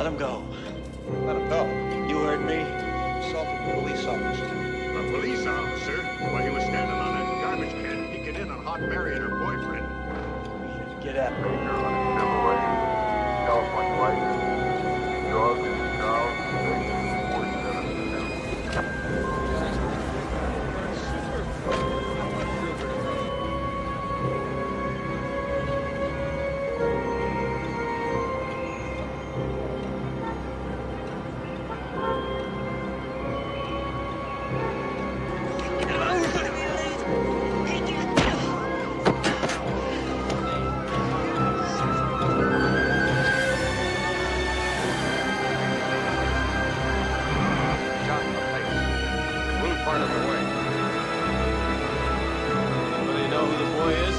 Let him go. Let him go. You heard me. Assaulted a police officer. A police officer? While he was standing on a garbage can peeking in on Hot Mary and her boyfriend. Get out. Major on a Chevrolet, California license, drugs, Charles, 47. Shot in the face. Blue part of the way. Anybody know who the boy is?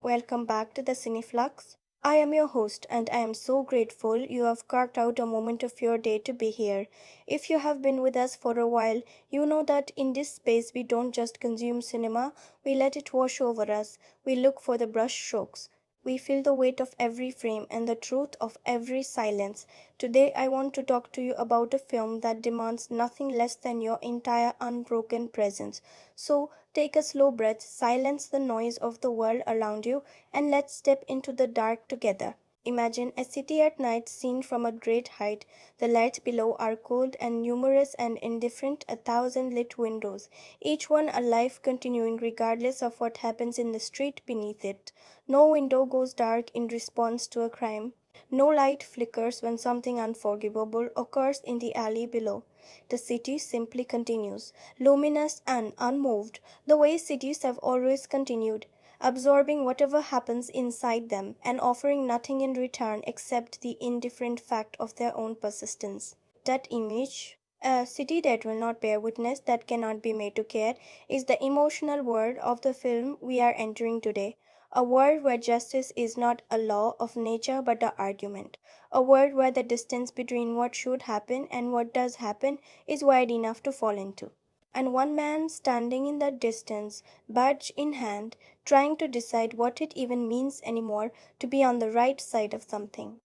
Welcome back to the Cineflux. I am your host, and I am so grateful you have carved out a moment of your day to be here. If you have been with us for a while, you know that in this space we don't just consume cinema, we let it wash over us. We look for the brush strokes. We feel the weight of every frame and the truth of every silence. Today, I want to talk to you about a film that demands nothing less than your entire unbroken presence. So, take a slow breath, silence the noise of the world around you, and let's step into the dark together. Imagine a city at night seen from a great height. The lights below are cold and numerous and indifferent, a thousand lit windows, each one a life continuing regardless of what happens in the street beneath it. No window goes dark in response to a crime. No light flickers when something unforgivable occurs in the alley below. The city simply continues, luminous and unmoved, the way cities have always continued, absorbing whatever happens inside them and offering nothing in return except the indifferent fact of their own persistence. That image, a city that will not bear witness, that cannot be made to care, is the emotional world of the film we are entering today. A world where justice is not a law of nature but an argument. A world where the distance between what should happen and what does happen is wide enough to fall into. And one man standing in that distance, badge in hand, trying to decide what it even means anymore to be on the right side of something.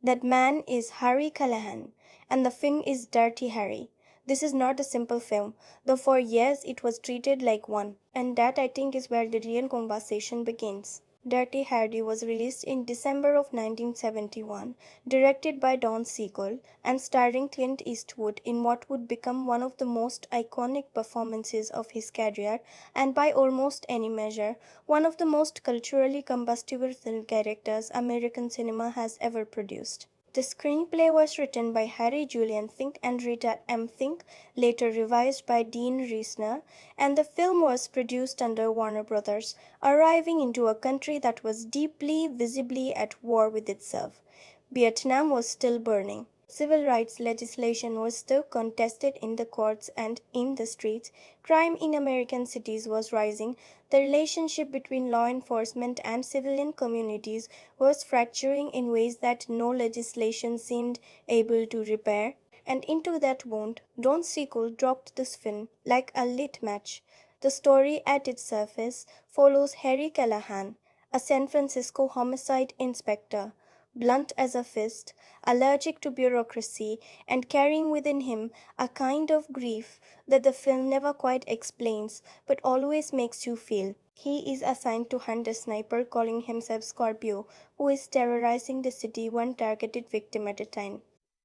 That man is Harry Callahan, and the film is Dirty Harry. This is not a simple film, though for years it was treated like one, and that I think is where the real conversation begins. Dirty Harry was released in December of 1971, directed by Don Siegel, and starring Clint Eastwood in what would become one of the most iconic performances of his career, and by almost any measure, one of the most culturally combustible film characters American cinema has ever produced. The screenplay was written by Harry Julian Fink and Rita M. Fink, later revised by Dean Reisner, and the film was produced under Warner Brothers, arriving into a country that was deeply, visibly at war with itself. Vietnam was still burning. Civil rights legislation was still contested in the courts and in the streets. Crime in American cities was rising. The relationship between law enforcement and civilian communities was fracturing in ways that no legislation seemed able to repair. And into that wound, Don Siegel dropped this film like a lit match. The story at its surface follows Harry Callahan, a San Francisco homicide inspector, blunt as a fist, allergic to bureaucracy, and carrying within him a kind of grief that the film never quite explains but always makes you feel. He is assigned to hunt a sniper calling himself Scorpio, who is terrorizing the city one targeted victim at a time.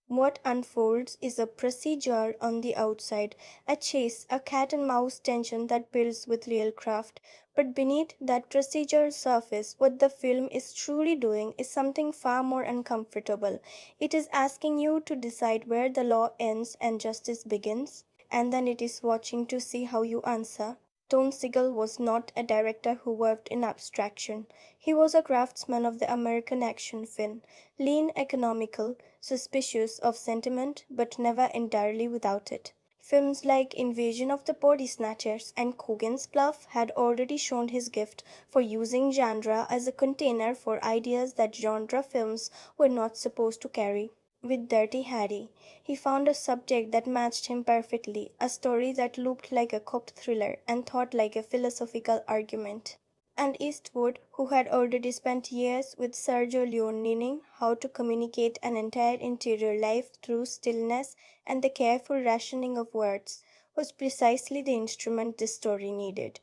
What unfolds is a procedure on the outside, a chase, a cat and mouse tension that builds with real craft. But beneath that procedure surface, what the film is truly doing is something far more uncomfortable. It is asking you to decide where the law ends and justice begins, and then it is watching to see how you answer. Tom Siegel was not a director who worked in abstraction. He was a craftsman of the American action film, lean, economical, suspicious of sentiment, but never entirely without it. Films like Invasion of the Body Snatchers and Coogan's Bluff had already shown his gift for using genre as a container for ideas that genre films were not supposed to carry. With Dirty Harry, he found a subject that matched him perfectly, a story that looked like a cop thriller and thought like a philosophical argument. And Eastwood, who had already spent years with Sergio Leone learning how to communicate an entire interior life through stillness and the careful rationing of words, was precisely the instrument this story needed.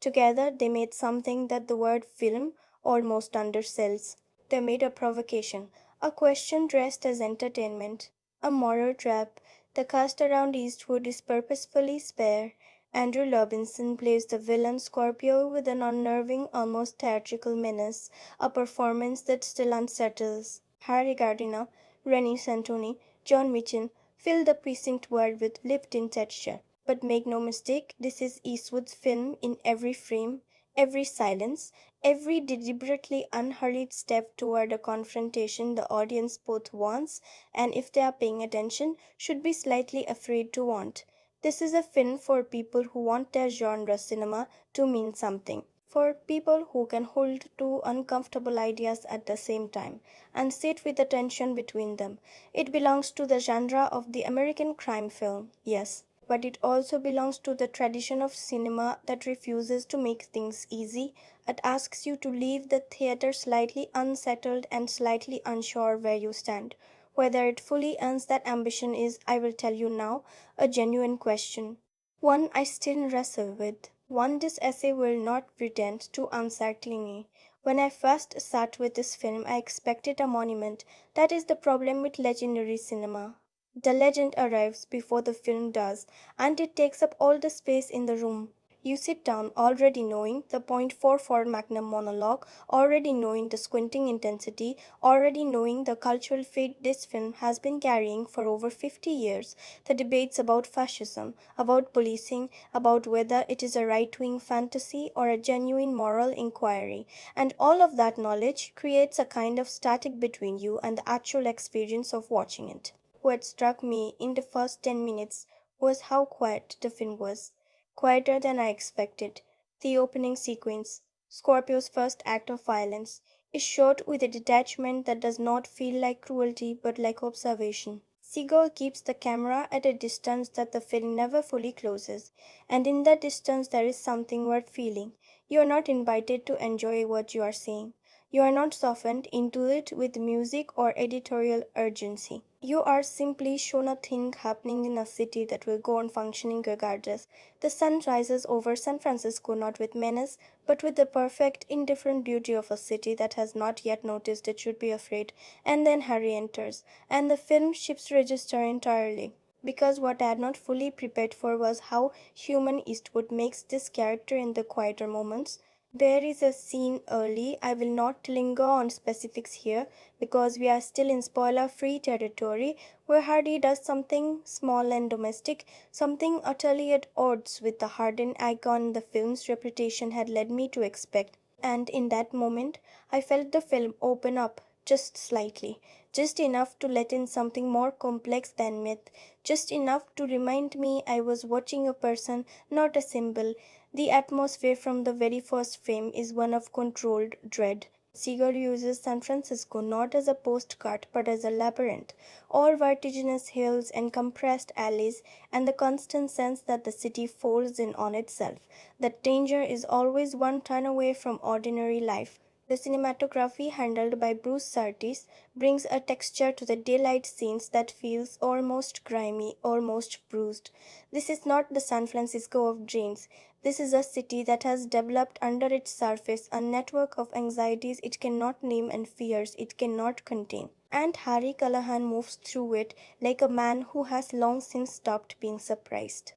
Together they made something that the word film almost undersells. They made a provocation, a question dressed as entertainment, a moral trap. The cast around Eastwood is purposefully spare. Andrew Robinson plays the villain Scorpio with an unnerving, almost theatrical menace, a performance that still unsettles. Harry Gardiner, Rennie Santoni, John Mitchell fill the precinct world with lived-in texture. But make no mistake, this is Eastwood's film in every frame, every silence, every deliberately unhurried step toward a confrontation the audience both wants and, if they are paying attention, should be slightly afraid to want. This is a film for people who want their genre cinema to mean something, for people who can hold two uncomfortable ideas at the same time and sit with the tension between them. It belongs to the genre of the American crime film, yes, but it also belongs to the tradition of cinema that refuses to make things easy. It asks you to leave the theater slightly unsettled and slightly unsure where you stand. Whether it fully earns that ambition is, I will tell you now, a genuine question. One I still wrestle with. One this essay will not pretend to answer clingy. When I first sat with this film, I expected a monument. That is the problem with legendary cinema. The legend arrives before the film does, and it takes up all the space in the room. You sit down already knowing the .44 Magnum monologue, already knowing the squinting intensity, already knowing the cultural fate this film has been carrying for over 50 years, the debates about fascism, about policing, about whether it is a right-wing fantasy or a genuine moral inquiry, and all of that knowledge creates a kind of static between you and the actual experience of watching it. What struck me in the first 10 minutes was how quiet the film was, quieter than I expected. The opening sequence, Scorpio's first act of violence, is shot with a detachment that does not feel like cruelty but like observation. Seagull keeps the camera at a distance that the film never fully closes, and in that distance there is something worth feeling. You are not invited to enjoy what you are seeing. You are not softened into it with music or editorial urgency. You are simply shown a thing happening in a city that will go on functioning regardless. The sun rises over San Francisco not with menace, but with the perfect, indifferent beauty of a city that has not yet noticed it should be afraid. And then Harry enters, and the film shifts register entirely. Because what I had not fully prepared for was how human Eastwood makes this character in the quieter moments. There is a scene early, I will not linger on specifics here because we are still in spoiler free territory, where Hardy does something small and domestic, something utterly at odds with the hardened icon the film's reputation had led me to expect. And in that moment, I felt the film open up just slightly, just enough to let in something more complex than myth, just enough to remind me I was watching a person, not a symbol. The atmosphere from the very first frame is one of controlled dread. Seeger uses San Francisco not as a postcard but as a labyrinth, all vertiginous hills and compressed alleys, and the constant sense that the city folds in on itself, that danger is always one turn away from ordinary life. The cinematography, handled by Bruce Surtees, brings a texture to the daylight scenes that feels almost grimy, almost bruised. This is not the San Francisco of dreams. This is a city that has developed under its surface a network of anxieties it cannot name and fears it cannot contain. And Harry Callahan moves through it like a man who has long since stopped being surprised.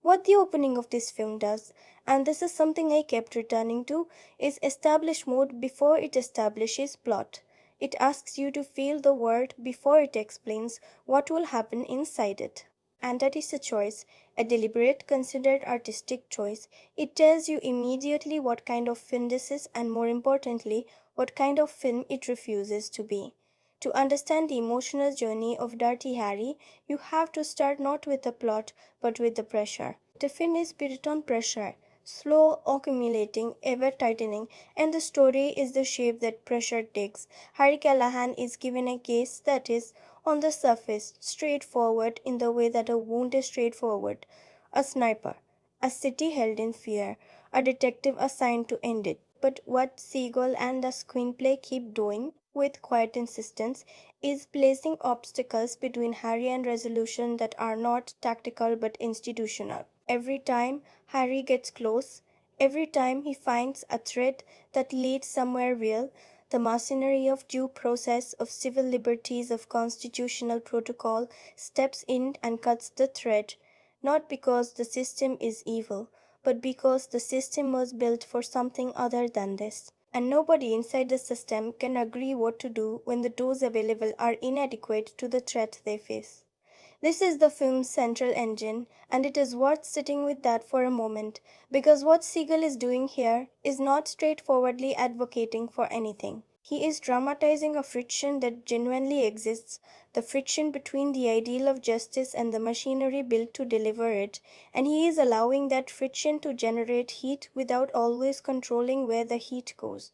What the opening of this film does, and this is something I kept returning to, is establish mood before it establishes plot. It asks you to feel the world before it explains what will happen inside it. And that is a choice, a deliberate, considered artistic choice. It tells you immediately what kind of film this is, and more importantly, what kind of film it refuses to be. To understand the emotional journey of Dirty Harry, you have to start not with the plot but with the pressure. The film is built on pressure, slow, accumulating, ever tightening, and the story is the shape that pressure takes. Harry Callahan is given a case that is, on the surface, straightforward in the way that a wound is straightforward. A sniper, a city held in fear, a detective assigned to end it. But what Siegel and the screenplay keep doing, with quiet insistence, is placing obstacles between Harry and resolution that are not tactical but institutional. Every time Harry gets close, every time he finds a thread that leads somewhere real, the machinery of due process, of civil liberties, of constitutional protocol steps in and cuts the thread, not because the system is evil, but because the system was built for something other than this. And nobody inside the system can agree what to do when the tools available are inadequate to the threat they face. This is the film's central engine, and it is worth sitting with that for a moment, because what Siegel is doing here is not straightforwardly advocating for anything. He is dramatizing a friction that genuinely exists, the friction between the ideal of justice and the machinery built to deliver it, and he is allowing that friction to generate heat without always controlling where the heat goes.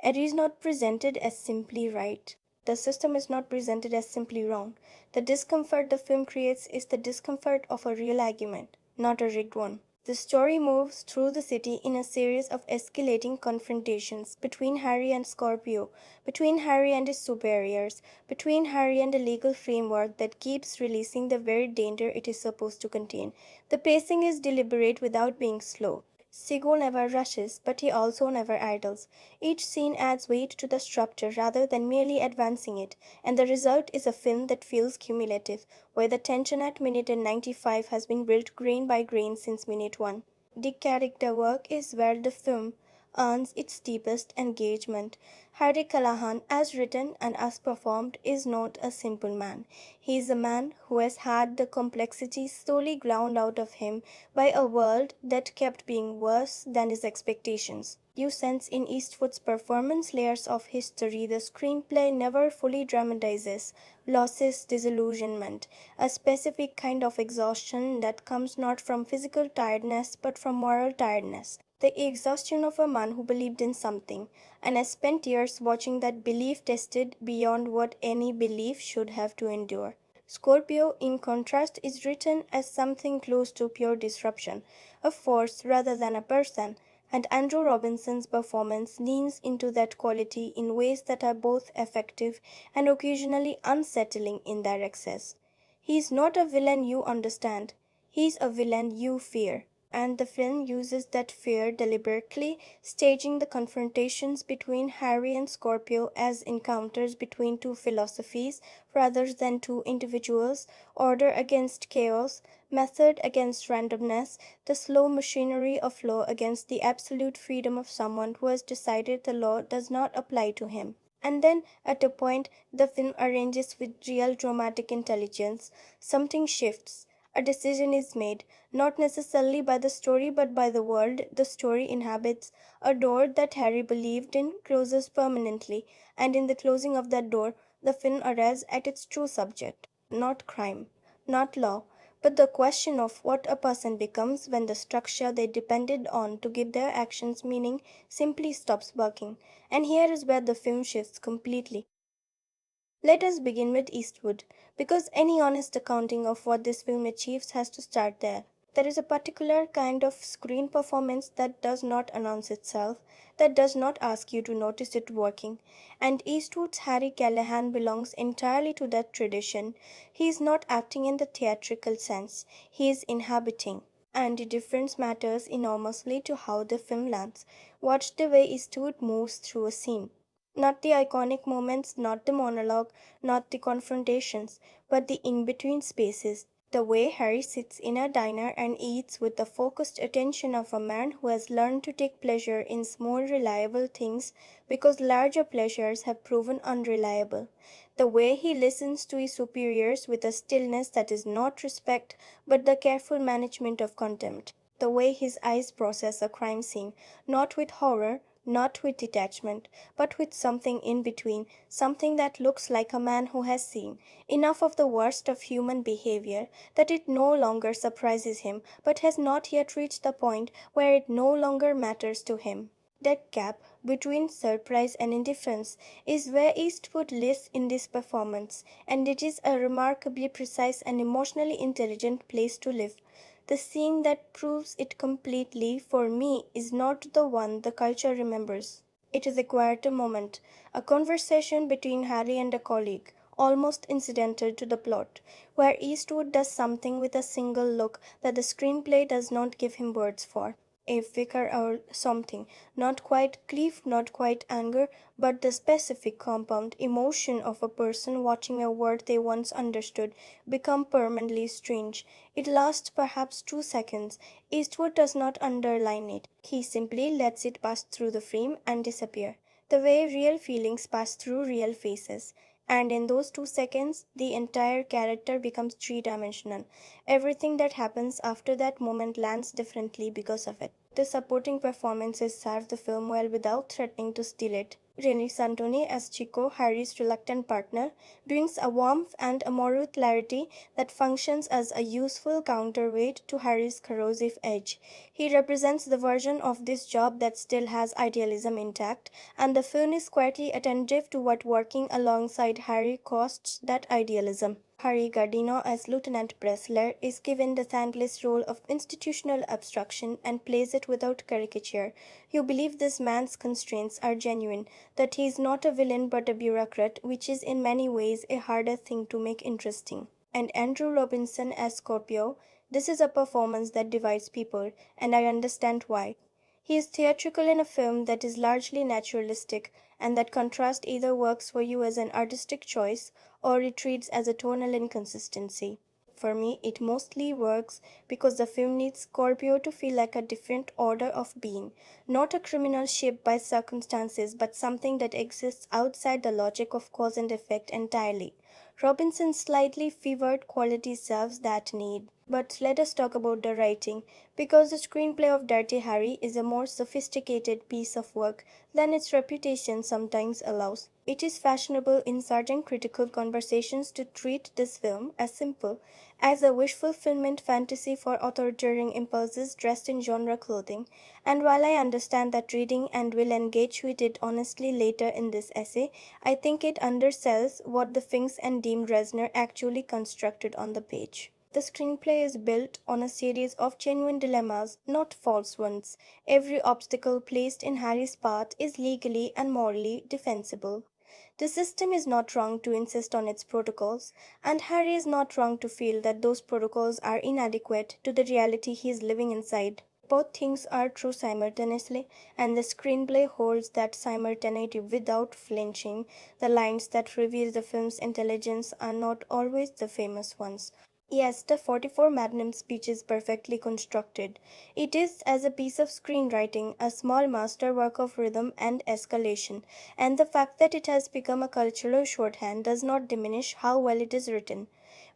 It is not presented as simply right. The system is not presented as simply wrong. The discomfort the film creates is the discomfort of a real argument, not a rigged one. The story moves through the city in a series of escalating confrontations between Harry and Scorpio, between Harry and his superiors, between Harry and a legal framework that keeps releasing the very danger it is supposed to contain. The pacing is deliberate without being slow. Siegel never rushes, but he also never idles. Each scene adds weight to the structure rather than merely advancing it, and the result is a film that feels cumulative, where the tension at minute 95 has been built grain by grain since minute 1. The character work is where the film earns its deepest engagement. Harry Callahan, as written and as performed, is not a simple man. He is a man who has had the complexity slowly ground out of him by a world that kept being worse than his expectations. You sense in Eastwood's performance layers of history the screenplay never fully dramatizes losses, disillusionment, a specific kind of exhaustion that comes not from physical tiredness but from moral tiredness. The exhaustion of a man who believed in something and has spent years watching that belief tested beyond what any belief should have to endure. Scorpio, in contrast, is written as something close to pure disruption, a force rather than a person, and Andrew Robinson's performance leans into that quality in ways that are both effective and occasionally unsettling in their excess. He is not a villain you understand, he is a villain you fear, and the film uses that fear deliberately, staging the confrontations between Harry and Scorpio as encounters between two philosophies rather than two individuals, order against chaos, method against randomness, the slow machinery of law against the absolute freedom of someone who has decided the law does not apply to him. And then, at a point, the film arranges with real dramatic intelligence. Something shifts. A decision is made, not necessarily by the story but by the world the story inhabits. A door that Harry believed in closes permanently, and in the closing of that door, the film arrives at its true subject. Not crime, not law, but the question of what a person becomes when the structure they depended on to give their actions meaning simply stops working. And here is where the film shifts completely. Let us begin with Eastwood, because any honest accounting of what this film achieves has to start there. There is a particular kind of screen performance that does not announce itself, that does not ask you to notice it working, and Eastwood's Harry Callahan belongs entirely to that tradition. He is not acting in the theatrical sense, he is inhabiting. And the difference matters enormously to how the film lands. Watch the way Eastwood moves through a scene. Not the iconic moments, not the monologue, not the confrontations, but the in between spaces. The way Harry sits in a diner and eats with the focused attention of a man who has learned to take pleasure in small, reliable things because larger pleasures have proven unreliable. The way he listens to his superiors with a stillness that is not respect but the careful management of contempt. The way his eyes process a crime scene, not with horror, not with detachment, but with something in between, something that looks like a man who has seen enough of the worst of human behavior that it no longer surprises him, but has not yet reached the point where it no longer matters to him. That gap between surprise and indifference is where Eastwood lives in this performance, and it is a remarkably precise and emotionally intelligent place to live. The scene that proves it completely for me is not the one the culture remembers. It is a quieter moment, a conversation between Harry and a colleague, almost incidental to the plot, where Eastwood does something with a single look that the screenplay does not give him words for. A vicar or something, not quite grief, not quite anger, but the specific compound emotion of a person watching a word they once understood become permanently strange. It lasts perhaps 2 seconds. Eastwood does not underline it. He simply lets it pass through the frame and disappear, the way real feelings pass through real faces. And in those 2 seconds, the entire character becomes three-dimensional. Everything that happens after that moment lands differently because of it. The supporting performances serve the film well without threatening to steal it. Rennie Santoni as Chico, Harry's reluctant partner, brings a warmth and a moral clarity that functions as a useful counterweight to Harry's corrosive edge. He represents the version of this job that still has idealism intact, and the film is quietly attentive to what working alongside Harry costs that idealism. Harry Gardino as Lieutenant Pressler is given the thankless role of institutional abstraction and plays it without caricature. You believe this man's constraints are genuine, that he is not a villain but a bureaucrat, which is in many ways a harder thing to make interesting. And Andrew Robinson as Scorpio, this is a performance that divides people, and I understand why. He is theatrical in a film that is largely naturalistic, and that contrast either works for you as an artistic choice or retreats as a tonal inconsistency. For me, it mostly works because the film needs Scorpio to feel like a different order of being, not a criminal shaped by circumstances, but something that exists outside the logic of cause and effect entirely. Robinson's slightly fevered quality serves that need. But let us talk about the writing, because the screenplay of Dirty Harry is a more sophisticated piece of work than its reputation sometimes allows. It is fashionable in certain critical conversations to treat this film as simple, as a wish fulfillment fantasy for authoritarian impulses dressed in genre clothing, and while I understand that reading and will engage with it honestly later in this essay, I think it undersells what the Finks and Dean Resner actually constructed on the page. The screenplay is built on a series of genuine dilemmas, not false ones. Every obstacle placed in Harry's path is legally and morally defensible. The system is not wrong to insist on its protocols, and Harry is not wrong to feel that those protocols are inadequate to the reality he is living inside. Both things are true simultaneously, and the screenplay holds that simultaneity without flinching. The lines that reveal the film's intelligence are not always the famous ones. Yes, the 44 Magnum speech is perfectly constructed. It is, as a piece of screenwriting, a small masterwork of rhythm and escalation, and the fact that it has become a cultural shorthand does not diminish how well it is written.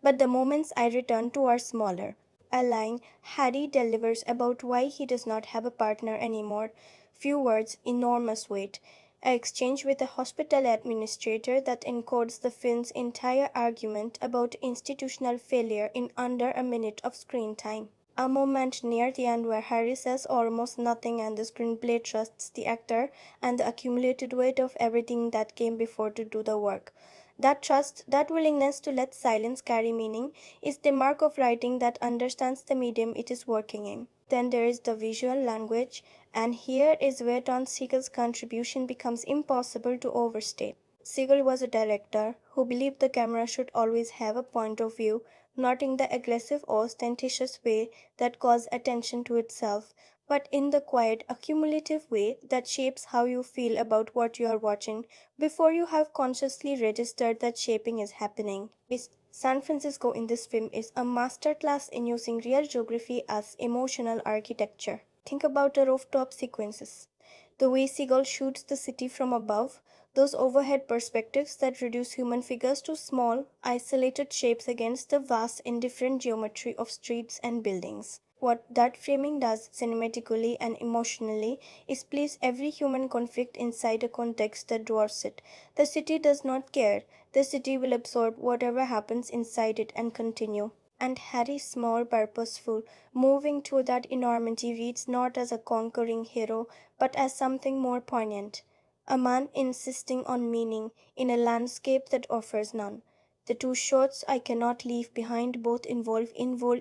But the moments I return to are smaller. A line Harry delivers about why he does not have a partner anymore. Few words, enormous weight. An exchange with a hospital administrator that encodes the film's entire argument about institutional failure in under a minute of screen time. A moment near the end where Harry says almost nothing and the screenplay trusts the actor and the accumulated weight of everything that came before to do the work. That trust, that willingness to let silence carry meaning, is the mark of writing that understands the medium it is working in. Then there is the visual language, and here is where Don Siegel's contribution becomes impossible to overstate. Siegel was a director who believed the camera should always have a point of view, not in the aggressive or ostentatious way that calls attention to itself, but in the quiet, accumulative way that shapes how you feel about what you are watching before you have consciously registered that shaping is happening. San Francisco in this film is a masterclass in using real geography as emotional architecture. Think about the rooftop sequences. The way Seagull shoots the city from above, those overhead perspectives that reduce human figures to small, isolated shapes against the vast, indifferent geometry of streets and buildings. What that framing does cinematically and emotionally is place every human conflict inside a context that dwarfs it. The city does not care. The city will absorb whatever happens inside it and continue. And Harry, small, purposeful, moving through that enormity, reads not as a conquering hero, but as something more poignant. A man insisting on meaning in a landscape that offers none. The two shots I cannot leave behind both involve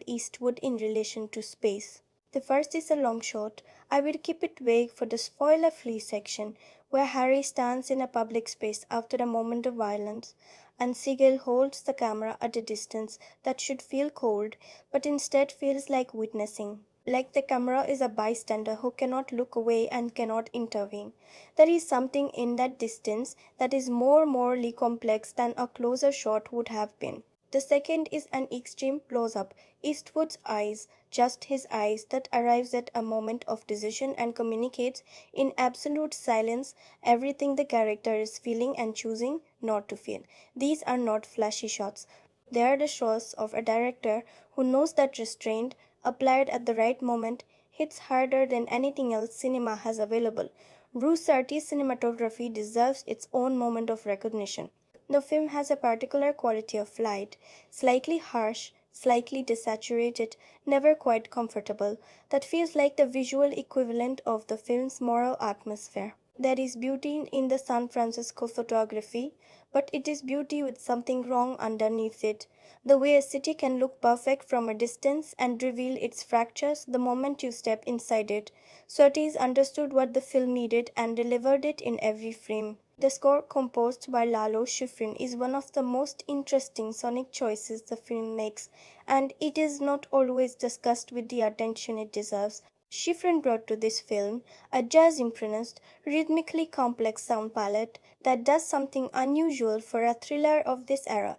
Eastwood in relation to space. The first is a long shot. I will keep it vague for the spoiler-free section, where Harry stands in a public space after a moment of violence, and Siegel holds the camera at a distance that should feel cold, but instead feels like witnessing. Like the camera is a bystander who cannot look away and cannot intervene. There is something in that distance that is more morally complex than a closer shot would have been. The second is an extreme close-up, Eastwood's eyes, just his eyes, that arrives at a moment of decision and communicates in absolute silence everything the character is feeling and choosing not to feel. These are not flashy shots. They are the shots of a director who knows that restraint, applied at the right moment, hits harder than anything else cinema has available. Bruce Sarti's cinematography deserves its own moment of recognition. The film has a particular quality of light, slightly harsh, slightly desaturated, never quite comfortable, that feels like the visual equivalent of the film's moral atmosphere. There is beauty in the San Francisco photography, but it is beauty with something wrong underneath it. The way a city can look perfect from a distance and reveal its fractures the moment you step inside it. Surtees understood what the film needed and delivered it in every frame. The score, composed by Lalo Schifrin, is one of the most interesting sonic choices the film makes, and it is not always discussed with the attention it deserves. Schifrin brought to this film a jazz-influenced, rhythmically complex sound palette that does something unusual for a thriller of this era.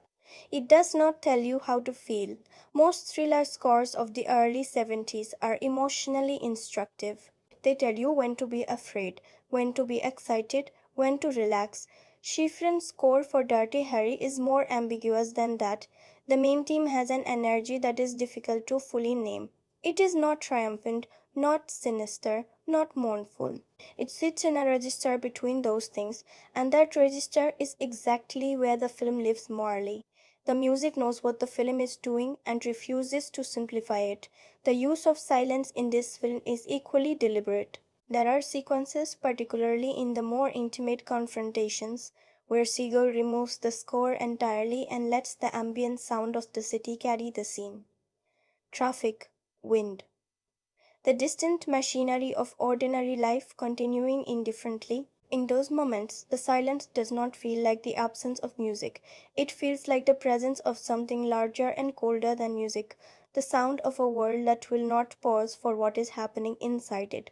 It does not tell you how to feel. Most thriller scores of the early 70s are emotionally instructive. They tell you when to be afraid, when to be excited, when to relax. Schifrin's score for Dirty Harry is more ambiguous than that. The main theme has an energy that is difficult to fully name. It is not triumphant, not sinister, not mournful. It sits in a register between those things, and that register is exactly where the film lives morally. The music knows what the film is doing and refuses to simplify it. The use of silence in this film is equally deliberate. There are sequences, particularly in the more intimate confrontations, where Siegel removes the score entirely and lets the ambient sound of the city carry the scene. Traffic, wind. The distant machinery of ordinary life continuing indifferently. In those moments, the silence does not feel like the absence of music. It feels like the presence of something larger and colder than music, the sound of a world that will not pause for what is happening inside it.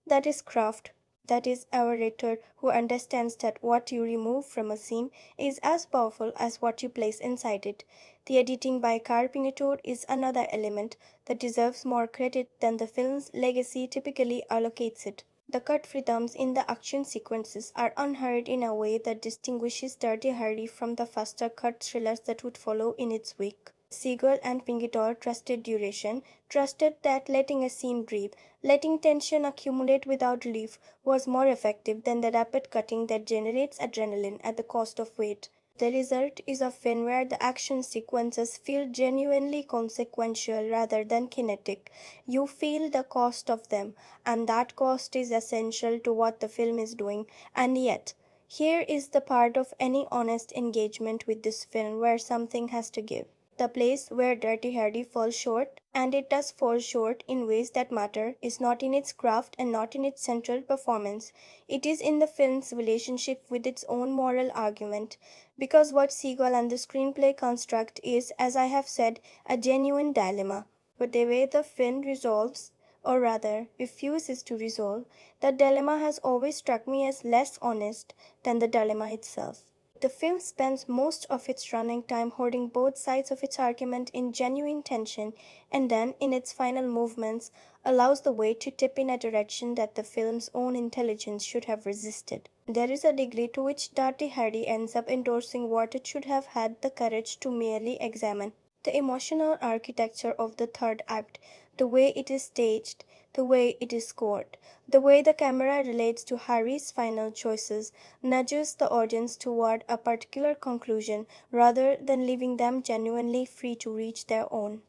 That is craft. That is a writer who understands that what you remove from a scene is as powerful as what you place inside it. The editing by Carpenter is another element that deserves more credit than the film's legacy typically allocates it. The cut rhythms in the action sequences are unhurried in a way that distinguishes Dirty Harry from the faster cut thrillers that would follow in its wake. Siegel and Pingetol trusted duration, trusted that letting a scene breathe, letting tension accumulate without relief, was more effective than the rapid cutting that generates adrenaline at the cost of weight. The result is a film where the action sequences feel genuinely consequential rather than kinetic. You feel the cost of them, and that cost is essential to what the film is doing, and yet Here is the part of any honest engagement with this film where something has to give. The place where Dirty Harry falls short, and it does fall short in ways that matter, is not in its craft and not in its central performance. It is in the film's relationship with its own moral argument. Because what Seagull and the screenplay construct is, as I have said, a genuine dilemma. But the way the film resolves, or rather refuses to resolve, the dilemma has always struck me as less honest than the dilemma itself. The film spends most of its running time holding both sides of its argument in genuine tension, and then, in its final movements, allows the weight to tip in a direction that the film's own intelligence should have resisted. There is a degree to which Dirty Harry ends up endorsing what it should have had the courage to merely examine. The emotional architecture of the third act, the way it is staged, the way it is scored, the way the camera relates to Harry's final choices, nudges the audience toward a particular conclusion rather than leaving them genuinely free to reach their own.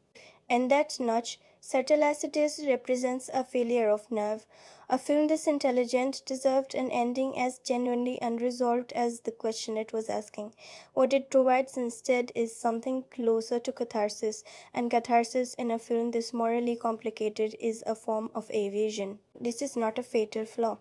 And that nudge, subtle as it is, represents a failure of nerve. A film this intelligent deserved an ending as genuinely unresolved as the question it was asking. What it provides instead is something closer to catharsis, and catharsis in a film this morally complicated is a form of evasion. This is not a fatal flaw.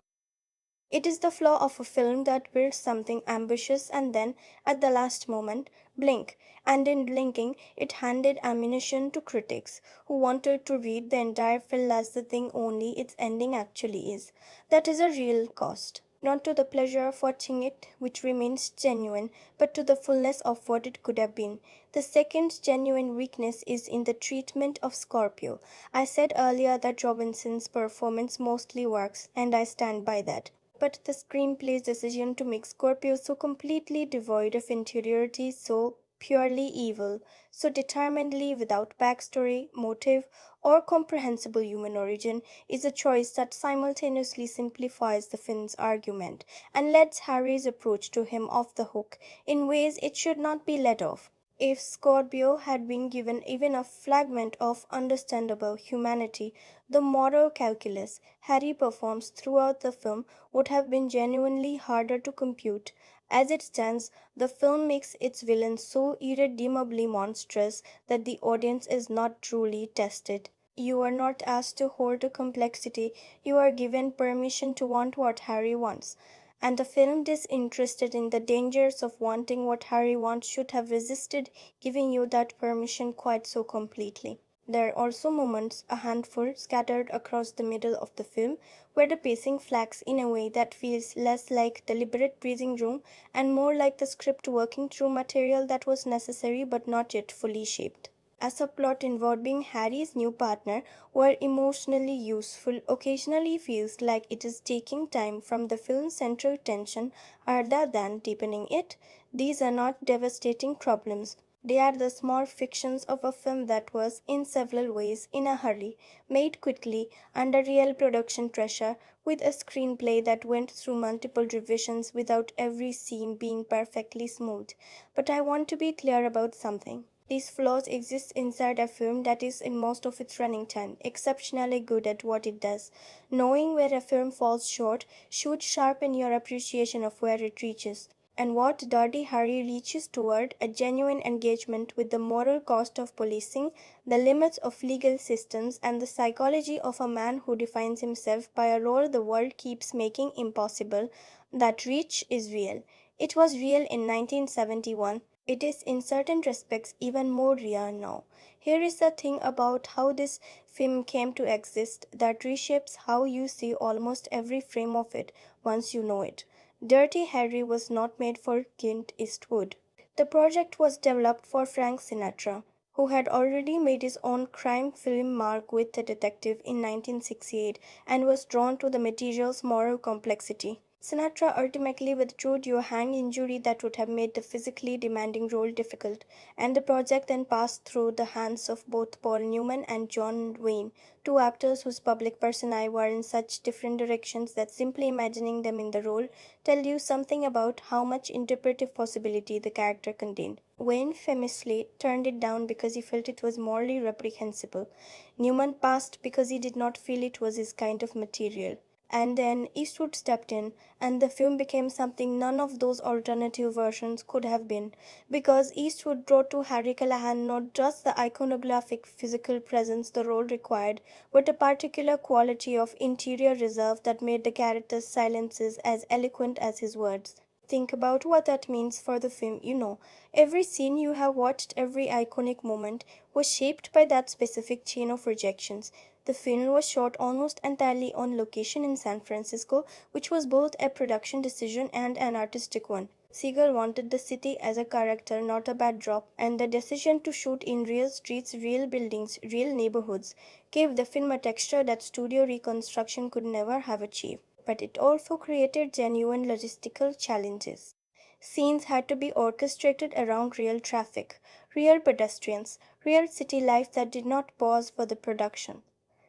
It is the flaw of a film that builds something ambitious and then, at the last moment, blink, and in blinking, it handed ammunition to critics who wanted to read the entire film as the thing only its ending actually is. That is a real cost. Not to the pleasure of watching it, which remains genuine, but to the fullness of what it could have been. The second genuine weakness is in the treatment of Scorpio. I said earlier that Robinson's performance mostly works, and I stand by that. But the screenplay's decision to make Scorpio so completely devoid of interiority, so purely evil, so determinedly without backstory, motive, or comprehensible human origin, is a choice that simultaneously simplifies the film's argument and lets Harry's approach to him off the hook in ways it should not be let off. If Scorpio had been given even a fragment of understandable humanity, the moral calculus Harry performs throughout the film would have been genuinely harder to compute. As it stands, the film makes its villain so irredeemably monstrous that the audience is not truly tested. You are not asked to hold the complexity, you are given permission to want what Harry wants. And the film, disinterested in the dangers of wanting what Harry wants, should have resisted giving you that permission quite so completely. There are also moments, a handful, scattered across the middle of the film, where the pacing flags in a way that feels less like deliberate breathing room and more like the script working through material that was necessary but not yet fully shaped. As a plot involving Harry's new partner, while emotionally useful, occasionally feels like it is taking time from the film's central tension rather than deepening it. These are not devastating problems. They are the small fictions of a film that was, in several ways, in a hurry, made quickly, under real production pressure, with a screenplay that went through multiple revisions without every scene being perfectly smooth. But I want to be clear about something. These flaws exist inside a film that is, in most of its running time, exceptionally good at what it does. Knowing where a film falls short should sharpen your appreciation of where it reaches. And what Dirty Harry reaches toward, a genuine engagement with the moral cost of policing, the limits of legal systems, and the psychology of a man who defines himself by a role the world keeps making impossible. That reach is real. It was real in 1971. It is in certain respects even more real now. Here is the thing about how this film came to exist that reshapes how you see almost every frame of it once you know it. Dirty Harry was not made for Clint Eastwood. The project was developed for Frank Sinatra, who had already made his own crime film mark with The Detective in 1968 and was drawn to the material's moral complexity. Sinatra ultimately withdrew due to a hand injury that would have made the physically demanding role difficult, and the project then passed through the hands of both Paul Newman and John Wayne, two actors whose public personae were in such different directions that simply imagining them in the role tell you something about how much interpretive possibility the character contained. Wayne famously turned it down because he felt it was morally reprehensible. Newman passed because he did not feel it was his kind of material. And then Eastwood stepped in, and the film became something none of those alternative versions could have been, because Eastwood brought to Harry Callahan not just the iconographic physical presence the role required, but a particular quality of interior reserve that made the character's silences as eloquent as his words. Think about what that means for the film. Every scene you have watched, every iconic moment, was shaped by that specific chain of rejections. The film was shot almost entirely on location in San Francisco, which was both a production decision and an artistic one. Siegel wanted the city as a character, not a backdrop, and the decision to shoot in real streets, real buildings, real neighborhoods gave the film a texture that studio reconstruction could never have achieved. But it also created genuine logistical challenges. Scenes had to be orchestrated around real traffic, real pedestrians, real city life that did not pause for the production.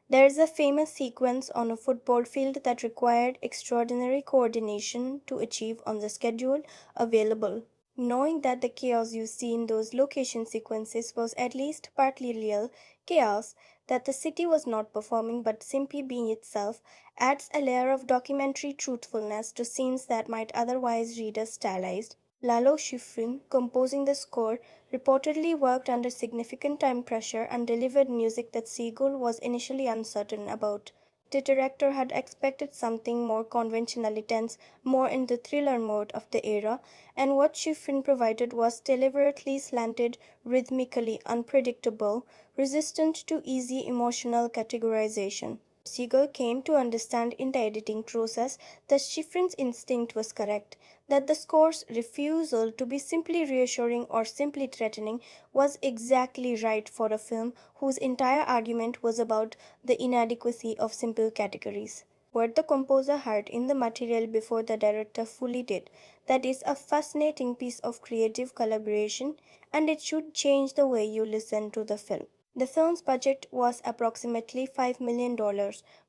There is a famous sequence on a football field that required extraordinary coordination to achieve on the schedule available. Knowing that the chaos you see in those location sequences was at least partly real chaos, that the city was not performing but simply being itself, adds a layer of documentary truthfulness to scenes that might otherwise read as stylized. Lalo Schifrin, composing the score, reportedly worked under significant time pressure and delivered music that Siegel was initially uncertain about. The director had expected something more conventionally tense, more in the thriller mode of the era, and what Schifrin provided was deliberately slanted, rhythmically unpredictable, resistant to easy emotional categorization. Siegel came to understand in the editing process that Schifrin's instinct was correct, that the score's refusal to be simply reassuring or simply threatening was exactly right for a film whose entire argument was about the inadequacy of simple categories. What the composer had in the material before the director fully did. That is a fascinating piece of creative collaboration, and it should change the way you listen to the film. The film's budget was approximately $5 million,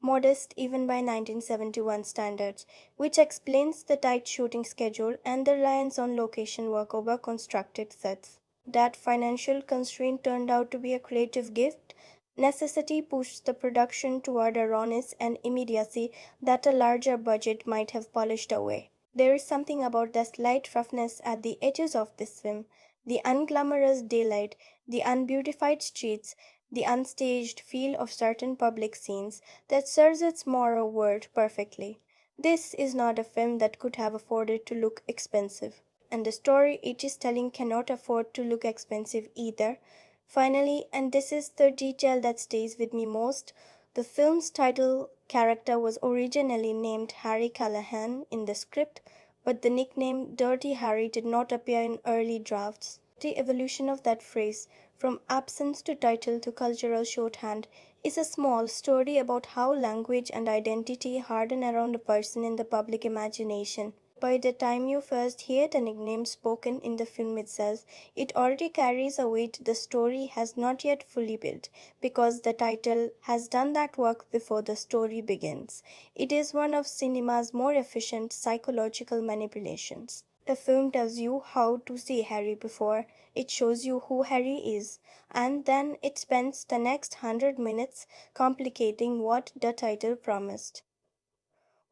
modest even by 1971 standards, which explains the tight shooting schedule and the reliance on location work over constructed sets. That financial constraint turned out to be a creative gift. Necessity pushed the production toward a rawness and immediacy that a larger budget might have polished away. There is something about the slight roughness at the edges of this film, the unglamorous daylight, the unbeautified streets, the unstaged feel of certain public scenes that serves its moral word perfectly. This is not a film that could have afforded to look expensive, and the story it is telling cannot afford to look expensive either. Finally, and this is the detail that stays with me most, the film's title character was originally named Harry Callahan in the script, but the nickname Dirty Harry did not appear in early drafts. The evolution of that phrase, from absence to title to cultural shorthand, is a small story about how language and identity harden around a person in the public imagination. By the time you first hear the nickname spoken in the film itself, it already carries a weight the story has not yet fully built, because the title has done that work before the story begins. It is one of cinema's more efficient psychological manipulations. The film tells you how to see Harry before it shows you who Harry is, and then it spends the next 100 minutes complicating what the title promised.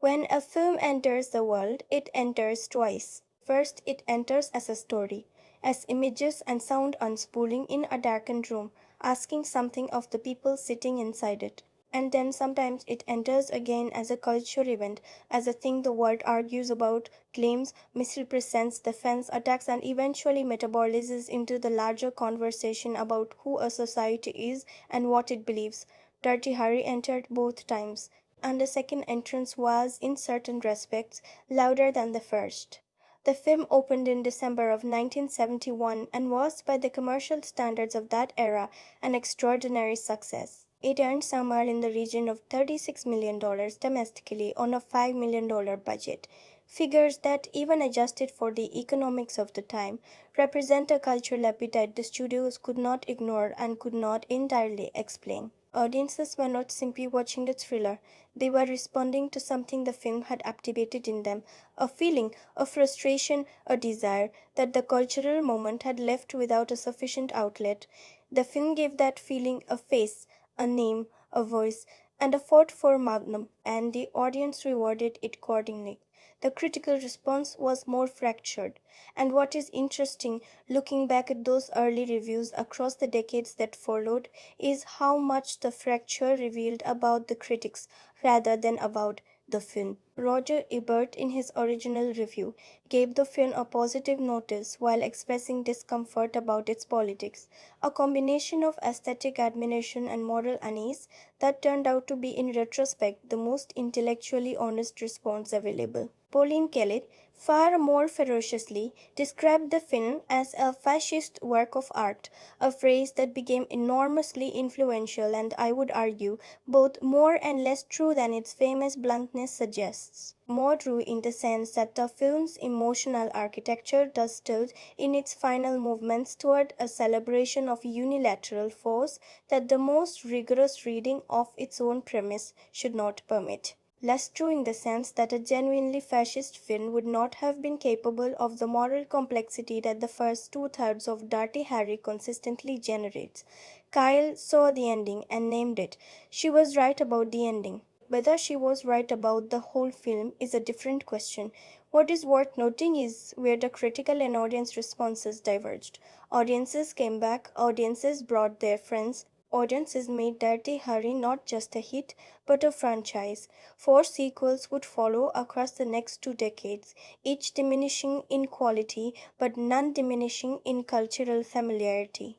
When a film enters the world, it enters twice. First, it enters as a story, as images and sound unspooling in a darkened room, asking something of the people sitting inside it. And then sometimes it enters again as a culture event, as a thing the world argues about, claims, misrepresents, defends, attacks, and eventually metabolizes into the larger conversation about who a society is and what it believes. Dirty Harry entered both times, and the second entrance was, in certain respects, louder than the first. The film opened in December of 1971 and was, by the commercial standards of that era, an extraordinary success. It earned somewhere in the region of $36 million domestically on a $5 million budget, figures that, even adjusted for the economics of the time, represent a cultural appetite the studios could not ignore and could not entirely explain. Audiences were not simply watching the thriller, they were responding to something the film had activated in them, a feeling, a frustration, a desire that the cultural moment had left without a sufficient outlet. The film gave that feeling a face, a name, a voice, and a fourth for Magnum, and the audience rewarded it accordingly. The critical response was more fractured, and what is interesting, looking back at those early reviews across the decades that followed, is how much the fracture revealed about the critics rather than about the film. Roger Ebert, in his original review, gave the film a positive notice while expressing discomfort about its politics, a combination of aesthetic admiration and moral unease that turned out to be, in retrospect, the most intellectually honest response available. Pauline Kael, far more ferociously, described the film as a fascist work of art, a phrase that became enormously influential and, I would argue, both more and less true than its famous bluntness suggests. More true in the sense that the film's emotional architecture does tilt in its final movements toward a celebration of unilateral force that the most rigorous reading of its own premise should not permit. Less true in the sense that a genuinely fascist film would not have been capable of the moral complexity that the first two-thirds of Dirty Harry consistently generates. Kyle saw the ending and named it. She was right about the ending. Whether she was right about the whole film is a different question. What is worth noting is where the critical and audience responses diverged. Audiences came back, audiences brought their friends, audiences made Dirty Harry not just a hit, but a franchise. Four sequels would follow across the next 2 decades, each diminishing in quality but none diminishing in cultural familiarity.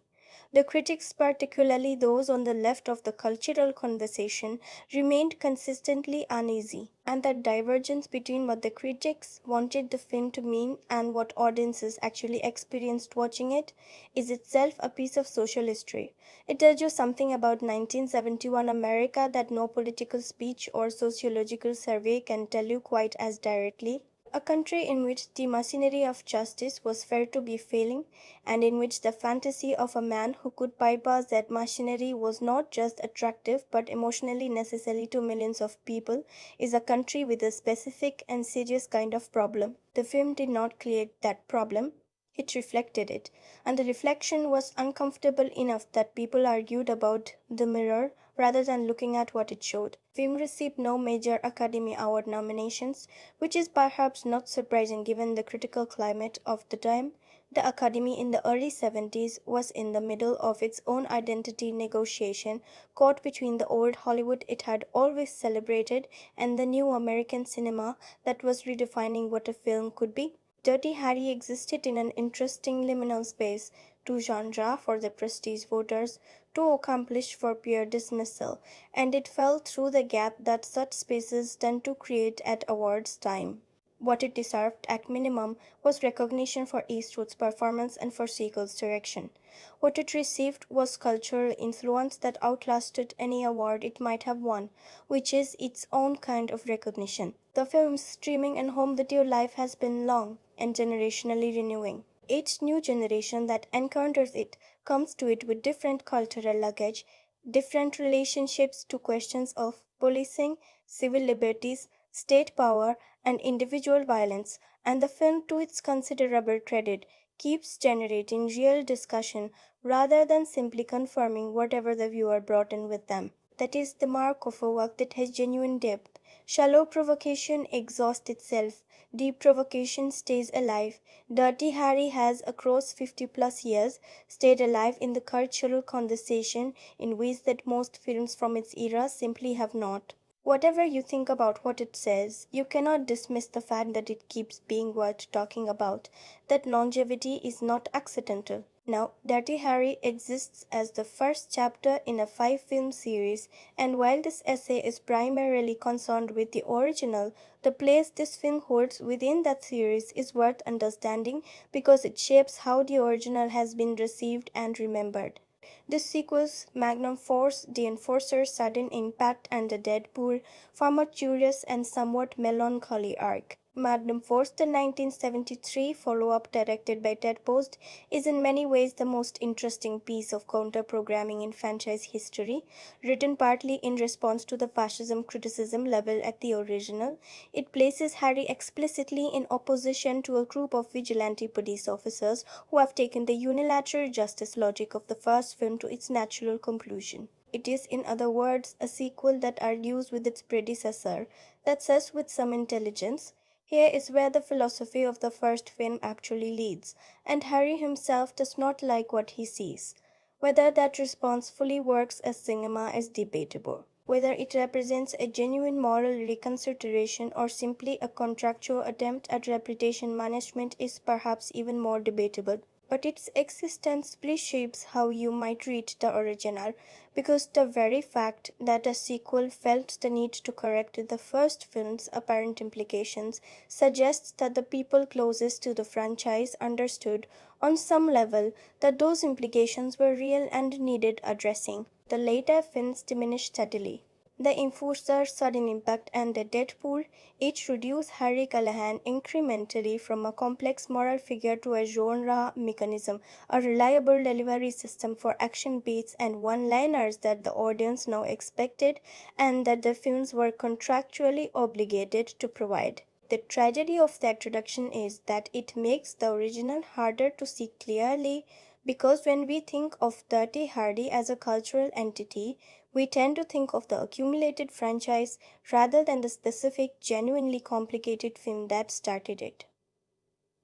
The critics, particularly those on the left of the cultural conversation, remained consistently uneasy, and that divergence between what the critics wanted the film to mean and what audiences actually experienced watching it is itself a piece of social history. It tells you something about 1971 America that no political speech or sociological survey can tell you quite as directly. A country in which the machinery of justice was felt to be failing, and in which the fantasy of a man who could bypass that machinery was not just attractive but emotionally necessary to millions of people, is a country with a specific and serious kind of problem. The film did not create that problem. It reflected it, and the reflection was uncomfortable enough that people argued about the mirror rather than looking at what it showed. The film received no major Academy Award nominations, which is perhaps not surprising given the critical climate of the time. The Academy in the early 70s was in the middle of its own identity negotiation, caught between the old Hollywood it had always celebrated and the new American cinema that was redefining what a film could be. Dirty Harry existed in an interesting liminal space, too genre for the prestige voters, too accomplished for pure dismissal, and it fell through the gap that such spaces tend to create at awards time. What it deserved, at minimum, was recognition for Eastwood's performance and for Siegel's direction. What it received was cultural influence that outlasted any award it might have won, which is its own kind of recognition. The film's streaming and home video life has been long and generationally renewing. Each new generation that encounters it comes to it with different cultural luggage, different relationships to questions of policing, civil liberties, state power, and individual violence, and the film, to its considerable credit, keeps generating real discussion rather than simply confirming whatever the viewer brought in with them. That is the mark of a work that has genuine depth. Shallow provocation exhausts itself, deep provocation stays alive. Dirty Harry has, across 50 plus years, stayed alive in the cultural conversation in ways that most films from its era simply have not. Whatever you think about what it says, you cannot dismiss the fact that it keeps being worth talking about, that longevity is not accidental. Now, Dirty Harry exists as the first chapter in a 5-film series, and while this essay is primarily concerned with the original, the place this film holds within that series is worth understanding because it shapes how the original has been received and remembered. This sequels, Magnum Force, The Enforcer's Sudden Impact, and The Deadpool, form a curious and somewhat melancholy arc. Magnum Force, the 1973 follow-up directed by Ted Post, is in many ways the most interesting piece of counter-programming in franchise history, written partly in response to the fascism criticism leveled at the original. It places Harry explicitly in opposition to a group of vigilante police officers who have taken the unilateral justice logic of the first film to its natural conclusion. It is, in other words, a sequel that argues with its predecessor, that says with some intelligence, here is where the philosophy of the first film actually leads, and Harry himself does not like what he sees. Whether that response fully works as cinema is debatable. Whether it represents a genuine moral reconsideration or simply a contractual attempt at reputation management is perhaps even more debatable. But its existence shapes how you might read the original, because the very fact that a sequel felt the need to correct the first film's apparent implications suggests that the people closest to the franchise understood, on some level, that those implications were real and needed addressing. The later films diminished steadily. The Enforcer, Sudden Impact, and The Deadpool each reduce Harry Callahan incrementally from a complex moral figure to a genre mechanism, a reliable delivery system for action beats and one-liners that the audience now expected and that the films were contractually obligated to provide. The tragedy of that reduction is that it makes the original harder to see clearly, because when we think of Dirty Hardy as a cultural entity, we tend to think of the accumulated franchise rather than the specific, genuinely complicated film that started it.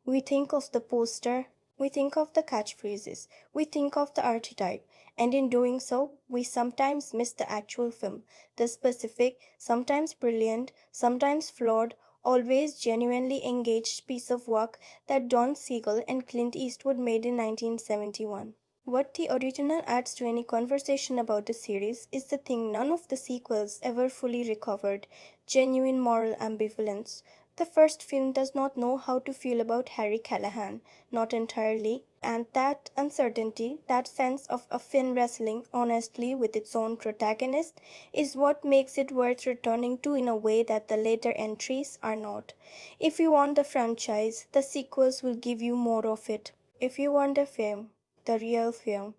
We think of the poster, we think of the catchphrases, we think of the archetype, and in doing so, we sometimes miss the actual film, the specific, sometimes brilliant, sometimes flawed, always genuinely engaged piece of work that Don Siegel and Clint Eastwood made in 1971. What the original adds to any conversation about the series is the thing none of the sequels ever fully recovered: genuine moral ambivalence. The first film does not know how to feel about Harry Callahan, not entirely, and that uncertainty, that sense of a film wrestling honestly with its own protagonist, is what makes it worth returning to in a way that the later entries are not. If you want the franchise, the sequels will give you more of it. If you want a film, the real film,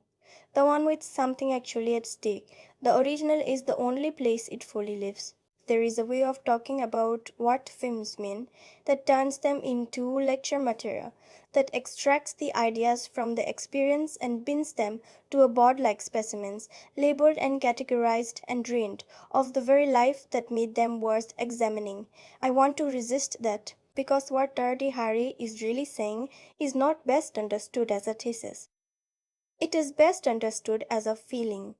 the one with something actually at stake, the original is the only place it fully lives. There is a way of talking about what films mean that turns them into lecture material, that extracts the ideas from the experience and bins them to a board like specimens, labeled and categorized and drained of the very life that made them worth examining. I want to resist that, because what Dirty Harry is really saying is not best understood as a thesis. It is best understood as a feeling,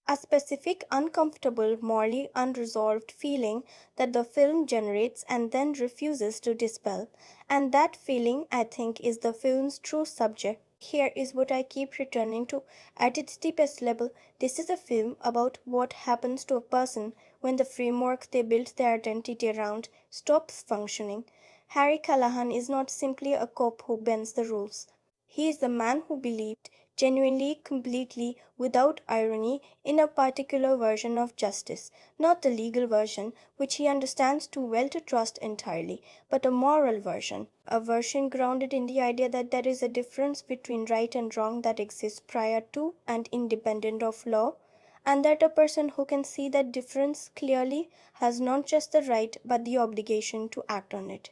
a specific, uncomfortable, morally unresolved feeling that the film generates and then refuses to dispel. And that feeling, I think, is the film's true subject. Here is what I keep returning to. At its deepest level, this is a film about what happens to a person when the framework they built their identity around stops functioning. Harry Callahan is not simply a cop who bends the rules. He is the man who believed, genuinely, completely, without irony, in a particular version of justice, not the legal version, which he understands too well to trust entirely, but a moral version, a version grounded in the idea that there is a difference between right and wrong that exists prior to and independent of law, and that a person who can see that difference clearly has not just the right but the obligation to act on it.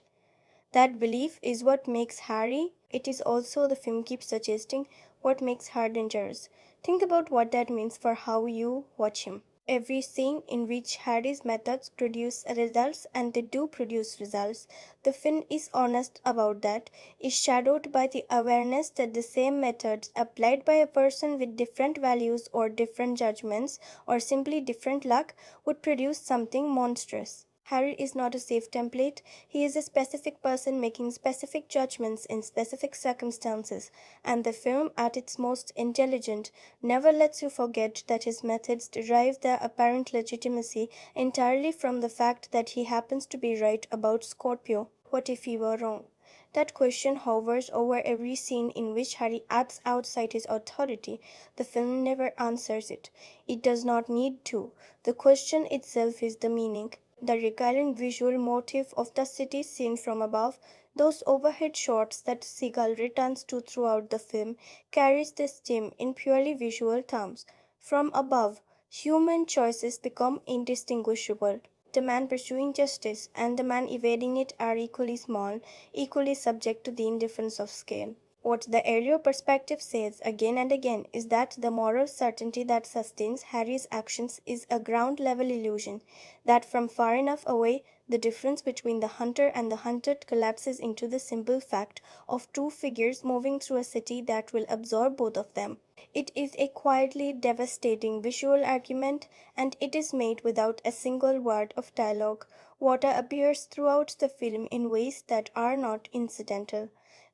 That belief is what makes Harry, it is also, the film keeps suggesting, what makes her dangerous. Think about what that means for how you watch him. Every scene in which Harry's methods produce results, and they do produce results, the film is honest about that, is shadowed by the awareness that the same methods applied by a person with different values or different judgments or simply different luck would produce something monstrous. Harry is not a safe template. He is a specific person making specific judgments in specific circumstances, and the film, at its most intelligent, never lets you forget that his methods derive their apparent legitimacy entirely from the fact that he happens to be right about Scorpio. What if he were wrong? That question hovers over every scene in which Harry acts outside his authority. The film never answers it. It does not need to. The question itself is the meaning. The recurring visual motif of the city seen from above, those overhead shots that Seagull returns to throughout the film, carries this theme in purely visual terms. From above, human choices become indistinguishable. The man pursuing justice and the man evading it are equally small, equally subject to the indifference of scale. What the earlier perspective says again and again is that the moral certainty that sustains Harry's actions is a ground level illusion, that from far enough away, the difference between the hunter and the hunted collapses into the simple fact of two figures moving through a city that will absorb both of them. It is a quietly devastating visual argument, and it is made without a single word of dialogue. Water appears throughout the film in ways that are not incidental.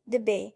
The bay,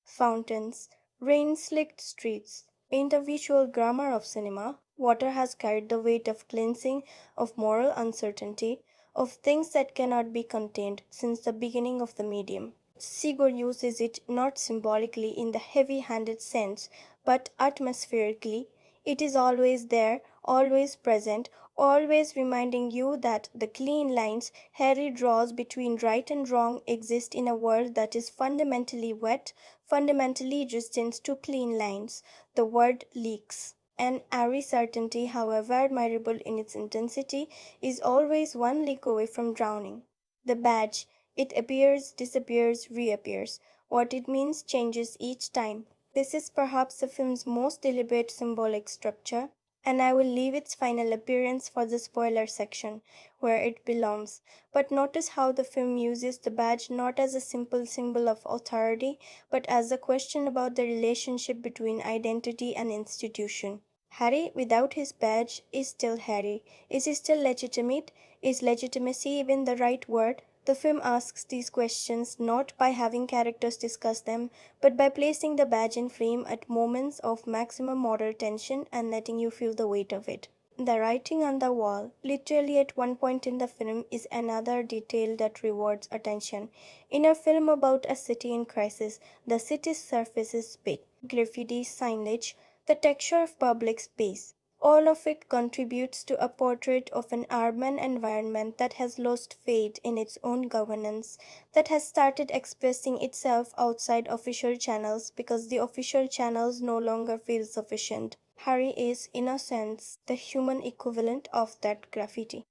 fountains, rain-slicked streets. In the visual grammar of cinema, water has carried the weight of cleansing, of moral uncertainty, of things that cannot be contained since the beginning of the medium. Siegel uses it not symbolically in the heavy-handed sense, but atmospherically. It is always there, always present, always reminding you that the clean lines Harry draws between right and wrong exist in a world that is fundamentally wet, fundamentally resistant to clean lines. The word leaks. An airy certainty, however admirable in its intensity, is always one leak away from drowning. The badge, it appears, disappears, reappears. What it means changes each time. This is perhaps the film's most deliberate symbolic structure, and I will leave its final appearance for the spoiler section, where it belongs. But notice how the film uses the badge not as a simple symbol of authority, but as a question about the relationship between identity and institution. Harry, without his badge, is still Harry. Is he still legitimate? Is legitimacy even the right word? The film asks these questions not by having characters discuss them, but by placing the badge in frame at moments of maximum moral tension and letting you feel the weight of it. The writing on the wall, literally at one point in the film, is another detail that rewards attention. In a film about a city in crisis, the city's surface is pitch, graffiti, signage, the texture of public space. All of it contributes to a portrait of an urban environment that has lost faith in its own governance, that has started expressing itself outside official channels because the official channels no longer feel sufficient. Harry is, in a sense, the human equivalent of that graffiti.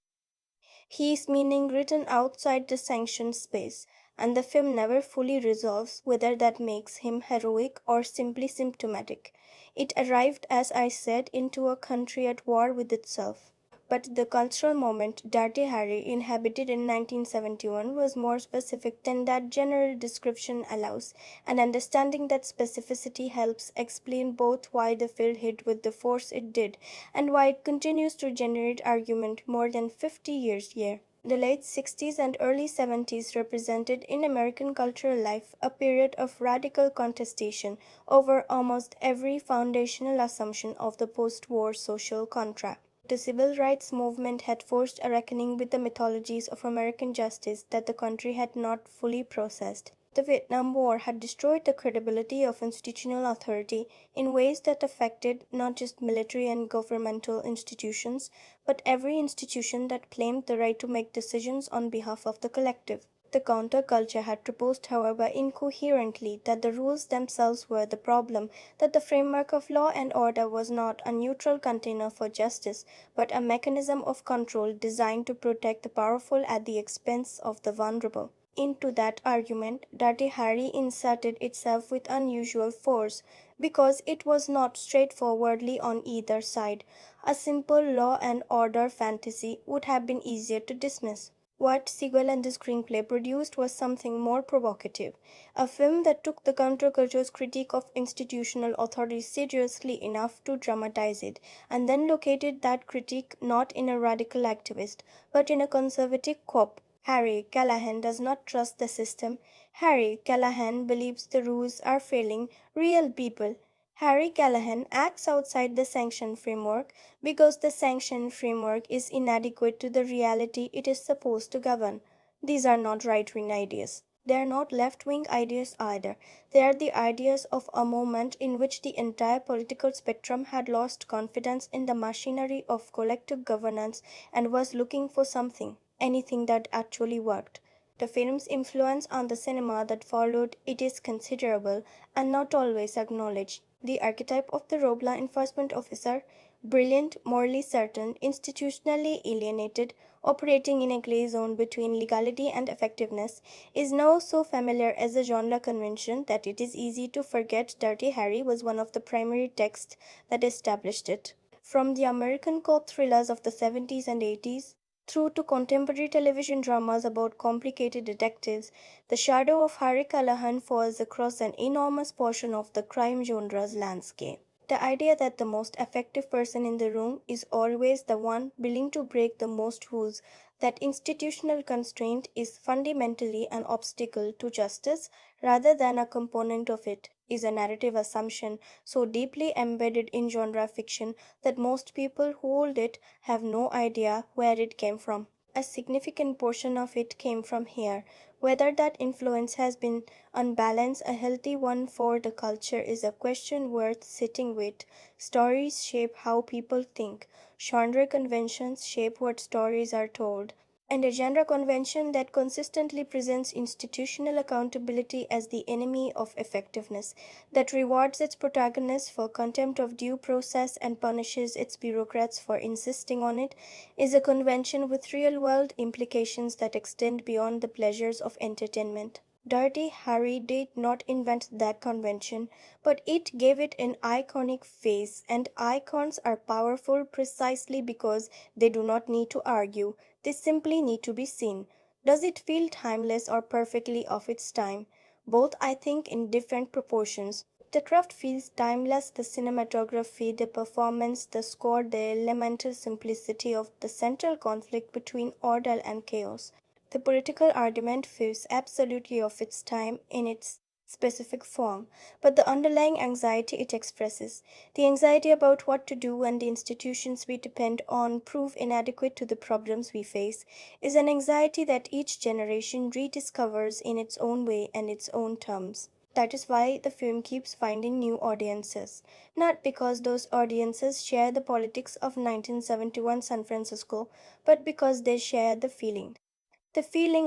He is meaning written outside the sanctioned space, and the film never fully resolves whether that makes him heroic or simply symptomatic. It arrived, as I said, into a country at war with itself. But the cultural moment Dirty Harry inhabited in 1971 was more specific than that general description allows, and understanding that specificity helps explain both why the film hit with the force it did and why it continues to generate argument more than 50 years here. The late 60s and early 70s represented in American cultural life a period of radical contestation over almost every foundational assumption of the post-war social contract. The civil rights movement had forced a reckoning with the mythologies of American justice that the country had not fully processed. The Vietnam War had destroyed the credibility of institutional authority in ways that affected not just military and governmental institutions, but every institution that claimed the right to make decisions on behalf of the collective. The counterculture had proposed, however, incoherently that the rules themselves were the problem, that the framework of law and order was not a neutral container for justice, but a mechanism of control designed to protect the powerful at the expense of the vulnerable. Into that argument, Dirty Harry inserted itself with unusual force, because it was not straightforwardly on either side. A simple law and order fantasy would have been easier to dismiss. What Siegel and the screenplay produced was something more provocative, a film that took the counterculture's critique of institutional authority seriously enough to dramatize it, and then located that critique not in a radical activist, but in a conservative cop. Harry Callahan does not trust the system. Harry Callahan believes the rules are failing real people. Harry Callahan acts outside the sanction framework because the sanction framework is inadequate to the reality it is supposed to govern. These are not right-wing ideas. They are not left-wing ideas either. They are the ideas of a moment in which the entire political spectrum had lost confidence in the machinery of collective governance and was looking for something, anything that actually worked. The film's influence on the cinema that followed it is considerable and not always acknowledged. The archetype of the rogue law enforcement officer, brilliant, morally certain, institutionally alienated, operating in a gray zone between legality and effectiveness, is now so familiar as a genre convention that it is easy to forget Dirty Harry was one of the primary texts that established it. From the American cop thrillers of the 70s and 80s, through to contemporary television dramas about complicated detectives, the shadow of Harry Callahan falls across an enormous portion of the crime genre's landscape. The idea that the most effective person in the room is always the one willing to break the most rules, that institutional constraint is fundamentally an obstacle to justice rather than a component of it, is a narrative assumption so deeply embedded in genre fiction that most people who hold it have no idea where it came from. A significant portion of it came from here. Whether that influence has been unbalanced, a healthy one for the culture is a question worth sitting with. Stories shape how people think. Genre conventions shape what stories are told. And a genre convention that consistently presents institutional accountability as the enemy of effectiveness, that rewards its protagonists for contempt of due process and punishes its bureaucrats for insisting on it, is a convention with real world implications that extend beyond the pleasures of entertainment. Dirty Harry did not invent that convention, but it gave it an iconic face, and icons are powerful precisely because they do not need to argue, they simply need to be seen. Does it feel timeless or perfectly of its time? Both, I think, in different proportions. The craft feels timeless, the cinematography, the performance, the score, the elemental simplicity of the central conflict between order and chaos. The political argument feels absolutely of its time in its specific form, but the underlying anxiety it expresses, the anxiety about what to do when the institutions we depend on prove inadequate to the problems we face, is an anxiety that each generation rediscovers in its own way and its own terms. That is why the film keeps finding new audiences. Not because those audiences share the politics of 1971 San Francisco, but because they share the feeling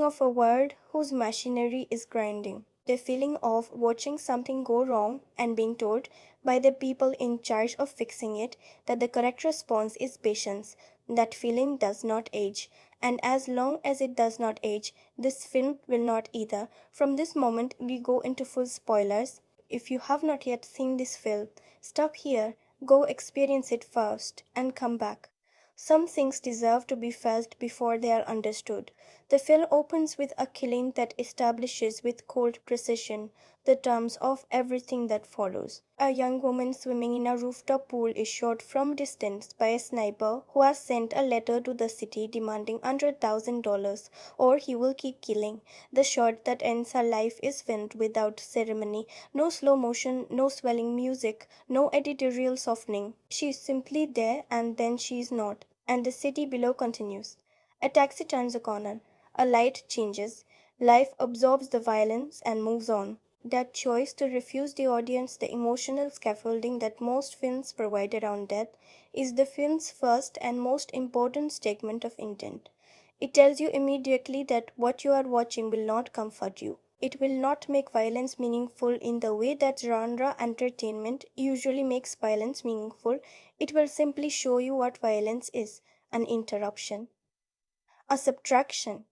of a world whose machinery is grinding. The feeling of watching something go wrong and being told by the people in charge of fixing it that the correct response is patience. That feeling does not age. And as long as it does not age, this film will not either. From this moment, we go into full spoilers. If you have not yet seen this film, stop here, go experience it first, and come back. Some things deserve to be felt before they are understood. The film opens with a killing that establishes with cold precision the terms of everything that follows. A young woman swimming in a rooftop pool is shot from distance by a sniper who has sent a letter to the city demanding $100,000 or he will keep killing. The shot that ends her life is filmed without ceremony. No slow motion, no swelling music, no editorial softening. She is simply there and then she is not. And the city below continues. A taxi turns a corner. A light changes. Life absorbs the violence and moves on. That choice to refuse the audience the emotional scaffolding that most films provide around death is the film's first and most important statement of intent. It tells you immediately that what you are watching will not comfort you. It will not make violence meaningful in the way that genre entertainment usually makes violence meaningful. It will simply show you what violence is: an interruption, a subtraction,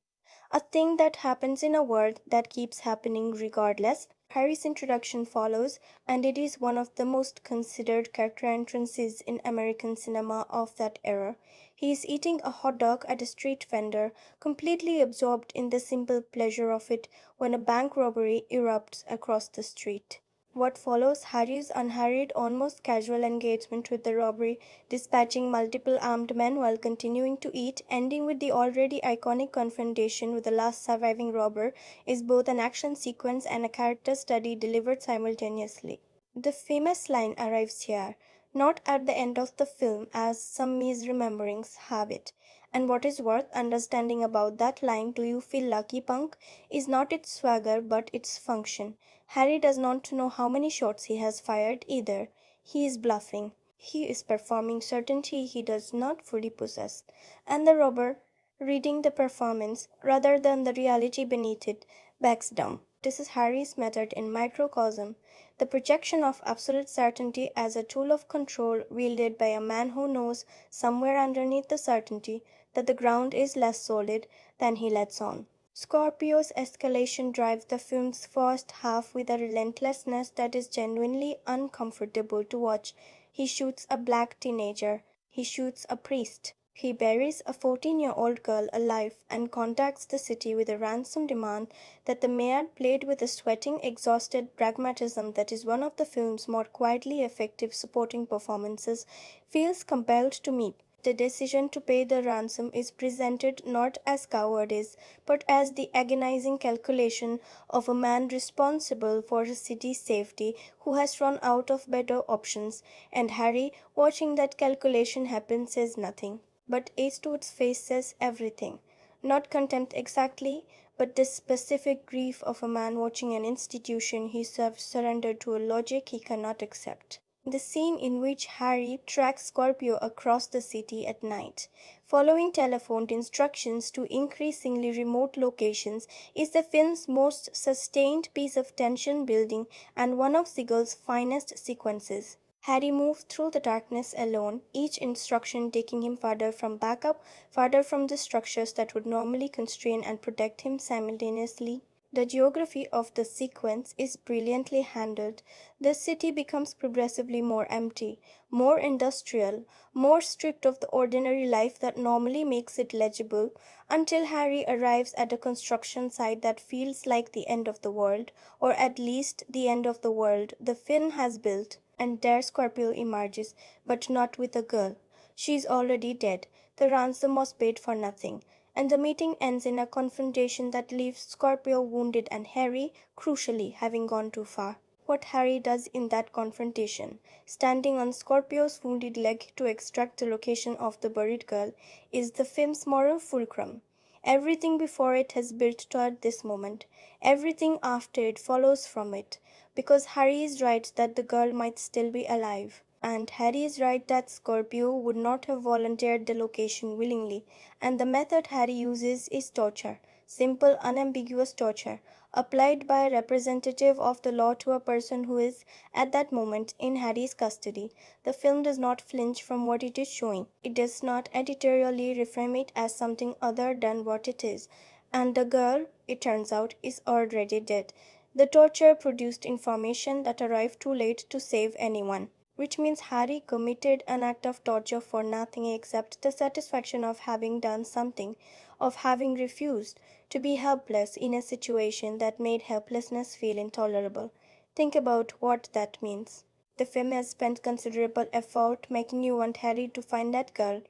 a thing that happens in a world that keeps happening regardless. Harry's introduction follows, and it is one of the most considered character entrances in American cinema of that era. He is eating a hot dog at a street vendor, completely absorbed in the simple pleasure of it when a bank robbery erupts across the street. What follows Harry's unhurried, almost casual engagement with the robbery, dispatching multiple armed men while continuing to eat, ending with the already iconic confrontation with the last surviving robber, is both an action sequence and a character study delivered simultaneously. The famous line arrives here, not at the end of the film as some misrememberings have it. And what is worth understanding about that line, "Do you feel lucky, punk?" is not its swagger but its function. Harry does not know how many shots he has fired either. He is bluffing. He is performing certainty he does not fully possess. And the robber, reading the performance rather than the reality beneath it, backs down. This is Harry's method in microcosm, the projection of absolute certainty as a tool of control wielded by a man who knows, somewhere underneath the certainty, that the ground is less solid than he lets on. Scorpio's escalation drives the film's first half with a relentlessness that is genuinely uncomfortable to watch. He shoots a black teenager. He shoots a priest. He buries a 14-year-old girl alive and contacts the city with a ransom demand that the mayor, played with a sweating, exhausted pragmatism that is one of the film's more quietly effective supporting performances, feels compelled to meet. The decision to pay the ransom is presented not as cowardice, but as the agonizing calculation of a man responsible for a city's safety who has run out of better options, and Harry, watching that calculation happen, says nothing. But Eastwood's face says everything. Not contempt exactly, but the specific grief of a man watching an institution he serves surrender to a logic he cannot accept. The scene in which Harry tracks Scorpio across the city at night, following telephoned instructions to increasingly remote locations, is the film's most sustained piece of tension building and one of Siegel's finest sequences. Harry moves through the darkness alone, each instruction taking him farther from backup, farther from the structures that would normally constrain and protect him simultaneously. The geography of the sequence is brilliantly handled. The city becomes progressively more empty, more industrial, more stripped of the ordinary life that normally makes it legible, until Harry arrives at a construction site that feels like the end of the world, or at least the end of the world the film has built. And there Scorpio emerges, but not with a girl. She is already dead. The ransom was paid for nothing, and the meeting ends in a confrontation that leaves Scorpio wounded and Harry, crucially, having gone too far. What Harry does in that confrontation, standing on Scorpio's wounded leg to extract the location of the buried girl, is the film's moral fulcrum. Everything before it has built toward this moment. Everything after it follows from it. Because Harry is right that the girl might still be alive. And Harry is right that Scorpio would not have volunteered the location willingly. And the method Harry uses is torture. Simple, unambiguous torture, applied by a representative of the law to a person who is, at that moment, in Harry's custody. The film does not flinch from what it is showing. It does not editorially reframe it as something other than what it is. And the girl, it turns out, is already dead. The torture produced information that arrived too late to save anyone, which means Harry committed an act of torture for nothing except the satisfaction of having done something, of having refused to be helpless in a situation that made helplessness feel intolerable. Think about what that means. The film has spent considerable effort making you want Harry to find that girl.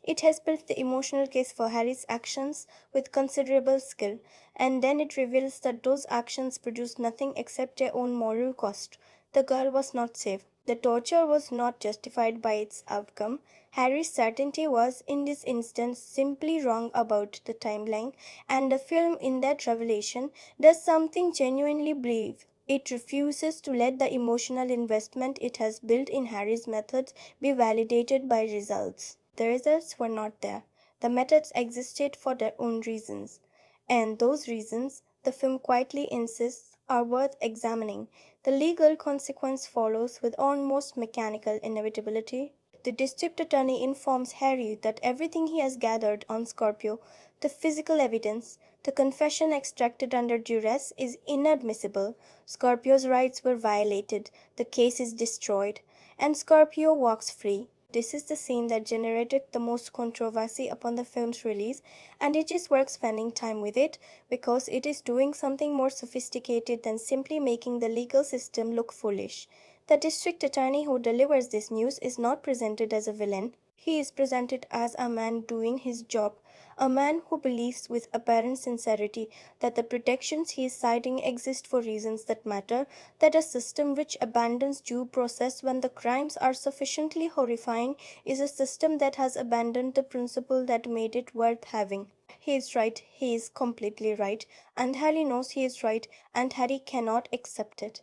It has built the emotional case for Harry's actions with considerable skill, and then it reveals that those actions produced nothing except their own moral cost. The girl was not safe. The torture was not justified by its outcome. Harry's certainty was, in this instance, simply wrong about the timeline, and the film, in that revelation, does something genuinely brave. It refuses to let the emotional investment it has built in Harry's methods be validated by results. The results were not there. The methods existed for their own reasons. And those reasons, the film quietly insists, are worth examining. The legal consequence follows with almost mechanical inevitability. The district attorney informs Harry that everything he has gathered on Scorpio, the physical evidence, the confession extracted under duress, is inadmissible. Scorpio's rights were violated. The case is destroyed. And Scorpio walks free. This is the scene that generated the most controversy upon the film's release, and it is worth spending time with it because it is doing something more sophisticated than simply making the legal system look foolish. The district attorney who delivers this news is not presented as a villain. He is presented as a man doing his job, a man who believes with apparent sincerity that the protections he is citing exist for reasons that matter, that a system which abandons due process when the crimes are sufficiently horrifying is a system that has abandoned the principle that made it worth having. He is right, he is completely right, and Harry knows he is right, and Harry cannot accept it.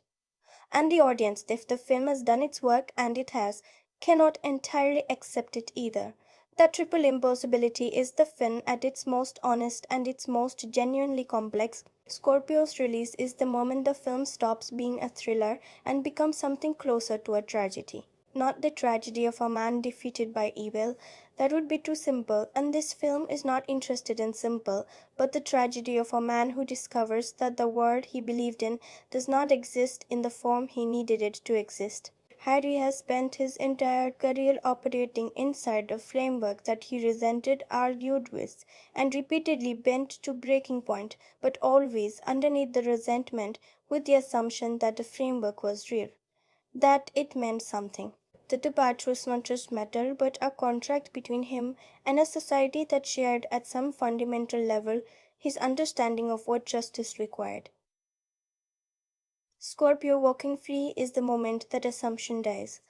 And the audience, if the film has done its work, and it has, cannot entirely accept it either. That triple impossibility is the film at its most honest and its most genuinely complex. Scorpio's release is the moment the film stops being a thriller and becomes something closer to a tragedy. Not the tragedy of a man defeated by evil, that would be too simple, and this film is not interested in simple, but the tragedy of a man who discovers that the world he believed in does not exist in the form he needed it to exist. Harry has spent his entire career operating inside a framework that he resented, argued with, and repeatedly bent to breaking point, but always underneath the resentment with the assumption that the framework was real, that it meant something. That the departure was not just matter, but a contract between him and a society that shared at some fundamental level his understanding of what justice required. Scorpio walking free is the moment that assumption dies,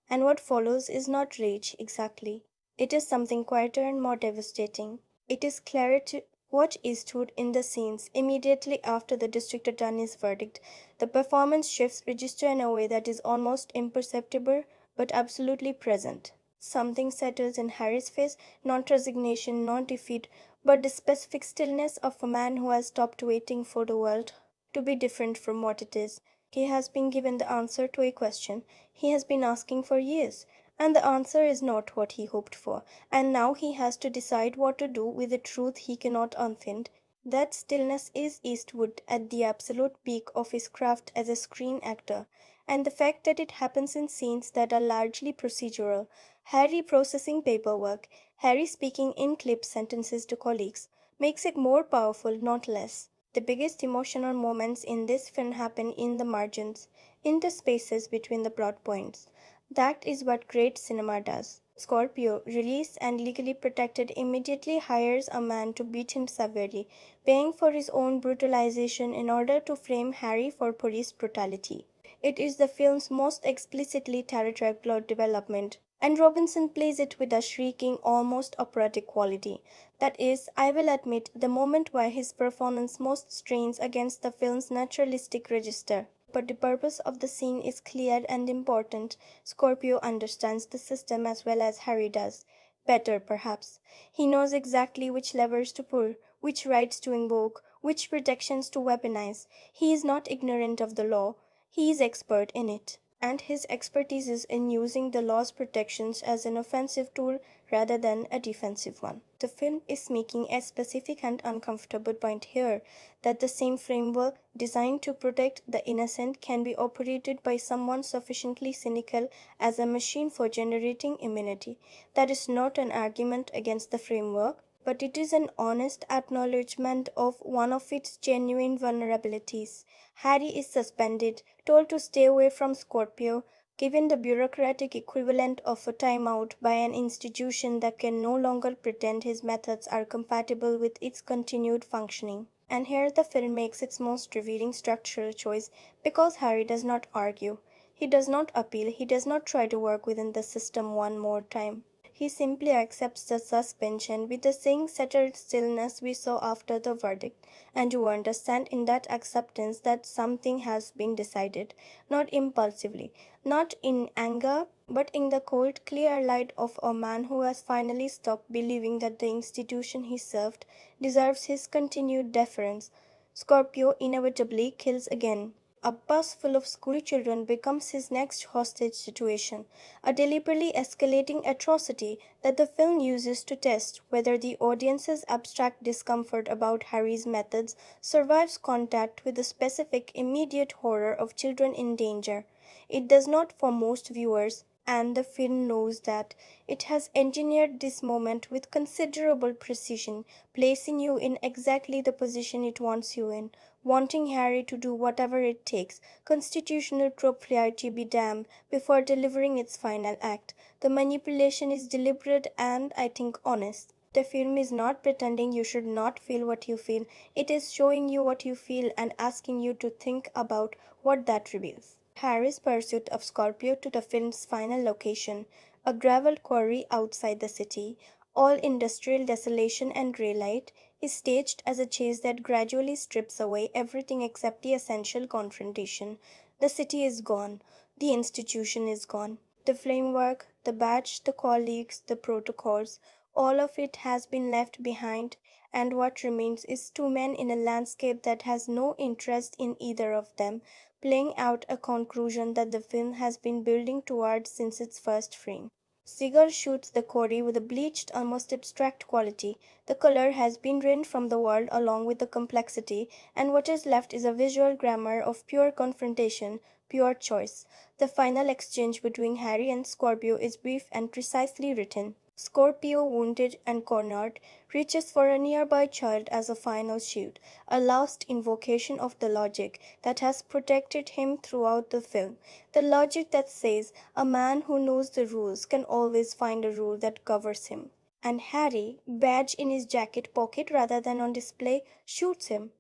and what follows is not rage exactly. It is something quieter and more devastating. It is clear to watch Eastwood in the scenes immediately after the district attorney's verdict. The performance shifts register in a way that is almost imperceptible but absolutely present. Something settles in Harry's face, not resignation, not defeat, but the specific stillness of a man who has stopped waiting for the world to be different from what it is. He has been given the answer to a question he has been asking for years, and the answer is not what he hoped for, and now he has to decide what to do with the truth he cannot unfind. That stillness is Eastwood at the absolute peak of his craft as a screen actor, and the fact that it happens in scenes that are largely procedural. Harry processing paperwork, Harry speaking in clipped sentences to colleagues, makes it more powerful, not less. The biggest emotional moments in this film happen in the margins, in the spaces between the plot points. That is what great cinema does. Scorpio, released and legally protected, immediately hires a man to beat him severely, paying for his own brutalization in order to frame Harry for police brutality. It is the film's most explicitly territorial plot development, and Robinson plays it with a shrieking, almost operatic quality. That is, I will admit, the moment where his performance most strains against the film's naturalistic register. But the purpose of the scene is clear and important. Scorpio understands the system as well as Harry does. Better, perhaps. He knows exactly which levers to pull, which rights to invoke, which protections to weaponize. He is not ignorant of the law. He is expert in it, and his expertise is in using the law's protections as an offensive tool rather than a defensive one. The film is making a specific and uncomfortable point here, that the same framework designed to protect the innocent can be operated by someone sufficiently cynical as a machine for generating immunity. That is not an argument against the framework, but it is an honest acknowledgement of one of its genuine vulnerabilities. Harry is suspended, told to stay away from Scorpio, given the bureaucratic equivalent of a timeout by an institution that can no longer pretend his methods are compatible with its continued functioning. And here the film makes its most revealing structural choice, because Harry does not argue. He does not appeal, he does not try to work within the system one more time. He simply accepts the suspension with the same settled stillness we saw after the verdict, and you understand in that acceptance that something has been decided, not impulsively, not in anger, but in the cold, clear light of a man who has finally stopped believing that the institution he served deserves his continued deference. Scorpio inevitably kills again. A bus full of schoolchildren becomes his next hostage situation, a deliberately escalating atrocity that the film uses to test whether the audience's abstract discomfort about Harry's methods survives contact with the specific immediate horror of children in danger. It does not for most viewers, and the film knows that. It has engineered this moment with considerable precision, placing you in exactly the position it wants you in, wanting Harry to do whatever it takes, constitutional propriety be damned, before delivering its final act. The manipulation is deliberate and, I think, honest. The film is not pretending you should not feel what you feel. It is showing you what you feel and asking you to think about what that reveals. Harry's pursuit of Scorpio to the film's final location, a gravel quarry outside the city, all industrial desolation and grey light, is staged as a chase that gradually strips away everything except the essential confrontation. The city is gone. The institution is gone. The framework, the badge, the colleagues, the protocols, All of it has been left behind, and what remains is two men in a landscape that has no interest in either of them, playing out a conclusion that the film has been building towards since its first frame. Seagull shoots the quarry with a bleached, almost abstract quality. The color has been drained from the world along with the complexity, and what is left is a visual grammar of pure confrontation, pure choice. The final exchange between Harry and Scorpio is brief and precisely written. Scorpio, wounded and cornered, reaches for a nearby child as a final shield, a last invocation of the logic that has protected him throughout the film. The logic that says a man who knows the rules can always find a rule that covers him. And Harry, badge in his jacket pocket rather than on display, shoots him.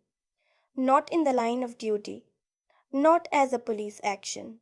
Not in the line of duty, not as a police action,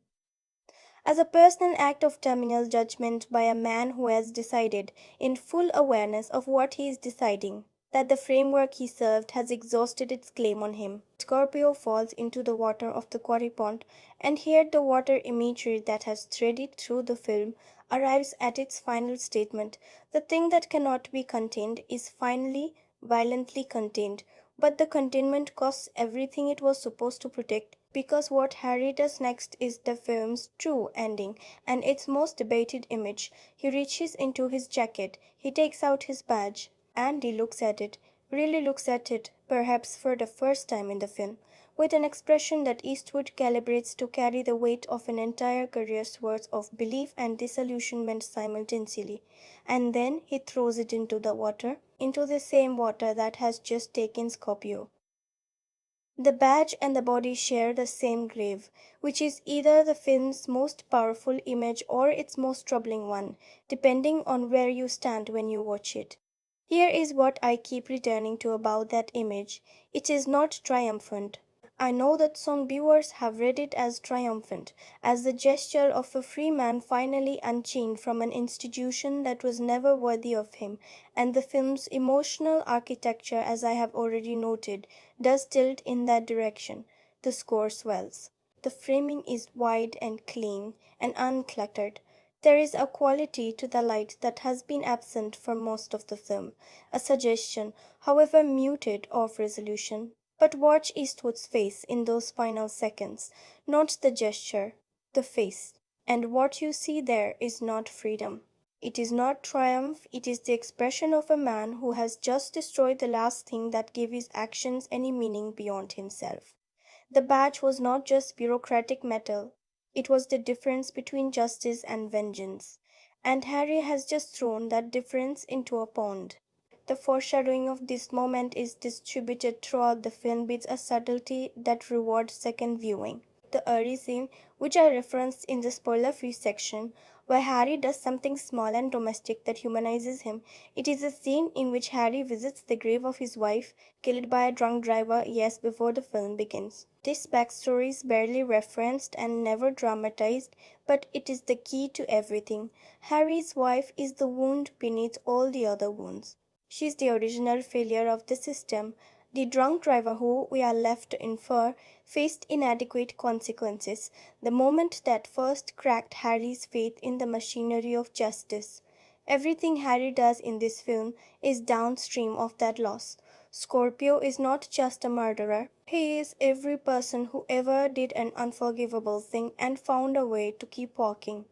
as a personal act of terminal judgment by a man who has decided, in full awareness of what he is deciding, that the framework he served has exhausted its claim on him. Scorpio falls into the water of the quarry pond, and here the water imagery that has threaded through the film arrives at its final statement. The thing that cannot be contained is finally violently contained, but the containment costs everything it was supposed to protect, because what Harry does next is the film's true ending and its most debated image. He reaches into his jacket, he takes out his badge, and he looks at it, really looks at it, perhaps for the first time in the film, with an expression that Eastwood calibrates to carry the weight of an entire career's worth of belief and disillusionment simultaneously. And then he throws it into the water, into the same water that has just taken Scorpio. The badge and the body share the same grave, which is either the film's most powerful image or its most troubling one, depending on where you stand when you watch it. Here is what I keep returning to about that image. It is not triumphant. I know that some viewers have read it as triumphant, as the gesture of a free man finally unchained from an institution that was never worthy of him, and the film's emotional architecture, as I have already noted, does tilt in that direction. The score swells. The framing is wide and clean and uncluttered. There is a quality to the light that has been absent for most of the film, a suggestion, however muted, of resolution. But watch Eastwood's face in those final seconds, not the gesture, the face. And what you see there is not freedom. It is not triumph, it is the expression of a man who has just destroyed the last thing that gave his actions any meaning beyond himself. The badge was not just bureaucratic metal, it was the difference between justice and vengeance. And Harry has just thrown that difference into a pond. The foreshadowing of this moment is distributed throughout the film with a subtlety that rewards second viewing. The early scene, which I referenced in the spoiler-free section, where Harry does something small and domestic that humanizes him. It is a scene in which Harry visits the grave of his wife, killed by a drunk driver years before the film begins. This backstory is barely referenced and never dramatized, but it is the key to everything. Harry's wife is the wound beneath all the other wounds. She is the original failure of the system. The drunk driver who, we are left to infer, faced inadequate consequences, the moment that first cracked Harry's faith in the machinery of justice. Everything Harry does in this film is downstream of that loss. Scorpio is not just a murderer. He is every person who ever did an unforgivable thing and found a way to keep walking.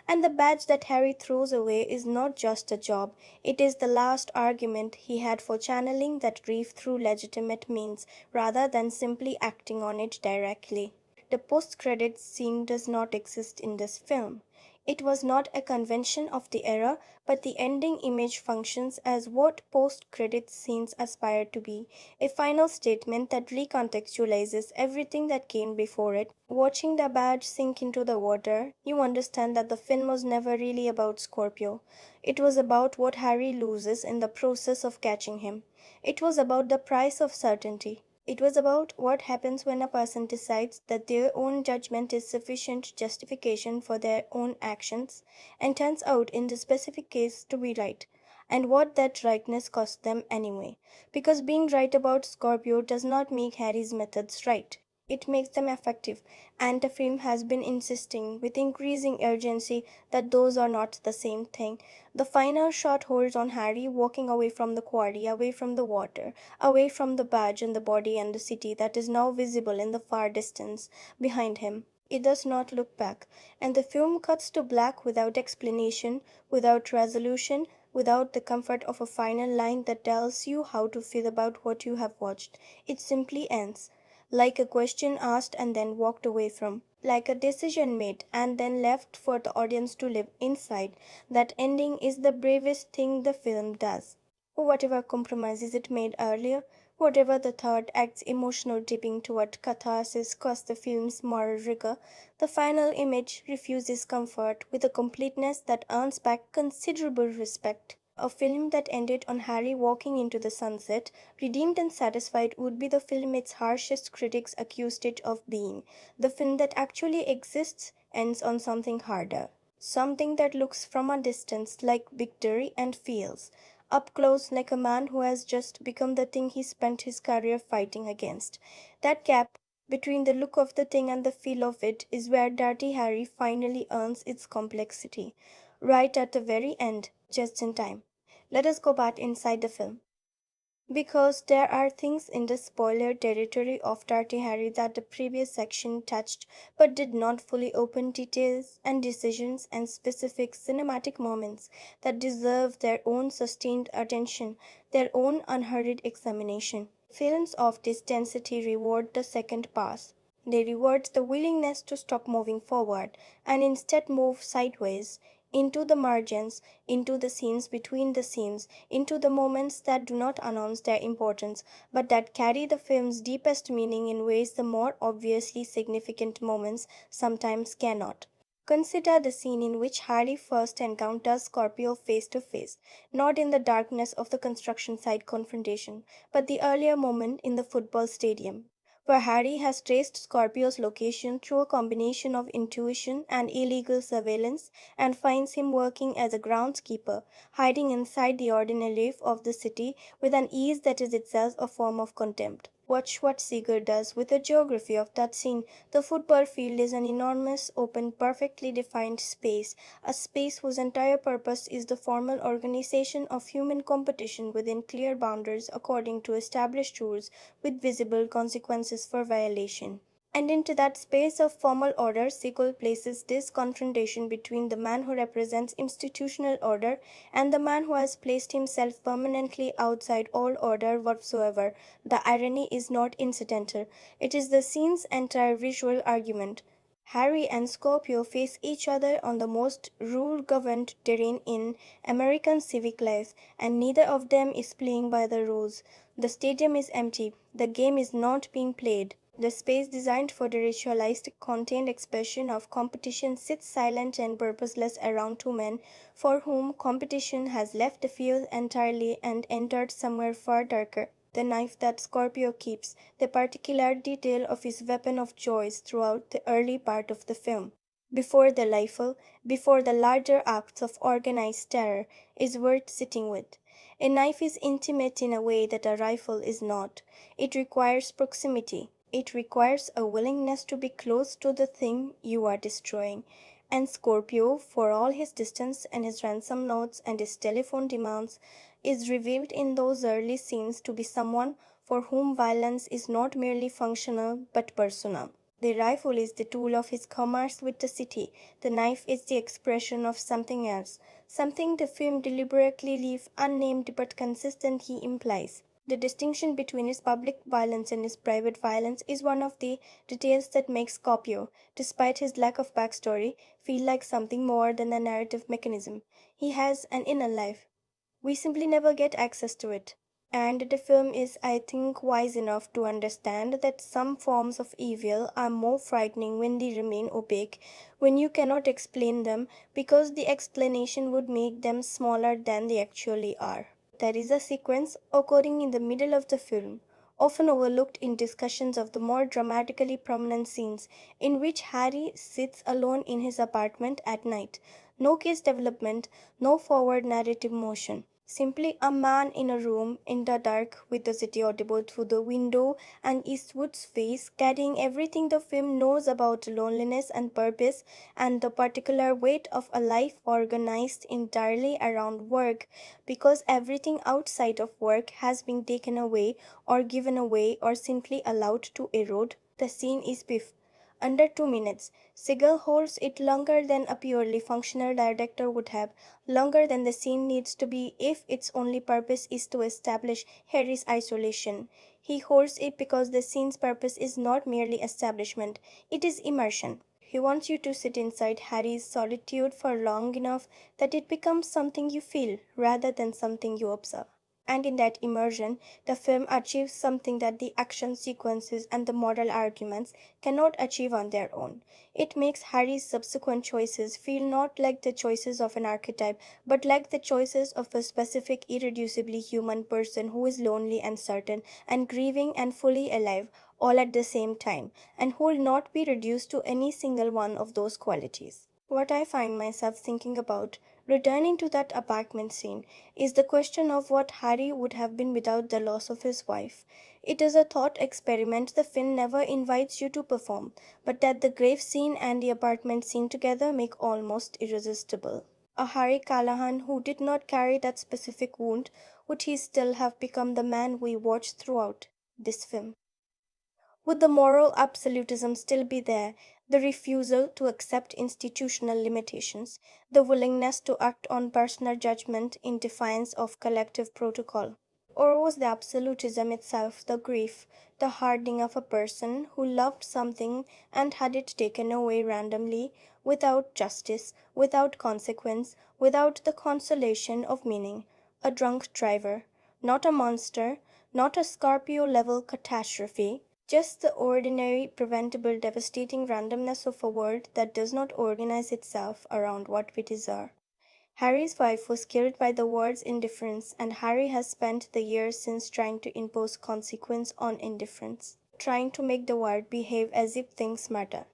And the badge that Harry throws away is not just a job, it is the last argument he had for channeling that grief through legitimate means rather than simply acting on it directly. The post-credits scene does not exist in this film. It was not a convention of the era, but the ending image functions as what post-credits scenes aspire to be, a final statement that recontextualizes everything that came before it. Watching the badge sink into the water, you understand that the film was never really about Scorpio. It was about what Harry loses in the process of catching him. It was about the price of certainty. It was about what happens when a person decides that their own judgment is sufficient justification for their own actions and turns out in the specific case to be right, and what that rightness cost them anyway. Because being right about Scorpio does not make Harry's methods right. It makes them effective, and the film has been insisting with increasing urgency that those are not the same thing. The final shot holds on Harry walking away from the quarry, away from the water, away from the badge and the body and the city that is now visible in the far distance behind him. It does not look back, and the film cuts to black without explanation, without resolution, without the comfort of a final line that tells you how to feel about what you have watched. It simply ends like a question asked and then walked away from, like a decision made and then left for the audience to live inside. That ending is the bravest thing the film does. Whatever compromises it made earlier, whatever the third act's emotional tipping toward catharsis cost the film's moral rigor, the final image refuses comfort with a completeness that earns back considerable respect. A film that ended on Harry walking into the sunset, redeemed and satisfied, would be the film its harshest critics accused it of being. The film that actually exists ends on something harder. Something that looks from a distance like victory and feels up close like a man who has just become the thing he spent his career fighting against. That gap between the look of the thing and the feel of it is where Dirty Harry finally earns its complexity. Right at the very end, just in time. Let us go back inside the film. Because there are things in the spoiler territory of Dirty Harry that the previous section touched but did not fully open, details and decisions and specific cinematic moments that deserve their own sustained attention, their own unhurried examination. Films of this density reward the second pass. They reward the willingness to stop moving forward and instead move sideways into the margins, into the scenes between the scenes, into the moments that do not announce their importance, but that carry the film's deepest meaning in ways the more obviously significant moments sometimes cannot. Consider the scene in which Harry first encounters Scorpio face to face, not in the darkness of the construction site confrontation, but the earlier moment in the football stadium, where Harry has traced Scorpio's location through a combination of intuition and illegal surveillance and finds him working as a groundskeeper, hiding inside the ordinary life of the city with an ease that is itself a form of contempt. Watch what Seeger does with the geography of that scene. The football field is an enormous, open, perfectly defined space, a space whose entire purpose is the formal organization of human competition within clear boundaries according to established rules with visible consequences for violation. And into that space of formal order, Sequel places this confrontation between the man who represents institutional order and the man who has placed himself permanently outside all order whatsoever. The irony is not incidental, it is the scene's entire visual argument. Harry and Scorpio face each other on the most rule governed terrain in American civic life, and neither of them is playing by the rules. The stadium is empty, the game is not being played. The space designed for the ritualized, contained expression of competition sits silent and purposeless around two men for whom competition has left the field entirely and entered somewhere far darker. The knife that Scorpio keeps, the particular detail of his weapon of choice throughout the early part of the film. Before the rifle, before the larger acts of organized terror, is worth sitting with. A knife is intimate in a way that a rifle is not. It requires proximity. It requires a willingness to be close to the thing you are destroying. And Scorpio, for all his distance and his ransom notes and his telephone demands, is revealed in those early scenes to be someone for whom violence is not merely functional but personal. The rifle is the tool of his commerce with the city. The knife is the expression of something else, something the film deliberately leaves unnamed but consistently implies. The distinction between his public violence and his private violence is one of the details that makes Scorpio, despite his lack of backstory, feel like something more than a narrative mechanism. He has an inner life. We simply never get access to it. And the film is, I think, wise enough to understand that some forms of evil are more frightening when they remain opaque, when you cannot explain them, because the explanation would make them smaller than they actually are. There is a sequence occurring in the middle of the film, often overlooked in discussions of the more dramatically prominent scenes, in which Harry sits alone in his apartment at night. No case development, no forward narrative motion. Simply a man in a room in the dark with the city audible through the window and Eastwood's face carrying everything the film knows about loneliness and purpose and the particular weight of a life organized entirely around work because everything outside of work has been taken away or given away or simply allowed to erode. The scene is biff. Under 2 minutes, Segal holds it longer than a purely functional director would have, longer than the scene needs to be if its only purpose is to establish Harry's isolation. He holds it because the scene's purpose is not merely establishment, it is immersion. He wants you to sit inside Harry's solitude for long enough that it becomes something you feel rather than something you observe. And in that immersion, the film achieves something that the action sequences and the moral arguments cannot achieve on their own. It makes Harry's subsequent choices feel not like the choices of an archetype, but like the choices of a specific, irreducibly human person who is lonely and certain, and grieving and fully alive, all at the same time, and who will not be reduced to any single one of those qualities. What I find myself thinking about, returning to that apartment scene, is the question of what Harry would have been without the loss of his wife. It is a thought experiment the film never invites you to perform, but that the grave scene and the apartment scene together make almost irresistible. A Harry Callahan who did not carry that specific wound, would he still have become the man we watch throughout this film? Would the moral absolutism still be there, the refusal to accept institutional limitations, the willingness to act on personal judgment in defiance of collective protocol? Or was the absolutism itself the grief, the hardening of a person who loved something and had it taken away randomly, without justice, without consequence, without the consolation of meaning? A drunk driver, not a monster, not a Scorpio level catastrophe, just the ordinary, preventable, devastating randomness of a world that does not organize itself around what we desire. Harry's wife was killed by the world's indifference, and Harry has spent the years since trying to impose consequence on indifference, trying to make the world behave as if things matter,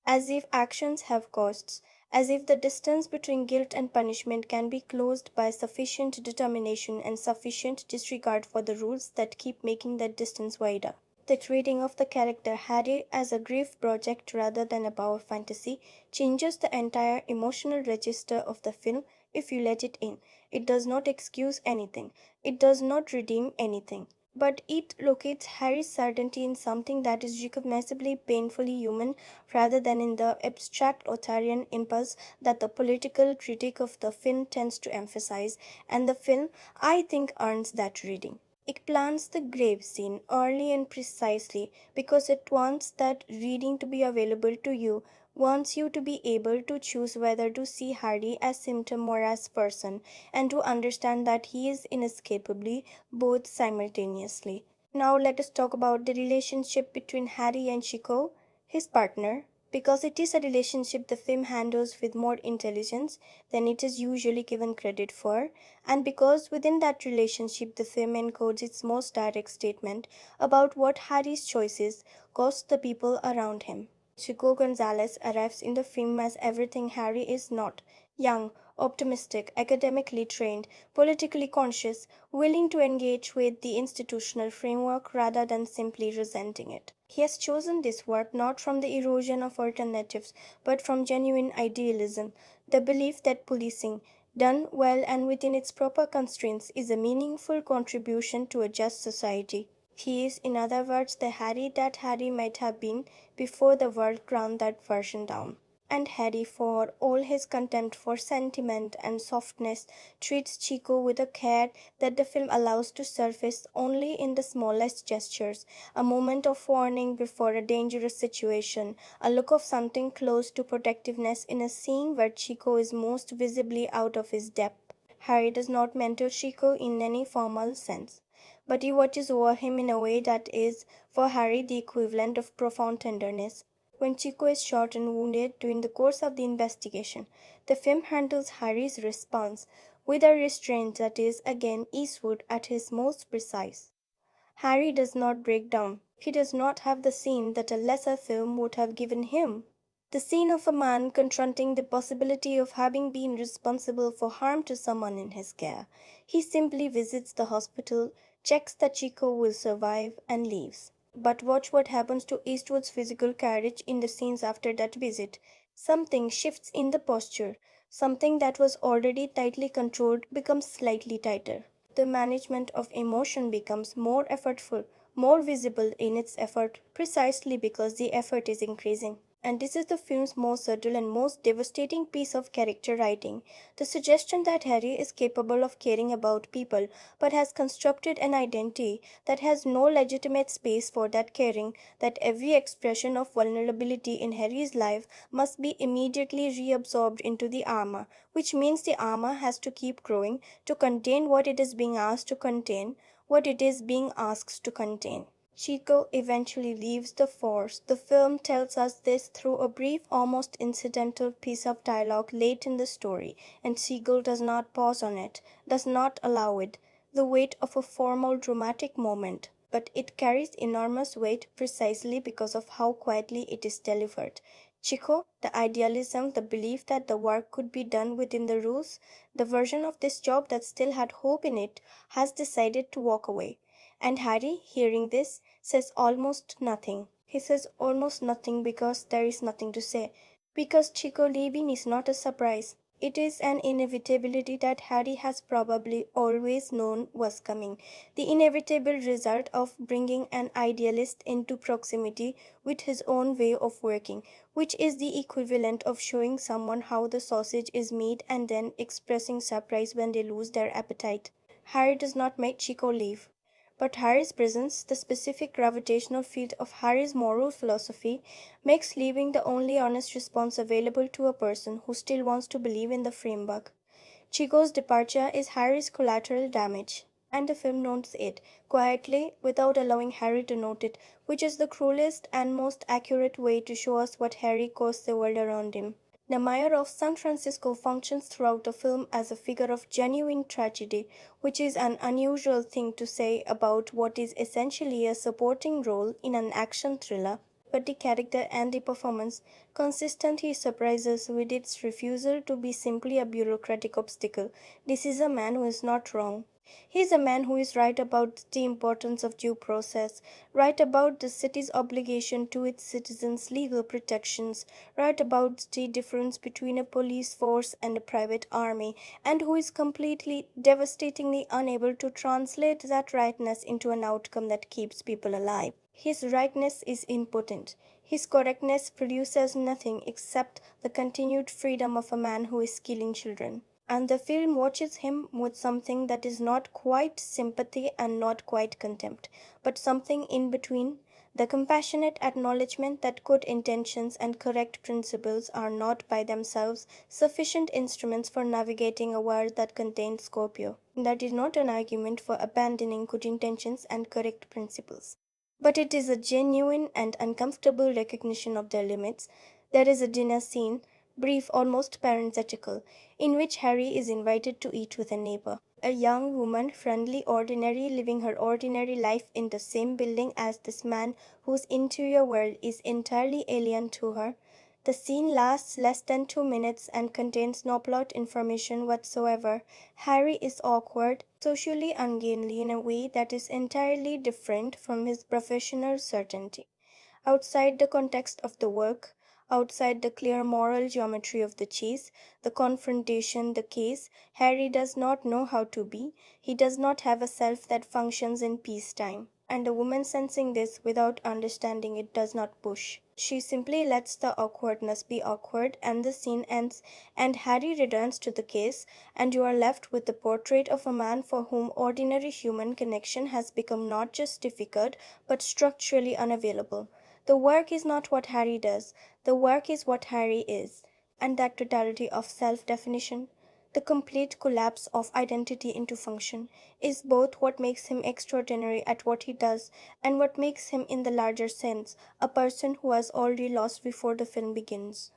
as if actions have costs, as if the distance between guilt and punishment can be closed by sufficient determination and sufficient disregard for the rules that keep making that distance wider. The treating of the character Harry as a grief project rather than a power fantasy changes the entire emotional register of the film if you let it in. It does not excuse anything, it does not redeem anything. But it locates Harry's certainty in something that is recognizably painfully human rather than in the abstract authoritarian impulse that the political critique of the film tends to emphasize, and the film, I think, earns that reading. It plants the grave scene early and precisely because it wants that reading to be available to you, wants you to be able to choose whether to see Hardy as symptom or as person, and to understand that he is inescapably both simultaneously. Now let us talk about the relationship between Harry and Chico, his partner, because it is a relationship the film handles with more intelligence than it is usually given credit for, and because within that relationship the film encodes its most direct statement about what Harry's choices cost the people around him. Chico Gonzalez arrives in the film as everything Harry is not: young, optimistic, academically trained, politically conscious, willing to engage with the institutional framework rather than simply resenting it. He has chosen this work not from the erosion of alternatives, but from genuine idealism, the belief that policing, done well and within its proper constraints, is a meaningful contribution to a just society. He is, in other words, the Harry that Harry might have been before the world ground that version down. And Harry, for all his contempt for sentiment and softness, treats Chico with a care that the film allows to surface only in the smallest gestures: a moment of warning before a dangerous situation, a look of something close to protectiveness in a scene where Chico is most visibly out of his depth. Harry does not mentor Chico in any formal sense, but he watches over him in a way that is, for Harry, the equivalent of profound tenderness. When Chico is shot and wounded during the course of the investigation, the film handles Harry's response with a restraint that is, again, Eastwood at his most precise. Harry does not break down. He does not have the scene that a lesser film would have given him. The scene of a man confronting the possibility of having been responsible for harm to someone in his care. He simply visits the hospital, checks that Chico will survive, and leaves. But watch what happens to Eastwood's physical carriage in the scenes after that visit. Something shifts in the posture. Something that was already tightly controlled becomes slightly tighter. The management of emotion becomes more effortful, more visible in its effort, precisely because the effort is increasing. And this is the film's most subtle and most devastating piece of character writing. The suggestion that Harry is capable of caring about people, but has constructed an identity that has no legitimate space for that caring, that every expression of vulnerability in Harry's life must be immediately reabsorbed into the armor, which means the armor has to keep growing to contain what it is being asked to contain, what it is being asked to contain. Chico eventually leaves the force. The film tells us this through a brief, almost incidental piece of dialogue late in the story, and Siegel does not pause on it, does not allow it, the weight of a formal dramatic moment. But it carries enormous weight precisely because of how quietly it is delivered. Chico, the idealism, the belief that the work could be done within the rules, the version of this job that still had hope in it, has decided to walk away. And Harry, hearing this, says almost nothing. He says almost nothing because there is nothing to say. Because Chico leaving is not a surprise. It is an inevitability that Harry has probably always known was coming. The inevitable result of bringing an idealist into proximity with his own way of working, which is the equivalent of showing someone how the sausage is made and then expressing surprise when they lose their appetite. Harry does not make Chico leave. But Harry's presence, the specific gravitational field of Harry's moral philosophy, makes leaving the only honest response available to a person who still wants to believe in the framework. Chico's departure is Harry's collateral damage, and the film notes it, quietly, without allowing Harry to note it, which is the cruelest and most accurate way to show us what Harry caused the world around him. The mayor of San Francisco functions throughout the film as a figure of genuine tragedy, which is an unusual thing to say about what is essentially a supporting role in an action thriller. But the character and the performance consistently surprises with its refusal to be simply a bureaucratic obstacle. This is a man who is not wrong. He is a man who is right about the importance of due process, right about the city's obligation to its citizens' legal protections, right about the difference between a police force and a private army, and who is completely, devastatingly unable to translate that rightness into an outcome that keeps people alive. His rightness is impotent. His correctness produces nothing except the continued freedom of a man who is killing children. And the film watches him with something that is not quite sympathy and not quite contempt, but something in between, the compassionate acknowledgement that good intentions and correct principles are not by themselves sufficient instruments for navigating a world that contains Scorpio. That is not an argument for abandoning good intentions and correct principles, but it is a genuine and uncomfortable recognition of their limits. There is a dinner scene, brief, almost parenthetical, in which Harry is invited to eat with a neighbor. A young woman, friendly, ordinary, living her ordinary life in the same building as this man whose interior world is entirely alien to her. The scene lasts less than 2 minutes and contains no plot information whatsoever. Harry is awkward, socially ungainly in a way that is entirely different from his professional certainty. Outside the context of the work, outside the clear moral geometry of the chase, the confrontation, the case, Harry does not know how to be. He does not have a self that functions in peacetime. And the woman sensing this without understanding it does not push. She simply lets the awkwardness be awkward, and the scene ends, and Harry returns to the case, and you are left with the portrait of a man for whom ordinary human connection has become not just difficult, but structurally unavailable. The work is not what Harry does, the work is what Harry is. And that totality of self definition, the complete collapse of identity into function, is both what makes him extraordinary at what he does and what makes him, in the larger sense, a person who has already lost before the film begins.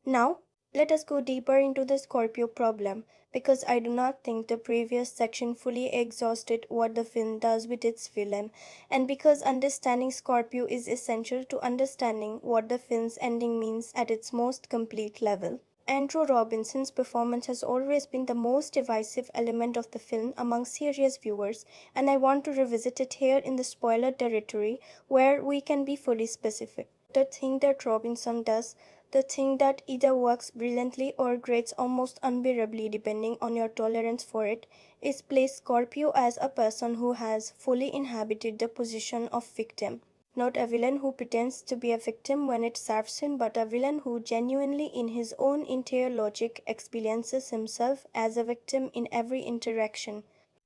Now, let us go deeper into the Scorpio problem. because I do not think the previous section fully exhausted what the film does with its villain, and because understanding Scorpio is essential to understanding what the film's ending means at its most complete level. Andrew Robinson's performance has always been the most divisive element of the film among serious viewers, and I want to revisit it here in the spoiler territory where we can be fully specific. The thing that Robinson does, the thing that either works brilliantly or grates almost unbearably depending on your tolerance for it, is place Scorpio as a person who has fully inhabited the position of victim. Not a villain who pretends to be a victim when it serves him, but a villain who genuinely, in his own interior logic, experiences himself as a victim in every interaction.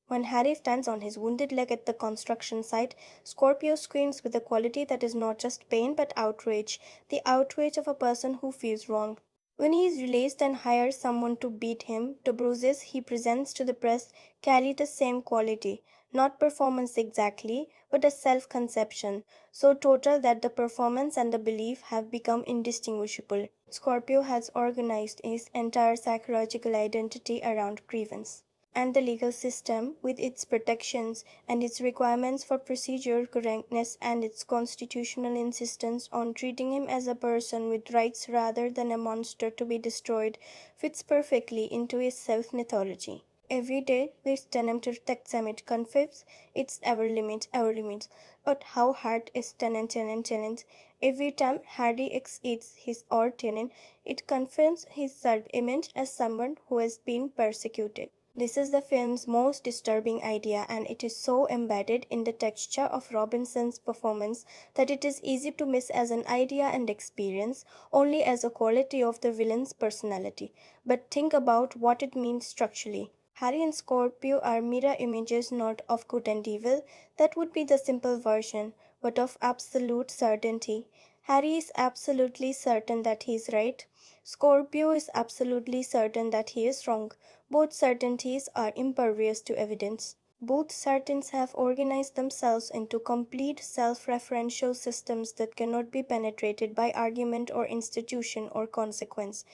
When Harry stands on his wounded leg at the construction site, Scorpio screams with a quality that is not just pain but outrage, the outrage of a person who feels wronged. When he is released and hires someone to beat him, the bruises he presents to the press carry the same quality, not performance exactly, but a self conception, so total that the performance and the belief have become indistinguishable. Scorpio has organized his entire psychological identity around grievance. And the legal system, with its protections and its requirements for procedural correctness and its constitutional insistence on treating him as a person with rights rather than a monster to be destroyed, fits perfectly into his self mythology. Every day, this tenem to Texamit confirms its our limits. But how hard is tenant? Every time Hardy exceeds his or tenant, it confirms his self image as someone who has been persecuted. This is the film's most disturbing idea, and it is so embedded in the texture of Robinson's performance that it is easy to miss as an idea and experience, only as a quality of the villain's personality. But think about what it means structurally. Harry and Scorpio are mirror images not of good and evil, that would be the simple version, but of absolute certainty. Harry is absolutely certain that he is right. Scorpio is absolutely certain that he is wrong. Both certainties are impervious to evidence. Both certains have organized themselves into complete self-referential systems that cannot be penetrated by argument or institution or consequence.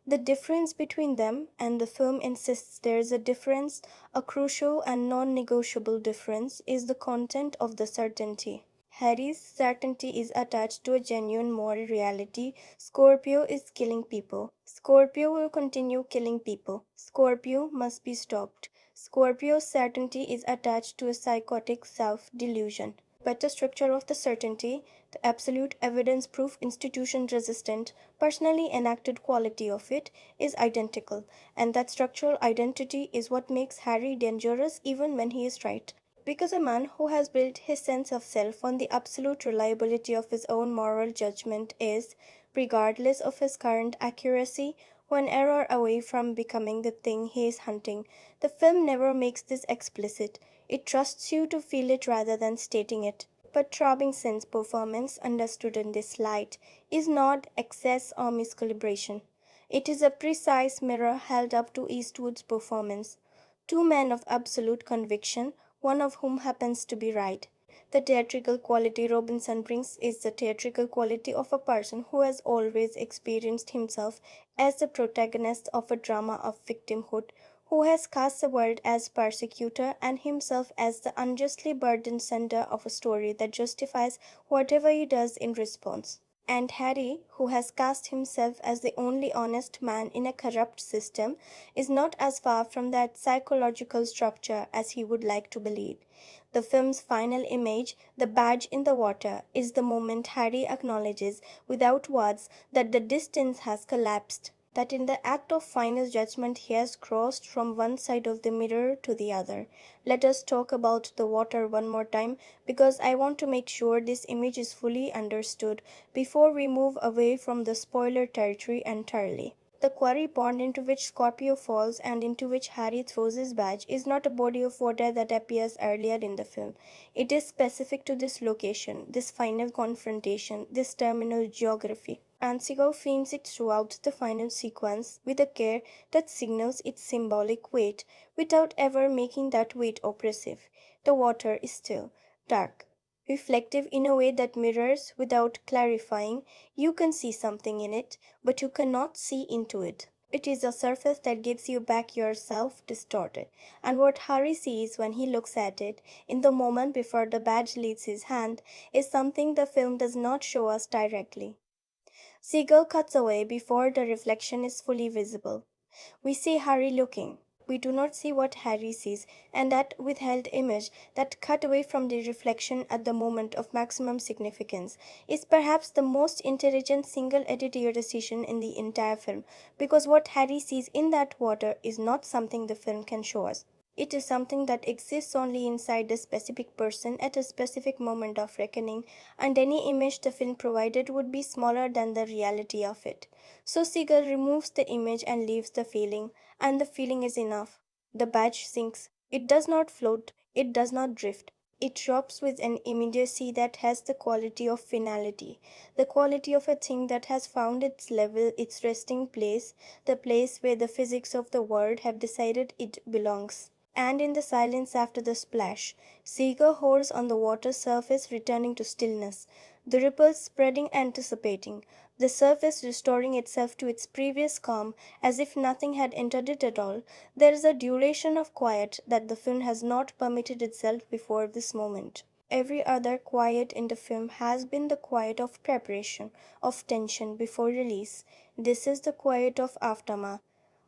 The difference between them, and the film insists there is a difference, a crucial and non-negotiable difference, is the content of the certainty. Harry's certainty is attached to a genuine moral reality. Scorpio is killing people. Scorpio will continue killing people. Scorpio must be stopped. Scorpio's certainty is attached to a psychotic self-delusion. But the structure of the certainty, the absolute evidence proof institution resistant, personally enacted quality of it, is identical, and that structural identity is what makes Harry dangerous even when he is right. Because a man who has built his sense of self on the absolute reliability of his own moral judgment is, regardless of his current accuracy, one error away from becoming the thing he is hunting. The film never makes this explicit. It trusts you to feel it rather than stating it. But Robinson's performance, understood in this light, is not excess or miscalibration. It is a precise mirror held up to Eastwood's performance. Two men of absolute conviction, one of whom happens to be right. The theatrical quality Robinson brings is the theatrical quality of a person who has always experienced himself as the protagonist of a drama of victimhood, who has cast the world as persecutor and himself as the unjustly burdened sender of a story that justifies whatever he does in response. And Harry, who has cast himself as the only honest man in a corrupt system, is not as far from that psychological structure as he would like to believe. The film's final image, the badge in the water, is the moment Harry acknowledges, without words, that the distance has collapsed, that in the act of final judgment he has crossed from one side of the mirror to the other. Let us talk about the water one more time, because I want to make sure this image is fully understood before we move away from the spoiler territory entirely. The quarry pond into which Scorpio falls and into which Harry throws his badge is not a body of water that appears earlier in the film. It is specific to this location, this final confrontation, this terminal geography. And Seagull frames it throughout the final sequence with a care that signals its symbolic weight, without ever making that weight oppressive. The water is still, dark, reflective in a way that mirrors without clarifying. You can see something in it, but you cannot see into it. It is a surface that gives you back yourself distorted. And what Harry sees when he looks at it, in the moment before the badge leaves his hand, is something the film does not show us directly. Siegel cuts away before the reflection is fully visible. We see Harry looking. We do not see what Harry sees, and that withheld image, that cut away from the reflection at the moment of maximum significance, is perhaps the most intelligent single editorial decision in the entire film, because what Harry sees in that water is not something the film can show us. It is something that exists only inside a specific person at a specific moment of reckoning, and any image the film provided would be smaller than the reality of it. So Siegel removes the image and leaves the feeling, and the feeling is enough. The badge sinks. It does not float, it does not drift. It drops with an immediacy that has the quality of finality, the quality of a thing that has found its level, its resting place, the place where the physics of the world have decided it belongs. And in the silence after the splash, Seeger holds on the water surface, returning to stillness, the ripples spreading, anticipating, the surface restoring itself to its previous calm as if nothing had entered it at all. There is a duration of quiet that the film has not permitted itself before this moment. Every other quiet in the film has been the quiet of preparation, of tension before release. This is the quiet of aftermath,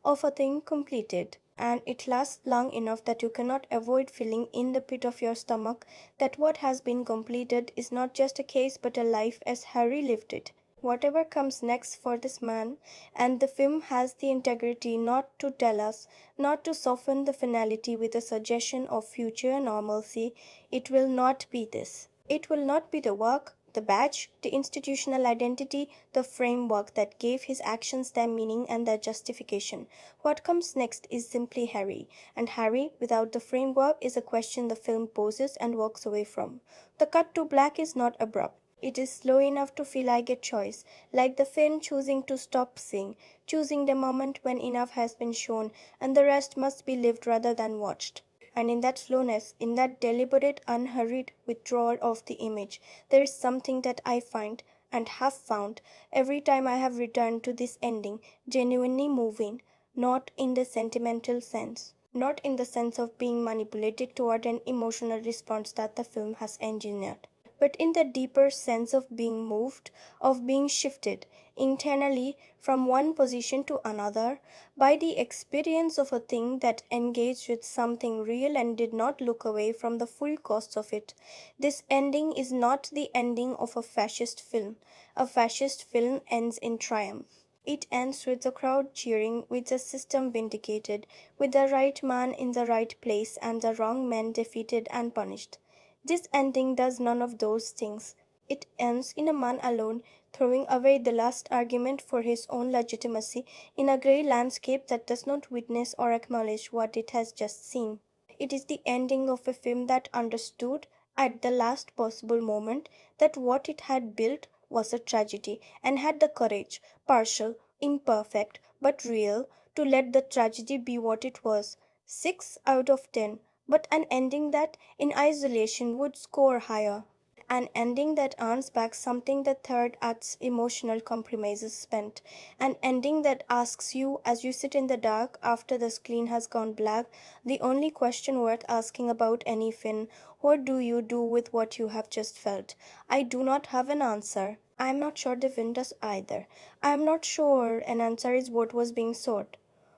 of a thing completed, and it lasts long enough that you cannot avoid feeling in the pit of your stomach that what has been completed is not just a case but a life as Harry lived it. Whatever comes next for this man, and the film has the integrity not to tell us, not to soften the finality with a suggestion of future normalcy, it will not be this. It will not be the work, the badge, the institutional identity, the framework that gave his actions their meaning and their justification. What comes next is simply Harry, and Harry, without the framework, is a question the film poses and walks away from. The cut to black is not abrupt. It is slow enough to feel like a choice, like the film choosing to stop seeing, choosing the moment when enough has been shown and the rest must be lived rather than watched. And in that slowness, in that deliberate, unhurried withdrawal of the image, there is something that I find, and have found, every time I have returned to this ending, genuinely moving, not in the sentimental sense, not in the sense of being manipulated toward an emotional response that the film has engineered, but in the deeper sense of being moved, of being shifted internally from one position to another by the experience of a thing that engaged with something real and did not look away from the full cost of it. This ending is not the ending of a fascist film. A fascist film ends in triumph. It ends with the crowd cheering, with the system vindicated, with the right man in the right place and the wrong man defeated and punished. This ending does none of those things. It ends in a man alone, throwing away the last argument for his own legitimacy in a grey landscape that does not witness or acknowledge what it has just seen. It is the ending of a film that understood, at the last possible moment, that what it had built was a tragedy, and had the courage, partial, imperfect, but real, to let the tragedy be what it was. 6 out of 10, but an ending that, in isolation, would score higher. An ending that earns back something the third act's emotional compromises spent. An ending that asks you, as you sit in the dark after the screen has gone black, the only question worth asking about any film: what do you do with what you have just felt? I do not have an answer. I am not sure the film does either. I am not sure an answer is what was being sought.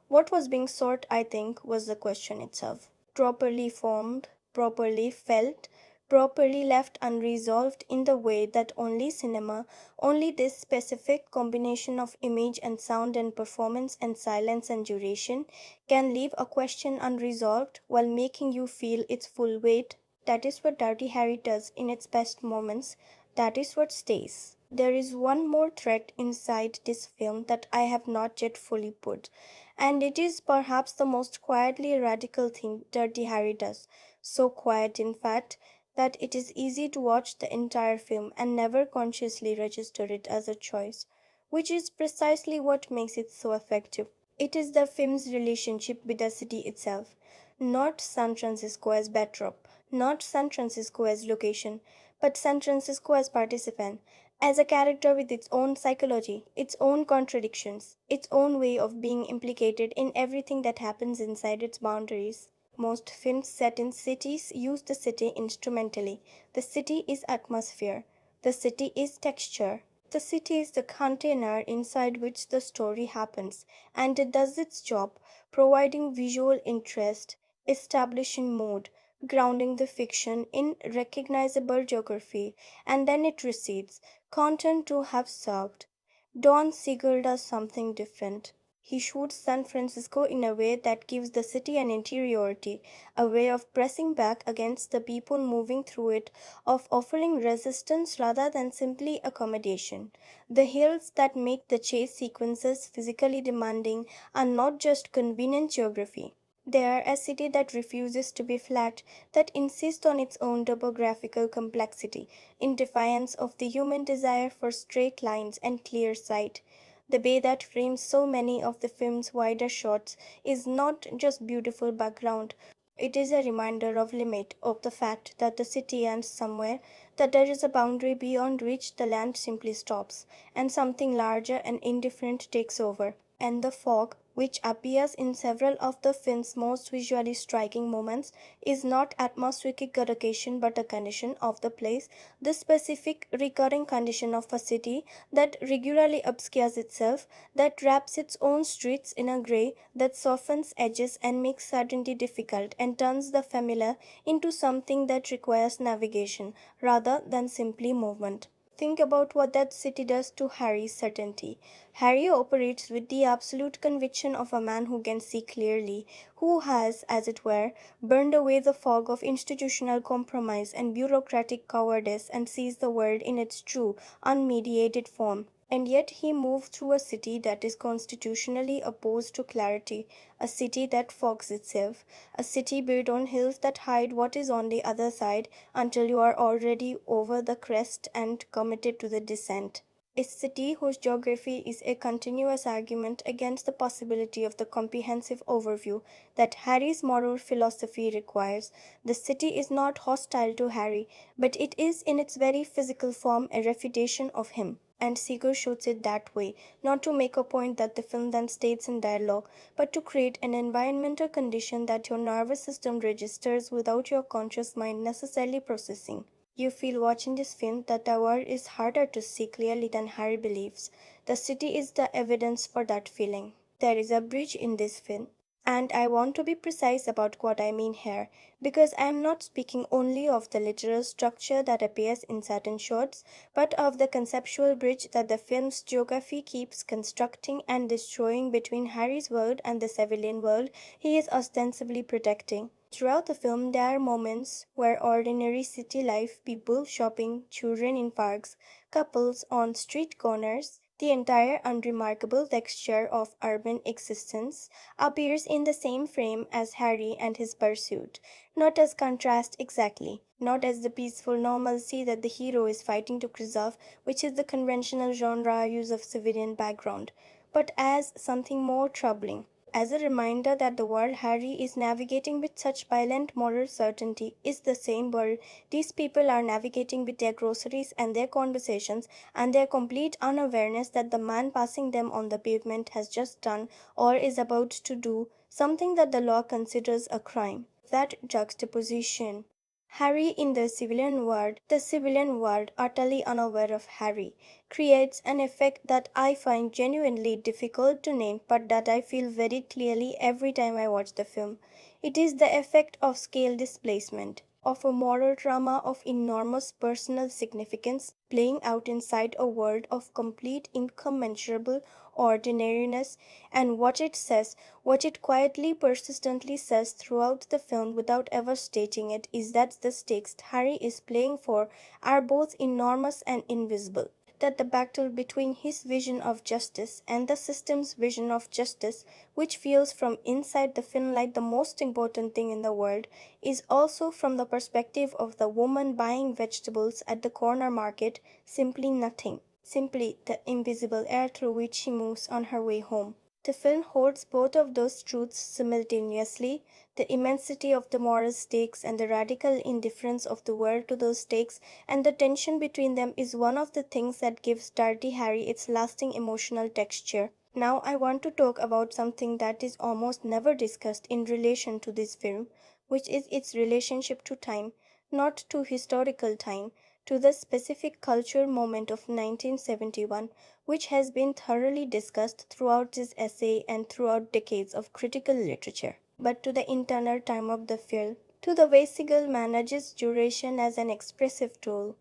What was being sought, I think, was the question itself. Properly formed, properly felt, properly left unresolved in the way that only cinema, only this specific combination of image and sound and performance and silence and duration, can leave a question unresolved while making you feel its full weight. That is what Dirty Harry does in its best moments. That is what stays. There is one more thread inside this film that I have not yet fully put, and it is perhaps the most quietly radical thing Dirty Harry does. So quiet, in fact, that it is easy to watch the entire film and never consciously register it as a choice, which is precisely what makes it so effective. It is the film's relationship with the city itself, not San Francisco as backdrop, not San Francisco as location, but San Francisco as participant, as a character with its own psychology, its own contradictions, its own way of being implicated in everything that happens inside its boundaries. Most films set in cities use the city instrumentally. The city is atmosphere. The city is texture. The city is the container inside which the story happens, and it does its job, providing visual interest, establishing mood, grounding the fiction in recognizable geography, and then it recedes, content to have served. Don Siegel does something different. He shoots San Francisco in a way that gives the city an interiority, a way of pressing back against the people moving through it, of offering resistance rather than simply accommodation. The hills that make the chase sequences physically demanding are not just convenient geography. They are a city that refuses to be flat, that insists on its own topographical complexity, in defiance of the human desire for straight lines and clear sight. The bay that frames so many of the film's wider shots is not just beautiful background. It is a reminder of limit, of the fact that the city ends somewhere, that there is a boundary beyond which the land simply stops, and something larger and indifferent takes over. And the fog, which appears in several of the film's most visually striking moments, is not atmospheric collocation but a condition of the place, the specific recurring condition of a city that regularly obscures itself, that wraps its own streets in a grey, that softens edges and makes certainty difficult, and turns the familiar into something that requires navigation rather than simply movement. Think about what that city does to Harry's certainty. Harry operates with the absolute conviction of a man who can see clearly, who has, as it were, burned away the fog of institutional compromise and bureaucratic cowardice and sees the world in its true, unmediated form. And yet he moved through a city that is constitutionally opposed to clarity, a city that fogs itself, a city built on hills that hide what is on the other side until you are already over the crest and committed to the descent. A city whose geography is a continuous argument against the possibility of the comprehensive overview that Harry's moral philosophy requires. The city is not hostile to Harry, but it is in its very physical form a refutation of him. And Seeger shoots it that way, not to make a point that the film then states in dialogue, but to create an environmental condition that your nervous system registers without your conscious mind necessarily processing. You feel watching this film that the world is harder to see clearly than Harry believes. The city is the evidence for that feeling. There is a bridge in this film. And I want to be precise about what I mean here, because I am not speaking only of the literal structure that appears in certain shots, but of the conceptual bridge that the film's geography keeps constructing and destroying between Harry's world and the civilian world he is ostensibly protecting. Throughout the film, there are moments where ordinary city life, people shopping, children in parks, couples on street corners, the entire unremarkable texture of urban existence appears in the same frame as Harry and his pursuit, not as contrast exactly, not as the peaceful normalcy that the hero is fighting to preserve, which is the conventional genre use of civilian background, but as something more troubling, as a reminder that the world Harry is navigating with such violent moral certainty is the same world these people are navigating with their groceries and their conversations and their complete unawareness that the man passing them on the pavement has just done or is about to do something that the law considers a crime. That juxtaposition. Harry in the civilian world utterly unaware of Harry, creates an effect that I find genuinely difficult to name but that I feel very clearly every time I watch the film. It is the effect of scale displacement, of a moral drama of enormous personal significance playing out inside a world of complete incommensurable ordinariness, and what it says, what it quietly, persistently says throughout the film without ever stating it, is that the stakes Harry is playing for are both enormous and invisible, that the battle between his vision of justice and the system's vision of justice, which feels from inside the film like the most important thing in the world, is also from the perspective of the woman buying vegetables at the corner market simply nothing, simply the invisible air through which she moves on her way home. The film holds both of those truths simultaneously, the immensity of the moral stakes and the radical indifference of the world to those stakes, and the tension between them is one of the things that gives Dirty Harry its lasting emotional texture. Now I want to talk about something that is almost never discussed in relation to this film, which is its relationship to time, not to historical time, to the specific culture moment of 1971, which has been thoroughly discussed throughout this essay and throughout decades of critical literature, but to the internal time of the film, to the way Seagull manages duration as an expressive tool.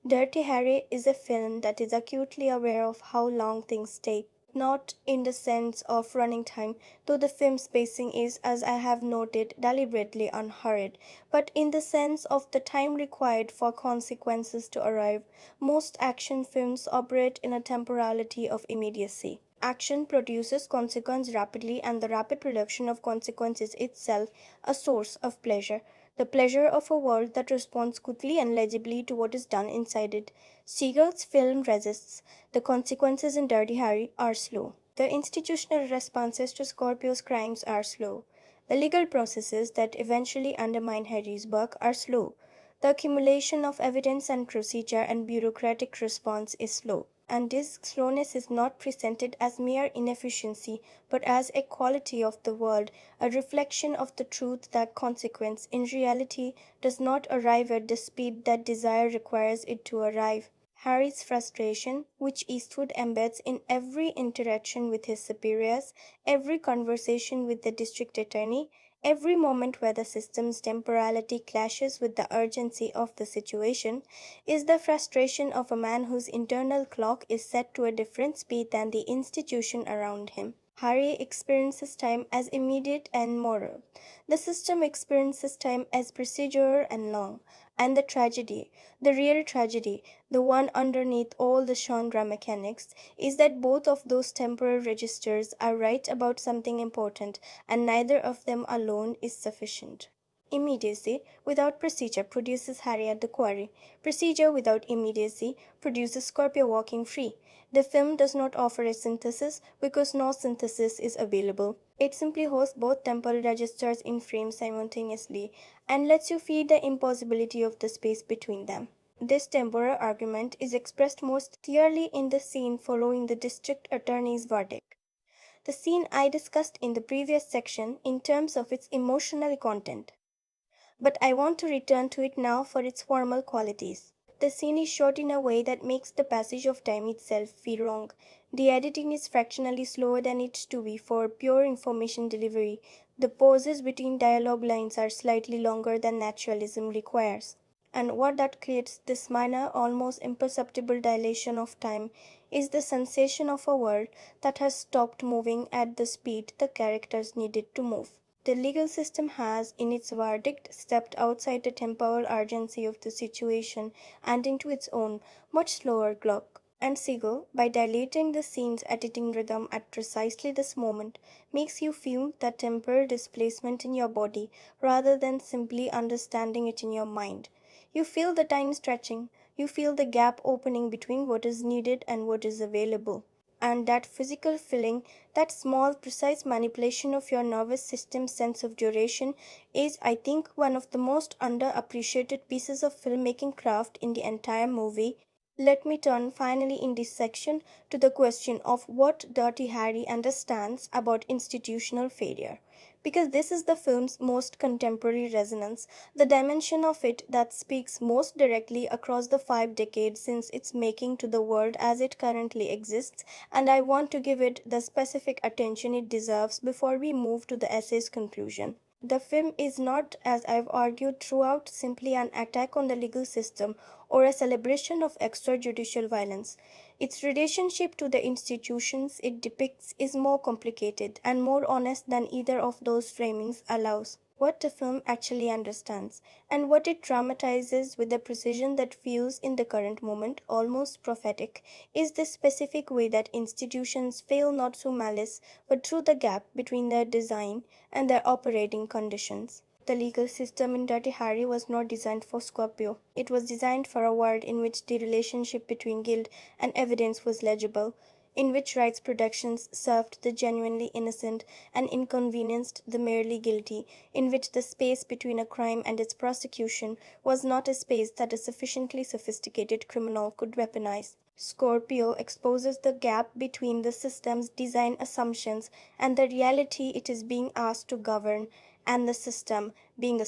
Dirty Harry is a film that is acutely aware of how long things take, not in the sense of running time, though the film's pacing is, as I have noted, deliberately unhurried, but in the sense of the time required for consequences to arrive. Most action films operate in a temporality of immediacy. Action produces consequence rapidly, and the rapid production of consequence is itself a source of pleasure. The pleasure of a world that responds quickly and legibly to what is done inside it. Seagull's film resists. The consequences in Dirty Harry are slow. The institutional responses to Scorpio's crimes are slow. The legal processes that eventually undermine Harry's work are slow. The accumulation of evidence and procedure and bureaucratic response is slow. And this slowness is not presented as mere inefficiency, but as a quality of the world, a reflection of the truth that consequence, in reality, does not arrive at the speed that desire requires it to arrive. Harry's frustration, which Eastwood embeds in every interaction with his superiors, every conversation with the district attorney, every moment where the system's temporality clashes with the urgency of the situation, is the frustration of a man whose internal clock is set to a different speed than the institution around him. Harry experiences time as immediate and moral. The system experiences time as procedural and long. And the tragedy, the real tragedy, the one underneath all the genre mechanics, is that both of those temporal registers are right about something important, and neither of them alone is sufficient. Immediacy without procedure produces Harry at the quarry. Procedure without immediacy produces Scorpio walking free. The film does not offer a synthesis because no synthesis is available. It simply hosts both temporal registers in frame simultaneously and lets you feel the impossibility of the space between them. This temporal argument is expressed most clearly in the scene following the district attorney's verdict. The scene I discussed in the previous section in terms of its emotional content, but I want to return to it now for its formal qualities. The scene is shot in a way that makes the passage of time itself feel wrong. The editing is fractionally slower than it to be for pure information delivery. The pauses between dialogue lines are slightly longer than naturalism requires. And what that creates this minor, almost imperceptible dilation of time is the sensation of a world that has stopped moving at the speed the characters needed to move. The legal system has, in its verdict, stepped outside the temporal urgency of the situation and into its own, much slower clock. And Seagull, by dilating the scene's editing rhythm at precisely this moment, makes you feel that temporal displacement in your body rather than simply understanding it in your mind. You feel the time stretching, you feel the gap opening between what is needed and what is available. And that physical feeling, that small, precise manipulation of your nervous system's sense of duration, is, I think, one of the most underappreciated pieces of filmmaking craft in the entire movie. Let me turn finally in this section to the question of what Dirty Harry understands about institutional failure. Because this is the film's most contemporary resonance, the dimension of it that speaks most directly across the 5 decades since its making to the world as it currently exists, and I want to give it the specific attention it deserves before we move to the essay's conclusion. The film is not, as I've argued throughout, simply an attack on the legal system or a celebration of extrajudicial violence. Its relationship to the institutions it depicts is more complicated and more honest than either of those framings allows. What the film actually understands, and what it dramatizes with a precision that feels in the current moment almost prophetic, is the specific way that institutions fail not through malice but through the gap between their design and their operating conditions. The legal system in Dirty Harry was not designed for Scorpio. It was designed for a world in which the relationship between guilt and evidence was legible. in which rights protections served the genuinely innocent and inconvenienced the merely guilty, in which the space between a crime and its prosecution was not a space that a sufficiently sophisticated criminal could weaponize. Scorpio exposes the gap between the system's design assumptions and the reality it is being asked to govern, and the system, being a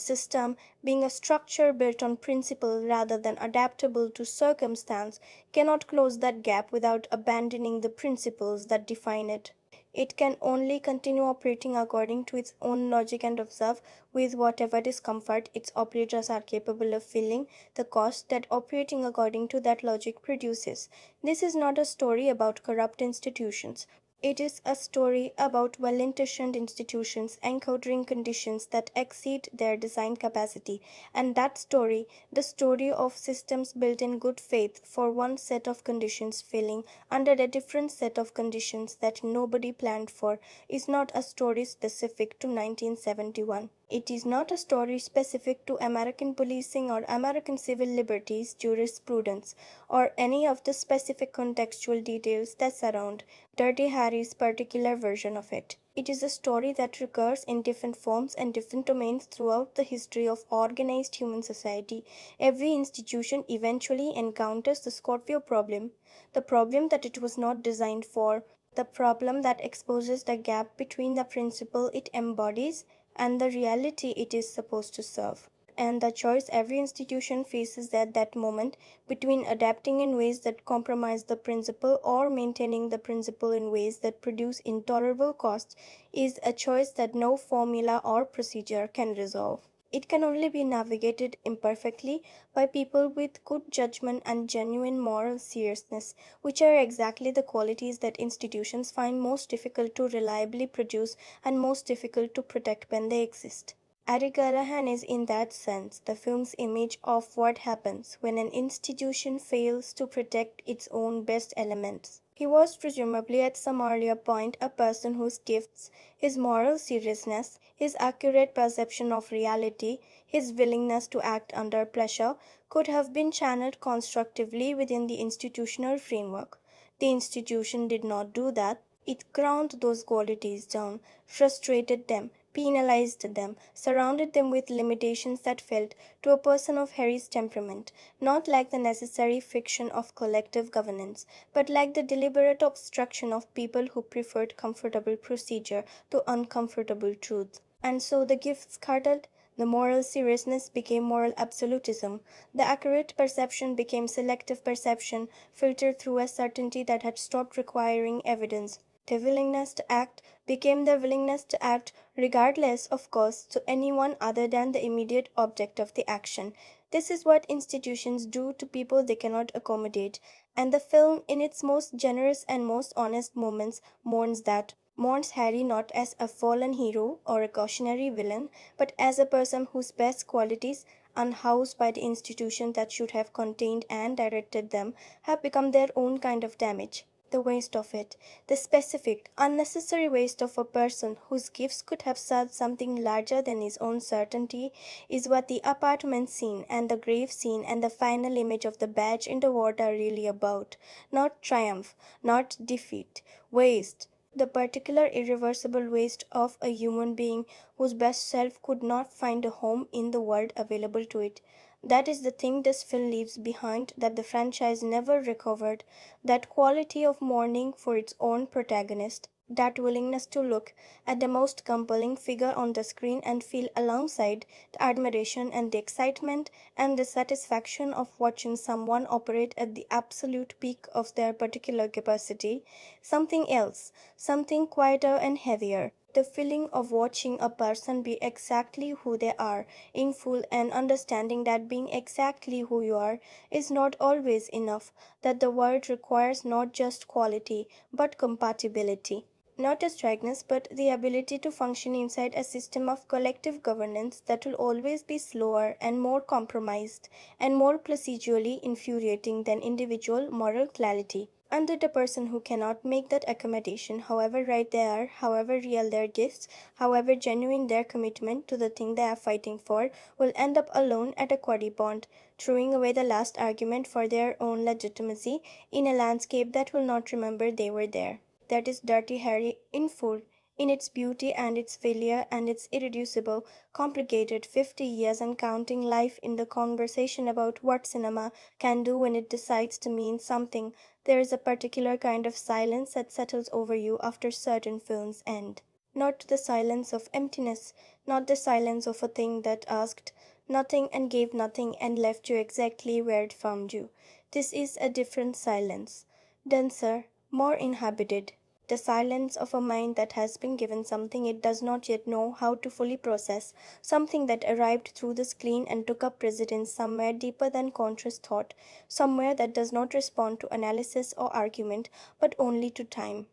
structure built on principle rather than adaptable to circumstance, cannot close that gap without abandoning the principles that define it. It can only continue operating according to its own logic and observe, with whatever discomfort its operators are capable of feeling, the cost that operating according to that logic produces. This is not a story about corrupt institutions. It is a story about well intentioned institutions encountering conditions that exceed their design capacity, and that story, the story of systems built in good faith for one set of conditions failing under a different set of conditions that nobody planned for, is not a story specific to 1971. It is not a story specific to American policing or American civil liberties jurisprudence, or any of the specific contextual details that surround Dirty Harry's particular version of it. It is a story that recurs in different forms and different domains throughout the history of organized human society. Every institution eventually encounters the Scorpio problem, the problem that it was not designed for, the problem that exposes the gap between the principle it embodies and the reality it is supposed to serve, and the choice every institution faces at that moment between adapting in ways that compromise the principle or maintaining the principle in ways that produce intolerable costs is a choice that no formula or procedure can resolve. It can only be navigated imperfectly by people with good judgment and genuine moral seriousness, which are exactly the qualities that institutions find most difficult to reliably produce and most difficult to protect when they exist. Harry Callahan is, in that sense, the film's image of what happens when an institution fails to protect its own best elements. He was presumably at some earlier point a person whose gifts, his moral seriousness, his accurate perception of reality, his willingness to act under pressure, could have been channeled constructively within the institutional framework. The institution did not do that. It ground those qualities down, frustrated them, penalized them, surrounded them with limitations that felt, to a person of Harry's temperament, not like the necessary fiction of collective governance, but like the deliberate obstruction of people who preferred comfortable procedure to uncomfortable truth. And so the gifts curdled, the moral seriousness became moral absolutism, the accurate perception became selective perception, filtered through a certainty that had stopped requiring evidence. The willingness to act became the willingness to act regardless of cost to anyone other than the immediate object of the action. This is what institutions do to people they cannot accommodate, and the film, in its most generous and most honest moments, mourns that. Mourns Harry not as a fallen hero or a cautionary villain, but as a person whose best qualities, unhoused by the institution that should have contained and directed them, have become their own kind of damage. The waste of it, the specific, unnecessary waste of a person whose gifts could have served something larger than his own certainty, is what the apartment scene and the grave scene and the final image of the badge in the ward are really about. Not triumph, not defeat, waste. The particular irreversible waste of a human being whose best self could not find a home in the world available to it. That is the thing this film leaves behind that the franchise never recovered, that quality of mourning for its own protagonist, that willingness to look at the most compelling figure on the screen and feel alongside the admiration and the excitement and the satisfaction of watching someone operate at the absolute peak of their particular capacity, something else, something quieter and heavier. The feeling of watching a person be exactly who they are in full and understanding that being exactly who you are is not always enough, that the world requires not just quality but compatibility. Not astragness, but the ability to function inside a system of collective governance that will always be slower and more compromised and more procedurally infuriating than individual moral clarity. And that a person who cannot make that accommodation, however right they are, however real their gifts, however genuine their commitment to the thing they are fighting for, will end up alone at a quarry pond, throwing away the last argument for their own legitimacy in a landscape that will not remember they were there. That is Dirty Harry in full, in its beauty and its failure and its irreducible, complicated 50 years and counting life in the conversation about what cinema can do when it decides to mean something. There is a particular kind of silence that settles over you after certain films end. Not the silence of emptiness, not the silence of a thing that asked nothing and gave nothing and left you exactly where it found you. This is a different silence, denser, more inhabited. The silence of a mind that has been given something it does not yet know how to fully process, something that arrived through the screen and took up residence somewhere deeper than conscious thought, somewhere that does not respond to analysis or argument, but only to time.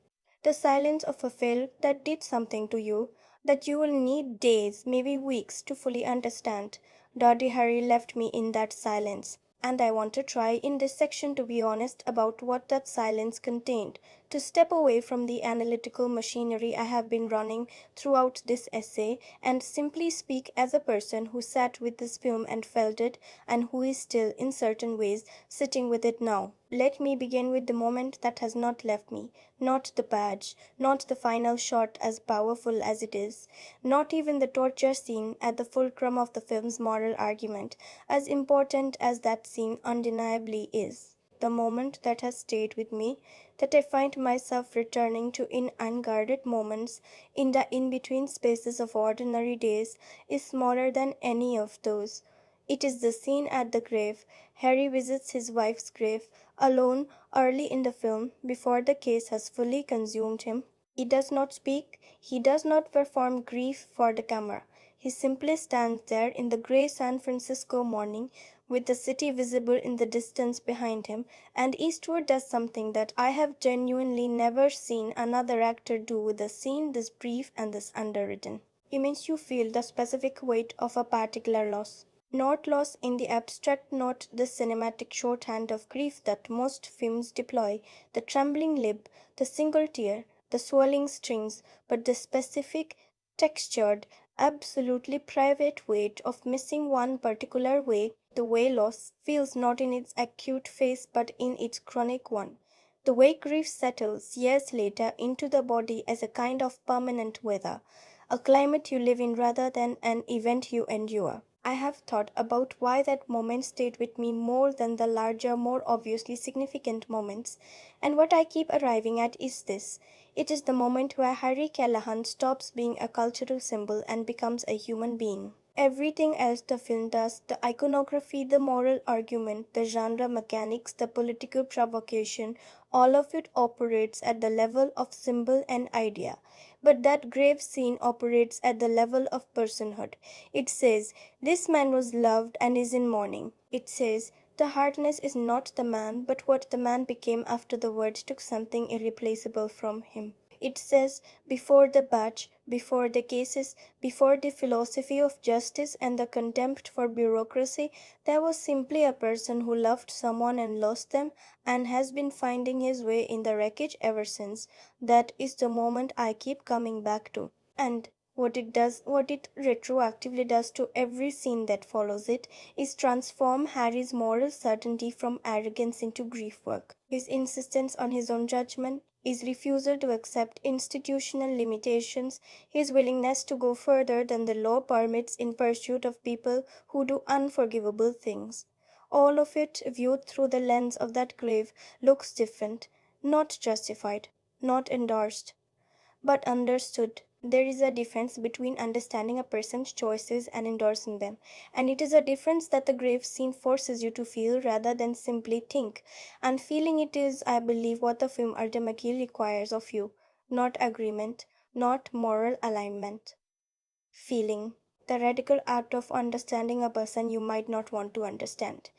The silence of a film that did something to you that you will need days, maybe weeks, to fully understand. Dirty Harry left me in that silence. And I want to try in this section to be honest about what that silence contained, to step away from the analytical machinery I have been running throughout this essay and simply speak as a person who sat with this film and felt it, and who is still, in certain ways, sitting with it now. Let me begin with the moment that has not left me, not the badge, not the final shot as powerful as it is, not even the torture scene at the fulcrum of the film's moral argument, as important as that scene undeniably is. The moment that has stayed with me, that I find myself returning to in unguarded moments in the in between spaces of ordinary days, is smaller than any of those. It is the scene at the grave. Harry visits his wife's grave, alone, early in the film, before the case has fully consumed him. He does not speak, he does not perform grief for the camera. He simply stands there in the grey San Francisco morning, with the city visible in the distance behind him, and Eastwood does something that I have genuinely never seen another actor do with a scene this brief and this underwritten. He makes you feel the specific weight of a particular loss. Not loss in the abstract, not the cinematic shorthand of grief that most films deploy, the trembling lip, the single tear, the swelling strings, but the specific, textured, absolutely private weight of missing one particular way, the way loss feels not in its acute phase but in its chronic one. The way grief settles years later into the body as a kind of permanent weather, a climate you live in rather than an event you endure. I have thought about why that moment stayed with me more than the larger, more obviously significant moments, and what I keep arriving at is this. It is the moment where Harry Callahan stops being a cultural symbol and becomes a human being. Everything else the film does, the iconography, the moral argument, the genre mechanics, the political provocation, all of it operates at the level of symbol and idea. But that grave scene operates at the level of personhood. It says, this man was loved and is in mourning. It says, the hardness is not the man, but what the man became after the words took something irreplaceable from him. It says, before the badge, before the cases, before the philosophy of justice and the contempt for bureaucracy, there was simply a person who loved someone and lost them and has been finding his way in the wreckage ever since. That is the moment I keep coming back to. And what it retroactively does to every scene that follows it, is transform Harry's moral certainty from arrogance into grief work. His insistence on his own judgment, his refusal to accept institutional limitations, his willingness to go further than the law permits in pursuit of people who do unforgivable things. All of it, viewed through the lens of that grave, looks different, not justified, not endorsed, but understood. There is a difference between understanding a person's choices and endorsing them, and it is a difference that the grave scene forces you to feel rather than simply think. And feeling it is, I believe, what the film ultimately requires of you, not agreement, not moral alignment. Feeling. The radical act of understanding a person you might not want to understand.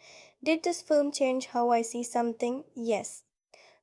Did this film change how I see something? Yes,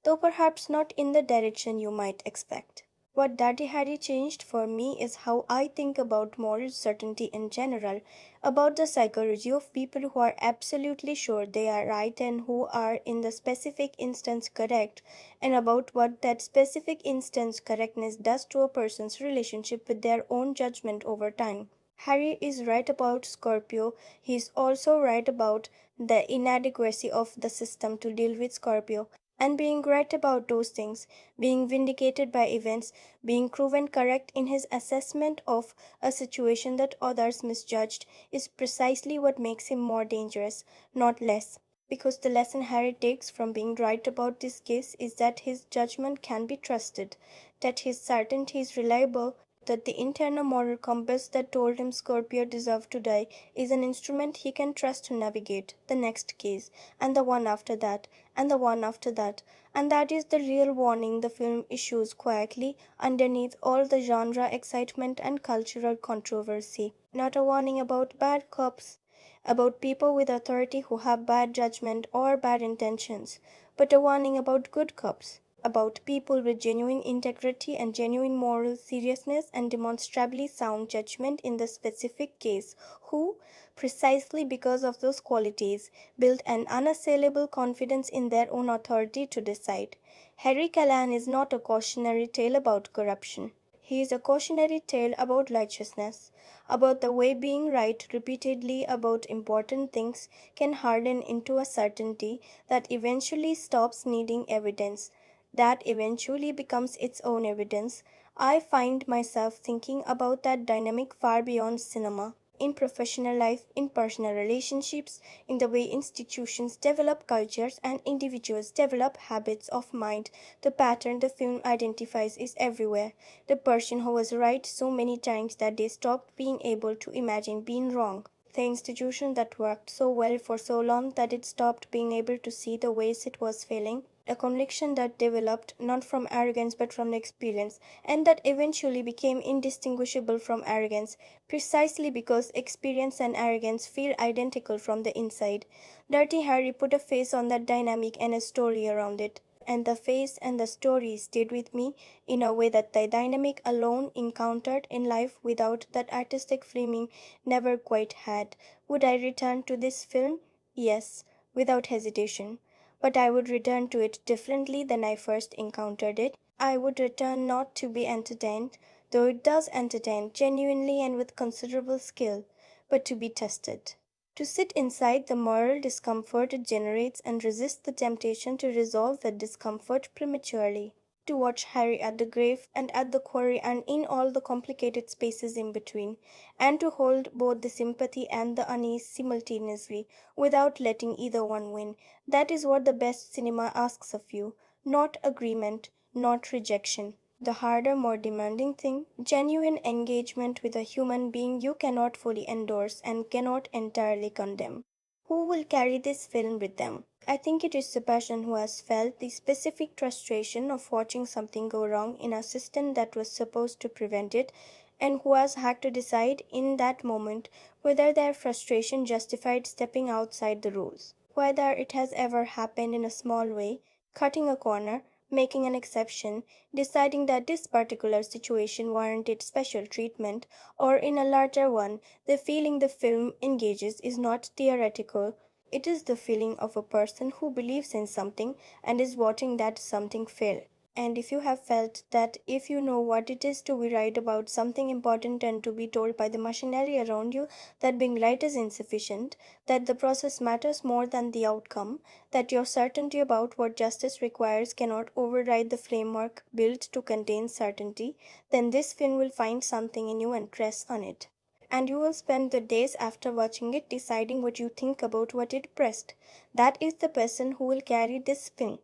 though perhaps not in the direction you might expect. What Daddy Harry changed for me is how I think about moral certainty in general, about the psychology of people who are absolutely sure they are right and who are in the specific instance correct, and about what that specific instance correctness does to a person's relationship with their own judgment over time. Harry is right about Scorpio. He is also right about the inadequacy of the system to deal with Scorpio, and being right about those things, being vindicated by events, being proven correct in his assessment of a situation that others misjudged, is precisely what makes him more dangerous, not less. Because the lesson Harry takes from being right about this case is that his judgment can be trusted, that his certainty is reliable, that the internal moral compass that told him Scorpio deserved to die is an instrument he can trust to navigate the next case, and the one after that, and the one after that. And that is the real warning the film issues quietly underneath all the genre excitement and cultural controversy. Not a warning about bad cops, about people with authority who have bad judgment or bad intentions, but a warning about good cops, about people with genuine integrity and genuine moral seriousness and demonstrably sound judgment in the specific case, who, precisely because of those qualities, built an unassailable confidence in their own authority to decide. Harry Callahan is not a cautionary tale about corruption. He is a cautionary tale about righteousness, about the way being right repeatedly about important things can harden into a certainty that eventually stops needing evidence, that eventually becomes its own evidence. I find myself thinking about that dynamic far beyond cinema, in professional life, in personal relationships, in the way institutions develop cultures and individuals develop habits of mind. The pattern the film identifies is everywhere. The person who was right so many times that they stopped being able to imagine being wrong. The institution that worked so well for so long that it stopped being able to see the ways it was failing. A conviction that developed not from arrogance but from experience, and that eventually became indistinguishable from arrogance, precisely because experience and arrogance feel identical from the inside. Dirty Harry put a face on that dynamic and a story around it. And the face and the story stayed with me in a way that the dynamic alone encountered in life without that artistic framing never quite had. Would I return to this film? Yes, without hesitation. But I would return to it differently than I first encountered it. I would return not to be entertained, though it does entertain genuinely and with considerable skill, but to be tested. To sit inside the moral discomfort it generates and resist the temptation to resolve that discomfort prematurely. To watch Harry at the grave and at the quarry and in all the complicated spaces in between, and to hold both the sympathy and the unease simultaneously, without letting either one win. That is what the best cinema asks of you. Not agreement, not rejection. The harder, more demanding thing, genuine engagement with a human being you cannot fully endorse and cannot entirely condemn. Who will carry this film with them? I think it is the person who has felt the specific frustration of watching something go wrong in a system that was supposed to prevent it, and who has had to decide in that moment whether their frustration justified stepping outside the rules. Whether it has ever happened in a small way, cutting a corner, making an exception, deciding that this particular situation warranted special treatment, or in a larger one, the feeling the film engages is not theoretical. It is the feeling of a person who believes in something and is watching that something fail. And if you have felt that, if you know what it is to be right about something important and to be told by the machinery around you that being right is insufficient, that the process matters more than the outcome, that your certainty about what justice requires cannot override the framework built to contain certainty, then this film will find something in you and press on it. And you will spend the days after watching it deciding what you think about what it pressed. That is the person who will carry this film.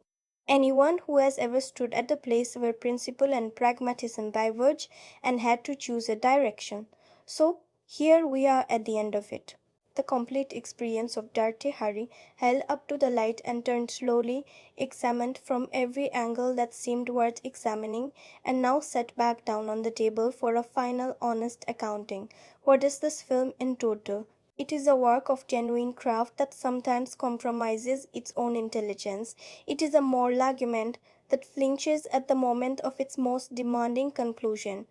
Anyone who has ever stood at the place where principle and pragmatism diverge and had to choose a direction. So, here we are at the end of it. The complete experience of Dirty Harry, held up to the light and turned slowly, examined from every angle that seemed worth examining, and now set back down on the table for a final honest accounting. What is this film in total? It is a work of genuine craft that sometimes compromises its own intelligence. It is a moral argument that flinches at the moment of its most demanding conclusion.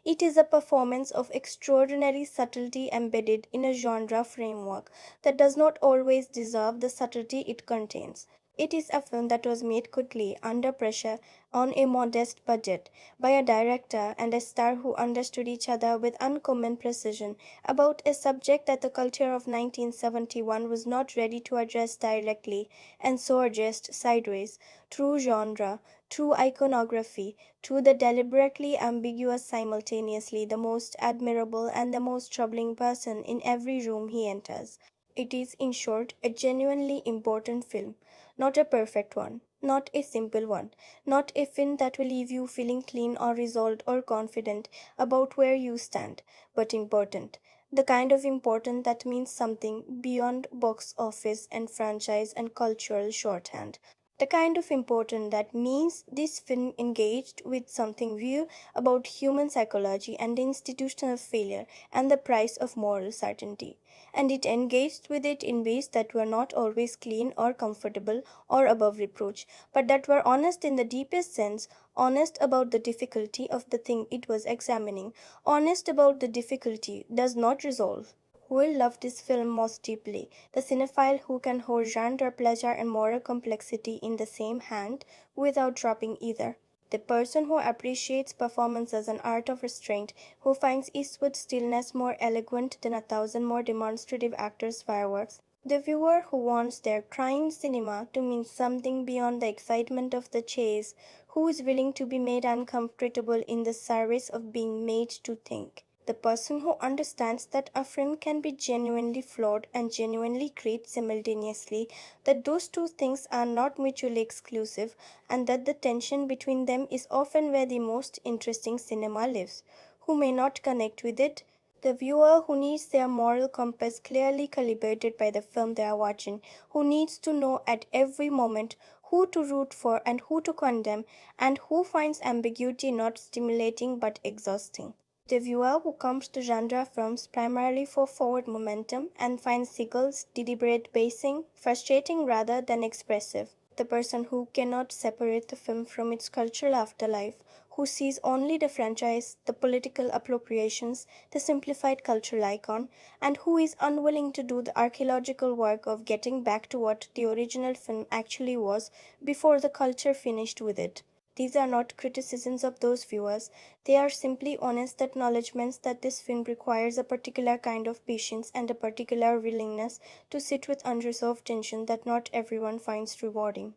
It is a performance of extraordinary subtlety embedded in a genre framework that does not always deserve the subtlety it contains. It is a film that was made quickly, under pressure, on a modest budget, by a director and a star who understood each other with uncommon precision, about a subject that the culture of 1971 was not ready to address directly, and so addressed sideways, through genre, through iconography, through the deliberately ambiguous simultaneously the most admirable and the most troubling person in every room he enters. It is, in short, a genuinely important film, not a perfect one, not a simple one, not a film that will leave you feeling clean or resolved or confident about where you stand, but important. The kind of important that means something beyond box office and franchise and cultural shorthand. The kind of important that means this film engaged with something real about human psychology and institutional failure and the price of moral certainty. And it engaged with it in ways that were not always clean or comfortable or above reproach, but that were honest in the deepest sense, honest about the difficulty of the thing it was examining, honest about the difficulty does not resolve. Who will love this film most deeply? The cinephile who can hold genre, pleasure, and moral complexity in the same hand without dropping either. The person who appreciates performance as an art of restraint, who finds Eastwood's stillness more eloquent than a thousand more demonstrative actors' fireworks. The viewer who wants their crime cinema to mean something beyond the excitement of the chase, who is willing to be made uncomfortable in the service of being made to think. The person who understands that a film can be genuinely flawed and genuinely great simultaneously, that those two things are not mutually exclusive, and that the tension between them is often where the most interesting cinema lives. Who may not connect with it? The viewer who needs their moral compass clearly calibrated by the film they are watching, who needs to know at every moment who to root for and who to condemn, and who finds ambiguity not stimulating but exhausting. The viewer who comes to genre films primarily for forward momentum and finds Seagal's deliberate pacing frustrating rather than expressive. The person who cannot separate the film from its cultural afterlife, who sees only the franchise, the political appropriations, the simplified cultural icon, and who is unwilling to do the archaeological work of getting back to what the original film actually was before the culture finished with it. These are not criticisms of those viewers, they are simply honest acknowledgments that this film requires a particular kind of patience and a particular willingness to sit with unresolved tension that not everyone finds rewarding.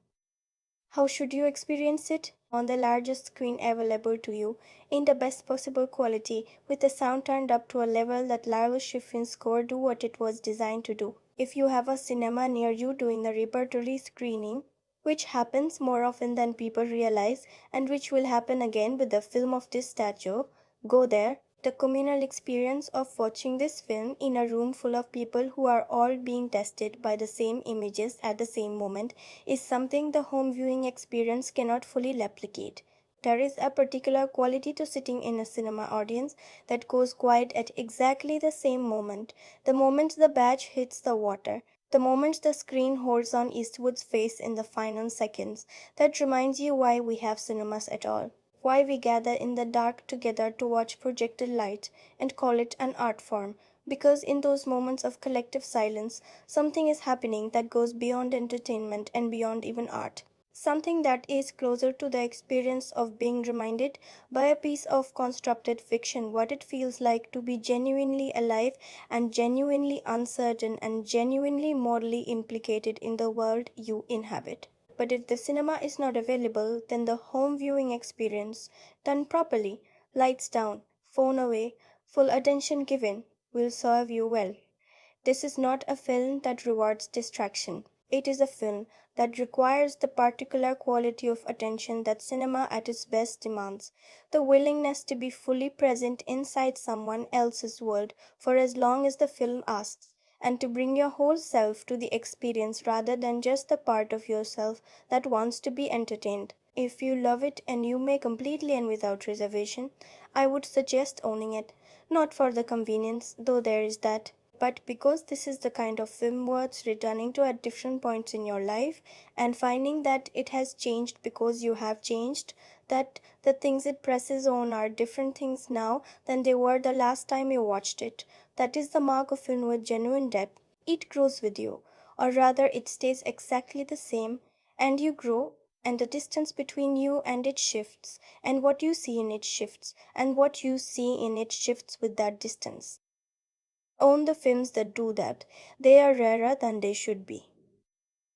How should you experience it? On the largest screen available to you, in the best possible quality, with the sound turned up to a level that Lars Schifrin's score do what it was designed to do. If you have a cinema near you doing a repertory screening, which happens more often than people realize, and which will happen again with a film of this stature, go there. The communal experience of watching this film in a room full of people who are all being tested by the same images at the same moment is something the home viewing experience cannot fully replicate. There is a particular quality to sitting in a cinema audience that goes quiet at exactly the same moment, the moment the badge hits the water, the moment the screen holds on Eastwood's face in the final seconds, that reminds you why we have cinemas at all, why we gather in the dark together to watch projected light and call it an art form, because in those moments of collective silence, something is happening that goes beyond entertainment and beyond even art. Something that is closer to the experience of being reminded by a piece of constructed fiction what it feels like to be genuinely alive and genuinely uncertain and genuinely morally implicated in the world you inhabit. But if the cinema is not available, then the home viewing experience, done properly, lights down, phone away, full attention given, will serve you well. This is not a film that rewards distraction. It is a film that requires the particular quality of attention that cinema at its best demands, the willingness to be fully present inside someone else's world for as long as the film asks, and to bring your whole self to the experience rather than just the part of yourself that wants to be entertained. If you love it and you may completely and without reservation, I would suggest owning it, not for the convenience, though there is that, but because this is the kind of film worth returning to at different points in your life and finding that it has changed because you have changed, that the things it presses on are different things now than they were the last time you watched it. That is the mark of film with genuine depth. It grows with you, or rather, it stays exactly the same and you grow, and the distance between you and it shifts, and what you see in it shifts, and what you see in it shifts with that distance. Own the films that do that. They are rarer than they should be.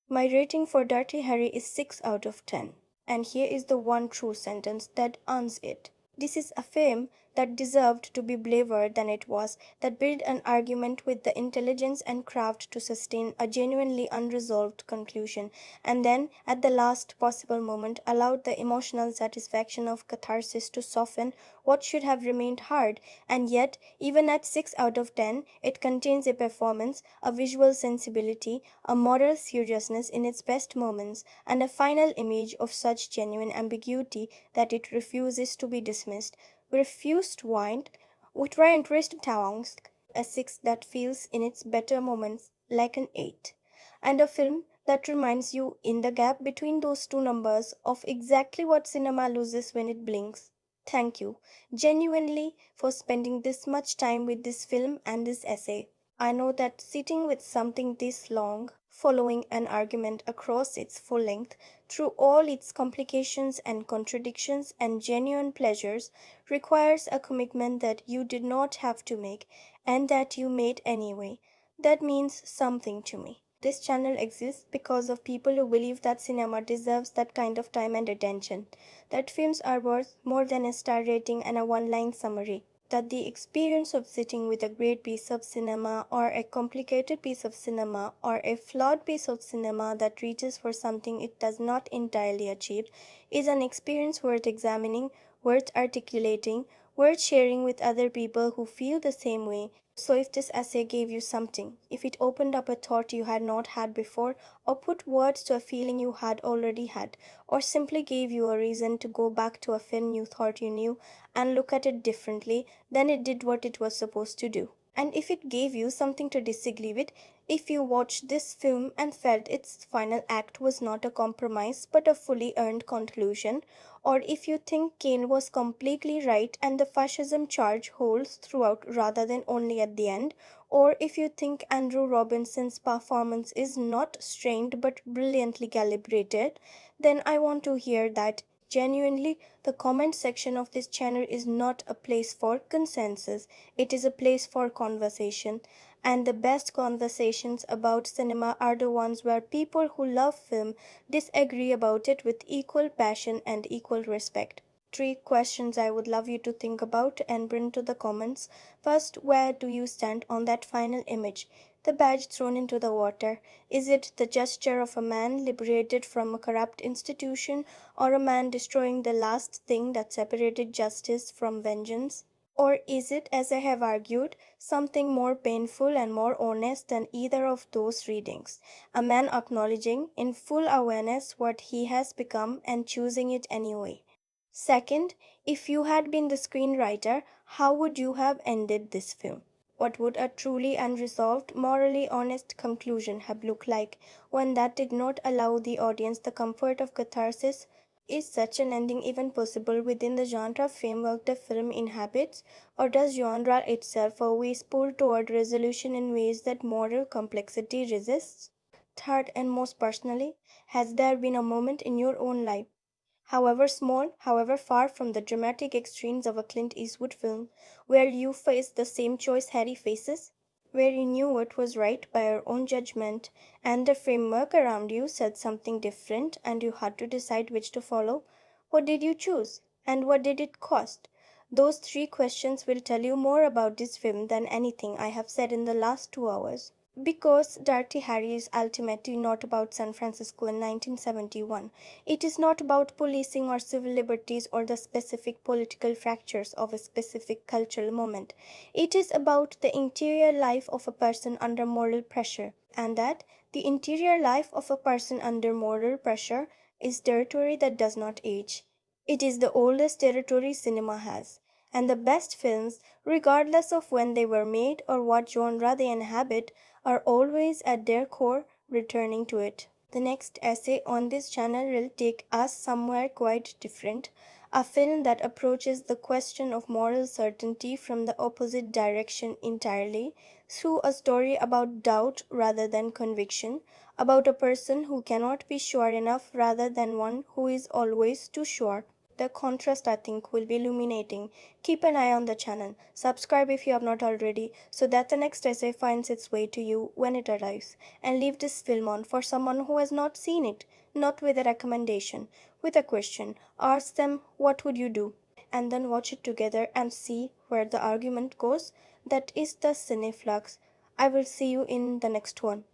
My rating for Dirty Harry is 6 out of 10, and here is the one true sentence that earns it. This is a film that deserved to be braver than it was, that built an argument with the intelligence and craft to sustain a genuinely unresolved conclusion, and then, at the last possible moment, allowed the emotional satisfaction of catharsis to soften what should have remained hard, and yet, even at 6 out of 10, it contains a performance, a visual sensibility, a moral seriousness in its best moments, and a final image of such genuine ambiguity that it refuses to be dismissed. We refuse to wind, we try and twist tongues, a 6 that feels in its better moments like an 8, and a film that reminds you in the gap between those two numbers of exactly what cinema loses when it blinks. Thank you, genuinely, for spending this much time with this film and this essay. I know that sitting with something this long, following an argument across its full length, through all its complications and contradictions and genuine pleasures, requires a commitment that you did not have to make, and that you made anyway. That means something to me. This channel exists because of people who believe that cinema deserves that kind of time and attention, that films are worth more than a star rating and a one-line summary, that the experience of sitting with a great piece of cinema or a complicated piece of cinema or a flawed piece of cinema that reaches for something it does not entirely achieve is an experience worth examining, worth articulating, worth sharing with other people who feel the same way. So if this essay gave you something, if it opened up a thought you had not had before, or put words to a feeling you had already had, or simply gave you a reason to go back to a film you thought you knew and look at it differently, then it did what it was supposed to do. And if it gave you something to disagree with, if you watched this film and felt its final act was not a compromise but a fully earned conclusion, or if you think Kane was completely right and the fascism charge holds throughout rather than only at the end, or if you think Andrew Robinson's performance is not strained but brilliantly calibrated, then I want to hear that. Genuinely, the comment section of this channel is not a place for consensus, it is a place for conversation. And the best conversations about cinema are the ones where people who love film disagree about it with equal passion and equal respect. 3 questions I would love you to think about and bring to the comments. First, where do you stand on that final image? The badge thrown into the water. Is it the gesture of a man liberated from a corrupt institution, or a man destroying the last thing that separated justice from vengeance? Or is it, as I have argued, something more painful and more honest than either of those readings? A man acknowledging in full awareness what he has become and choosing it anyway. Second, if you had been the screenwriter, how would you have ended this film? What would a truly unresolved, morally honest conclusion have looked like, one that did not allow the audience the comfort of catharsis? Is such an ending even possible within the genre framework the film inhabits, or does genre itself always pull toward resolution in ways that moral complexity resists? Third, and most personally, has there been a moment in your own life, however small, however far from the dramatic extremes of a Clint Eastwood film, where you faced the same choice Harry faces? Where you knew what was right by your own judgment, and the framework around you said something different, and you had to decide which to follow? What did you choose? And what did it cost? Those 3 questions will tell you more about this film than anything I have said in the last 2 hours. Because Dirty Harry is ultimately not about San Francisco in 1971. It is not about policing or civil liberties or the specific political fractures of a specific cultural moment. It is about the interior life of a person under moral pressure, and that the interior life of a person under moral pressure is territory that does not age. It is the oldest territory cinema has, and the best films, regardless of when they were made or what genre they inhabit, are always at their core returning to it. The next essay on this channel will take us somewhere quite different, a film that approaches the question of moral certainty from the opposite direction entirely. through a story about doubt rather than conviction, about a person who cannot be sure enough rather than one who is always too sure. The contrast, I think, will be illuminating. Keep an eye on the channel. Subscribe if you have not already so that the next essay finds its way to you when it arrives. And leave this film on for someone who has not seen it, not with a recommendation, with a question. Ask them, what would you do? And then watch it together and see where the argument goes. That is the Cineflux. I will see you in the next one.